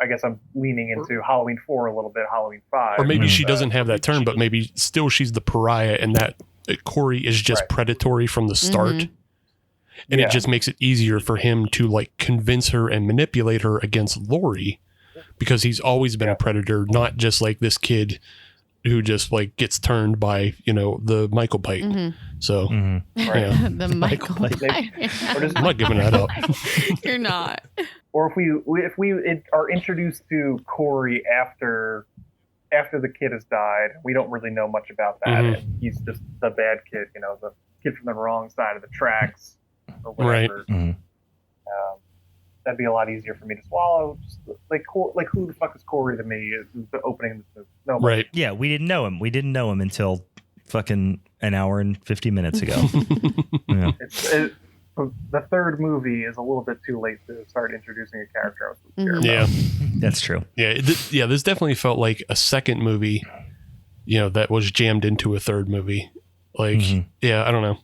I guess I'm leaning into Halloween 4 a little bit, Halloween 5, or maybe she doesn't have that turn, but maybe still she's the pariah, and that Corey is just predatory from the start. And it just makes it easier for him to like convince her and manipulate her against Laurie, because he's always been a predator, not just like this kid who just like gets turned by, the Michael bite. So the Michael bite. I'm not giving that up. You're not. Or if we are introduced to Corey after the kid has died, we don't really know much about that. And he's just the bad kid, the kid from the wrong side of the tracks. Or whatever. That'd be a lot easier for me to swallow. Just like who the fuck is Corey to me? Is the opening of this movie? Right. Yeah, we didn't know him. We didn't know him until fucking an hour and 50 minutes ago. The third movie is a little bit too late to start introducing a character I was supposed to care about. That's true. Yeah, this definitely felt like a second movie, that was jammed into a third movie. Like, I don't know.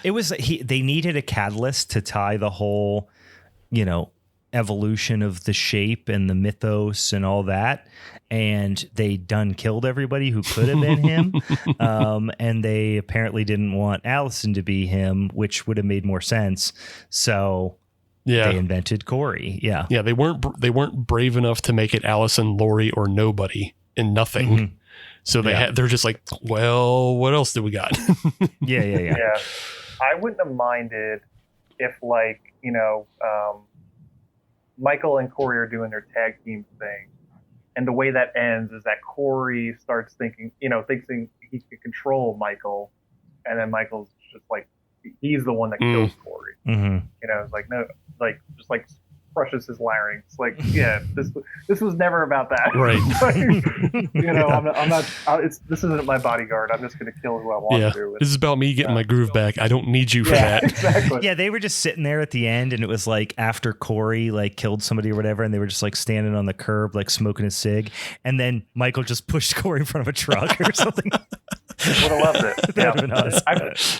It was they needed a catalyst to tie the whole evolution of the shape and the mythos and all that, and they done killed everybody who could have been him. And they apparently didn't want Allison to be him, which would have made more sense, so they invented Corey. They weren't brave enough to make it Allison, Laurie, or nobody and nothing. So they're just like, well, what else do we got? Yeah. I wouldn't have minded if Michael and Corey are doing their tag team thing, and the way that ends is that Corey starts thinking he can control Michael, and then Michael's just like he's the one that kills Corey. It's like no, like just like crushes his larynx. Like, yeah, this was never about that. Right. I'm not. This isn't my bodyguard. I'm just going to kill who I want to. This is about me getting my groove back. I don't need you for that. Exactly. Yeah, they were just sitting there at the end, and it was like after Corey like killed somebody or whatever, and they were just like standing on the curb, like smoking a cig, and then Michael just pushed Corey in front of a truck or something. Would have loved it. That would've been awesome.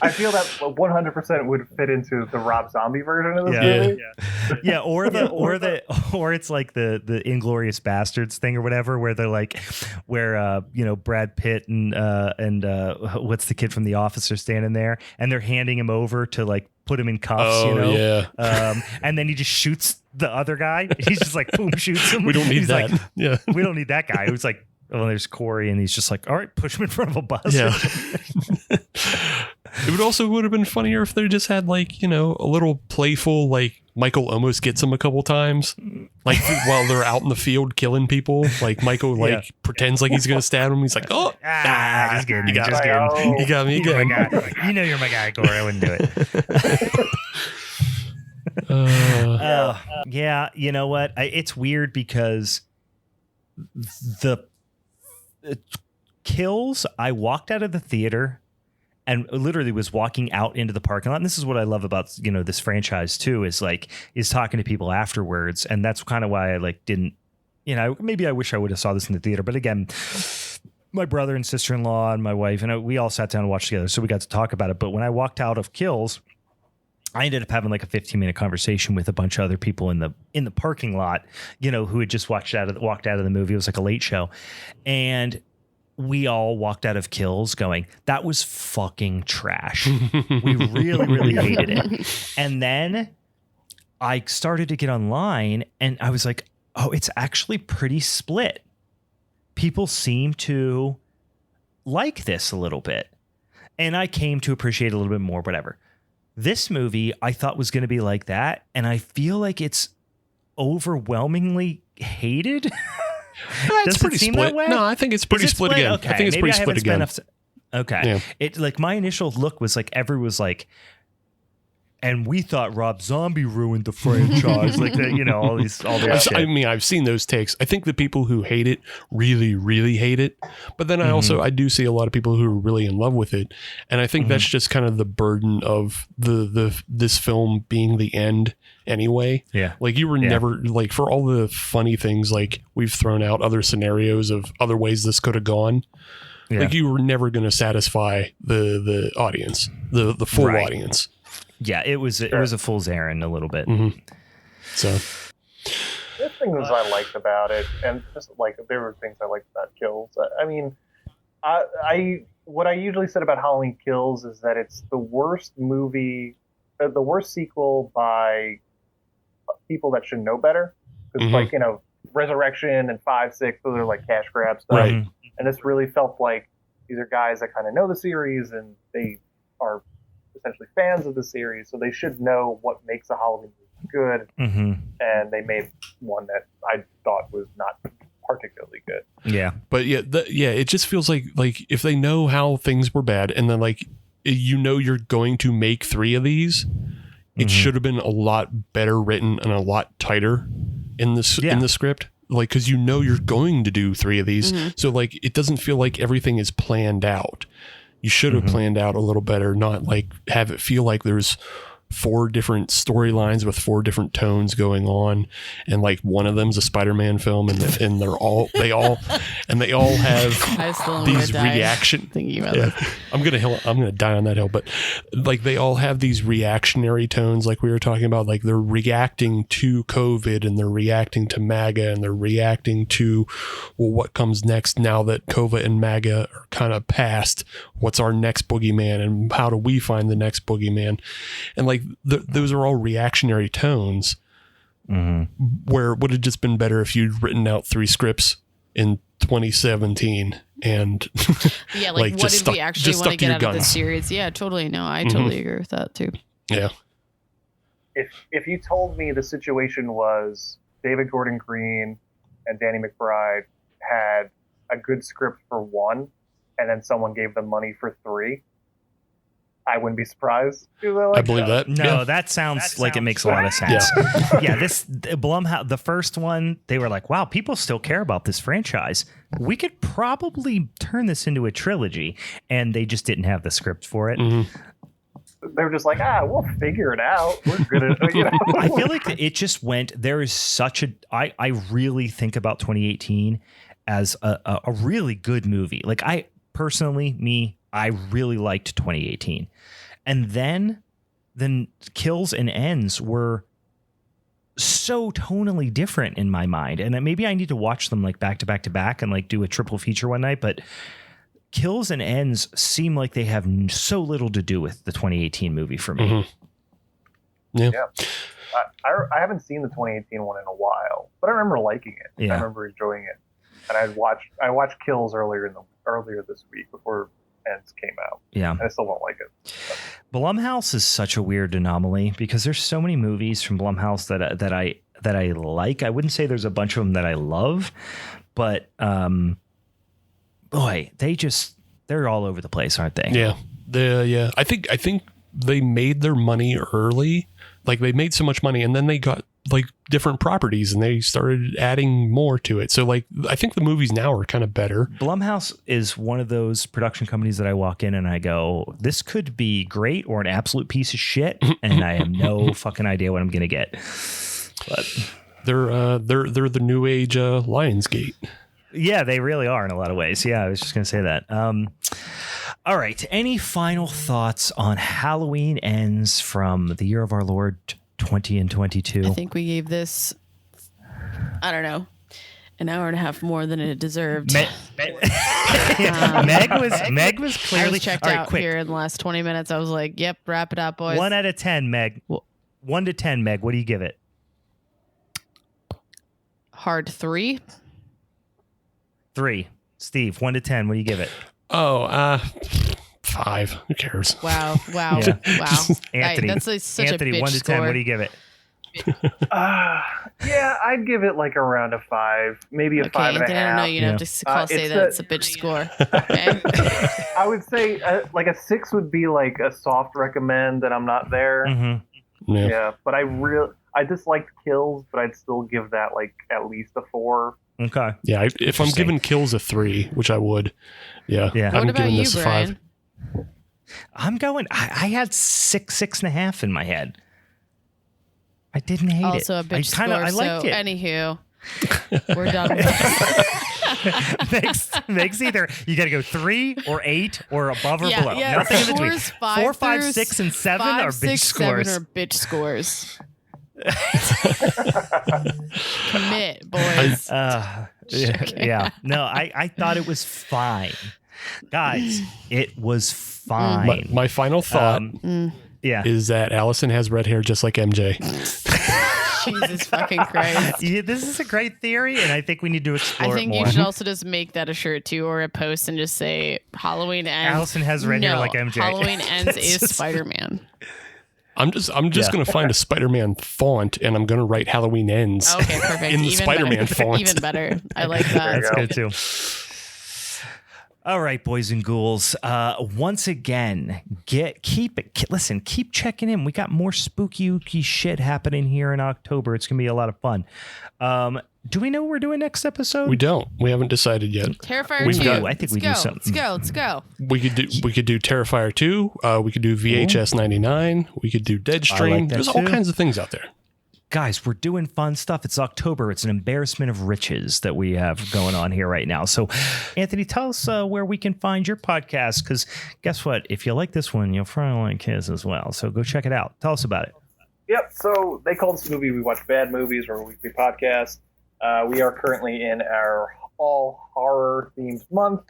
I feel that 100% would fit into the Rob Zombie version of this movie. Yeah, or it's like the Inglorious Bastards thing or whatever, where they're like, where Brad Pitt and what's the kid from The Office are standing there, and they're handing him over to like put him in cuffs, and then he just shoots the other guy. He's just like boom, shoots him. We don't need that. Like, we don't need that guy. It was like, oh, there's Corey, and he's just like, all right, push him in front of a bus. Yeah. It would have been funnier if they just had like, a little playful, like Michael almost gets him a couple times, like while they're out in the field killing people. Like Michael pretends like he's going to stab him. He's like, oh, just kidding. You got me. You got me again. You know you're my guy, Corey. I wouldn't do it. Yeah, you know what? It's weird because the kills, I walked out of the theater and literally was walking out into the parking lot. And this is what I love about, this franchise too, is talking to people afterwards. And that's kind of why I like didn't, maybe I wish I would have saw this in the theater. But again, my brother and sister-in-law and my wife, and we all sat down and watched together. So we got to talk about it. But when I walked out of Kills, I ended up having like a 15-minute conversation with a bunch of other people in the parking lot, who had just walked out of the movie. It was like a late show. And we all walked out of Kills going, that was fucking trash. We really, really hated it. And then I started to get online and I was like, oh, it's actually pretty split. People seem to like this a little bit. And I came to appreciate it a little bit more, whatever. This movie I thought was going to be like that. And I feel like it's overwhelmingly hated. It's pretty split. No, I think it's pretty split again. Okay. I think it's pretty split again. Okay. Yeah. It like my initial look was like everyone was like, and we thought Rob Zombie ruined the franchise, like that, all this shit. I mean, I've seen those takes. I think the people who hate it really, really hate it. But then I do see a lot of people who are really in love with it, and I think that's just kind of the burden of this film being the end anyway. Yeah, like you were never like, for all the funny things like we've thrown out other scenarios of other ways this could have gone. Yeah. Like you were never going to satisfy the audience, the full audience. Yeah, it was a fool's errand a little bit. Mm-hmm. So there's things I liked about it, and just like there were things I liked about Kills. I mean, what I usually said about Halloween Kills is that it's the worst movie, the worst sequel by people that should know better. Because like Resurrection and 5, 6, those are like cash grab stuff, right? And this really felt like these are guys that kind of know the series and they are essentially fans of the series, so they should know what makes a Halloween movie good. And they made one that I thought was not particularly good. Yeah, but it just feels like if they know how things were bad, and then like you're going to make 3 of these, it should have been a lot better written and a lot tighter in the script. Like, because you're going to do 3 of these, so like it doesn't feel like everything is planned out. You should have planned out a little better, not like have it feel like there's 4 different storylines with 4 different tones going on, and like one of them's a Spider-Man film, and they all have these reaction. Thinking about this. I'm gonna die on that hill, but like they all have these reactionary tones, like we were talking about. Like they're reacting to COVID, and they're reacting to MAGA, and they're reacting to what comes next now that COVID and MAGA are kind of past. What's our next boogeyman, and how do we find the next boogeyman? And like those are all reactionary tones, where it would have just been better if you'd written out 3 scripts in 2017 and like what did we actually want to get out of the series? Yeah, totally. No, I totally agree with that too. Yeah. If you told me the situation was David Gordon Green and Danny McBride had a good script for 1, and then someone gave them money for 3, I wouldn't be surprised. I believe that. No, that sounds like it makes a lot of sense. Yeah, this Blumhouse, the first one, they were like, wow, people still care about this franchise. We could probably turn this into a trilogy. And they just didn't have the script for it. They were just like, we'll figure it out. We're good at it. I feel like it just went, there is such a, I really think about 2018 as a really good movie. Like I really liked 2018. And then Kills and Ends were so tonally different in my mind. And maybe I need to watch them like back to back to back and like do a triple feature one night. But Kills and Ends seem like they have so little to do with the 2018 movie for me. Yeah. I haven't seen the 2018 one in a while, but I remember liking it. Yeah. I remember enjoying it. And I watched Kills earlier this week before Ends came out. Yeah. And I still don't like it. Blumhouse is such a weird anomaly because there's so many movies from Blumhouse that I like. I wouldn't say there's a bunch of them that I love, but boy, they're all over the place, aren't they? Yeah. I think they made their money early. Like they made so much money and then they got like different properties and they started adding more to it. So like, I think the movies now are kind of better. Blumhouse is one of those production companies that I walk in and I go, this could be great or an absolute piece of shit. And I have no fucking idea what I'm going to get. But they're the new age Lionsgate. Yeah, they really are in a lot of ways. Yeah, I was just going to say that. All right. Any final thoughts on Halloween Ends from the year of our Lord 20 and 22? I think we gave this, I don't know, an hour and a half more than it deserved. Meg was clearly I was checked out here in the last 20 minutes. I was like, yep, wrap it up, boys. 1 out of 10, Meg. 1 to 10, Meg. What do you give it? Hard 3. 3. Steve, 1 to 10. What do you give it? 5. Who cares? Wow. Wow. Anthony, that's like such Anthony, a bitch 1 to 10. score. What do you give it? Yeah, I'd give it like around a 5, maybe a 5 and a Anthony, I don't know. half. You have to say that it's a bitch score. Okay. I would say like a 6 would be like a soft recommend that I'm not there. Mm-hmm. Yeah, but I disliked Kills, but I'd still give that like at least a 4. Okay. Yeah, if I'm giving Kills a 3, which I would, Yeah. I'm giving this a 5. I'm going. I had 6.5 in my head. I didn't hate it. Also a bitch score. I liked it. Anywho, we're done. Makes either you got to go 3 or 8 or above or below. Yeah, Nothing in between. 4, 5, 5, 6, and 7 are bitch scores. 7 are bitch scores. Commit, boys. Yeah. No, I thought it was fine. Guys, it was fine. My final thought is that Allison has red hair just like MJ. Jesus fucking Christ. Yeah, this is a great theory, and I think we need to explore it more. I think you should also just make that a shirt too, or a post, and just say Halloween ends. Allison has red hair like MJ. Halloween ends is Spider-Man. I'm just going to find a Spider-Man font, and I'm going to write Halloween Ends. Okay, perfect. In the Spider-Man font. Even better. I like that. That's good too. All right, boys and ghouls. Once again, keep checking in. We got more spooky shit happening here in October. It's gonna be a lot of fun. Do we know what we're doing next episode? We don't. We haven't decided yet. Terrifier 2. I think we do something. Let's go. We could do Terrifier 2. We could do VHS 99. We could do Deadstream. Like There's all kinds of things out there. Guys, we're doing fun stuff. It's October. It's an embarrassment of riches that we have going on here right now. So, Anthony, tell us where we can find your podcast, because guess what? If you like this one, you'll probably like his as well. So go check it out. Tell us about it. Yep. So they call this movie We Watch Bad Movies, or a weekly podcast. We are currently in our all horror themed month.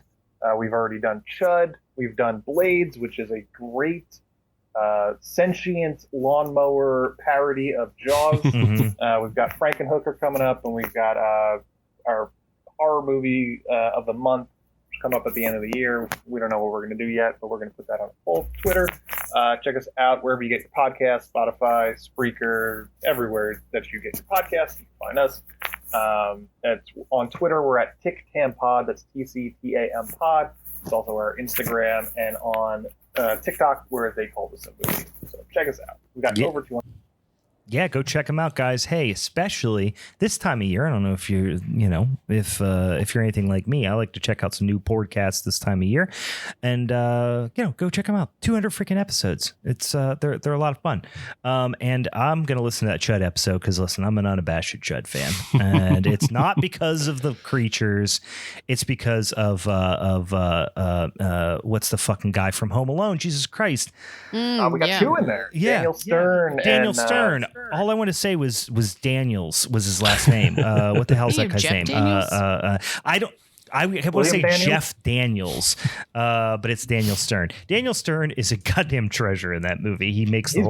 We've already done Chud. We've done Blades, which is a great sentient lawnmower parody of Jaws. We've got Frankenhooker coming up, and we've got our horror movie of the month come up at the end of the year. We don't know what we're going to do yet, but we're going to put that on both Twitter. Check us out wherever you get your podcasts, Spotify, Spreaker, everywhere that you get your podcasts. You can find us. That's on Twitter. We're at TicTamPod. That's TCTAM Pod. It's also our Instagram, and on TikTok where they call this a movie. So check us out. We got over 200. Yeah, go check them out, guys. Hey, especially this time of year. I don't know if you're, if you're anything like me. I like to check out some new podcasts this time of year, and go check them out. 200 freaking episodes. It's they're a lot of fun. And I'm gonna listen to that Chud episode because listen, I'm an unabashed Chud fan, and it's not because of the creatures. It's because of what's the fucking guy from Home Alone? Jesus Christ. We got two in there. Yeah. Daniel Stern. Daniel Stern. All I want to say was Daniels was his last name. What the hell's that guy's name? I want to say Daniels? Jeff Daniels, but it's Daniel Stern. Daniel Stern is a goddamn treasure in that movie. He makes the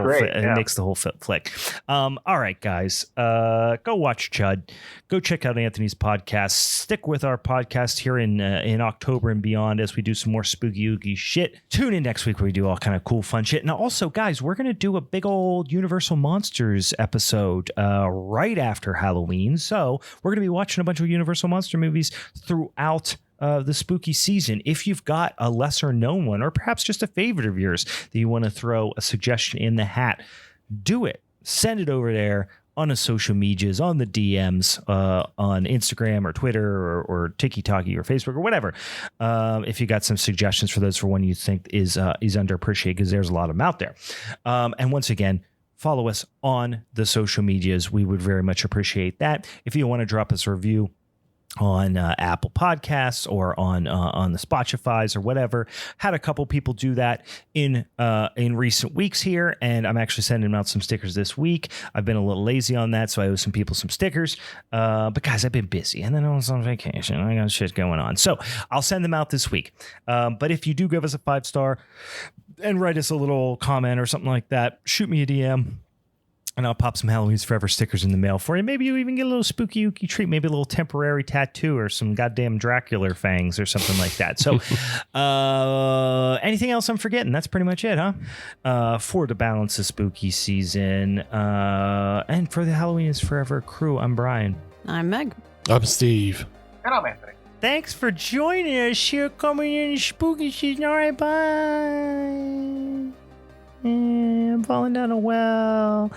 whole flick. All right, guys, go watch Chud. Go check out Anthony's podcast. Stick with our podcast here in October and beyond as we do some more spooky ooky shit. Tune in next week where we do all kind of cool fun shit. And also, guys, we're gonna do a big old Universal Monsters episode right after Halloween. So we're gonna be watching a bunch of Universal Monster movies throughout the spooky season. If you've got a lesser known one or perhaps just a favorite of yours that you want to throw a suggestion in the hat, do it. Send it over there on the social medias, on the DMs, on Instagram or Twitter or TikTok or Facebook or whatever. If you got some suggestions for those for one you think is underappreciated, because there's a lot of them out there. And once again, follow us on the social medias. We would very much appreciate that. If you want to drop us a review on Apple Podcasts or on the Spotify's or whatever. Had a couple people do that in recent weeks here, and I'm actually sending them out some stickers this week. I've been a little lazy on that, so I owe some people some stickers. But guys, I've been busy, and then I was on vacation. I got shit going on, so I'll send them out this week. But if you do give us a 5-star and write us a little comment or something like that, shoot me a DM. And I'll pop some Halloween's Forever stickers in the mail for you. Maybe you even get a little spooky ooky treat, maybe a little temporary tattoo or some goddamn Dracula fangs or something like that. So anything else I'm forgetting? That's pretty much it, huh? For the balance of spooky season. And for the Halloween's Forever crew, I'm Brian. I'm Meg. I'm Steve. And I'm Anthony. Thanks for joining us here coming in spooky season. All right, bye. I'm falling down a well.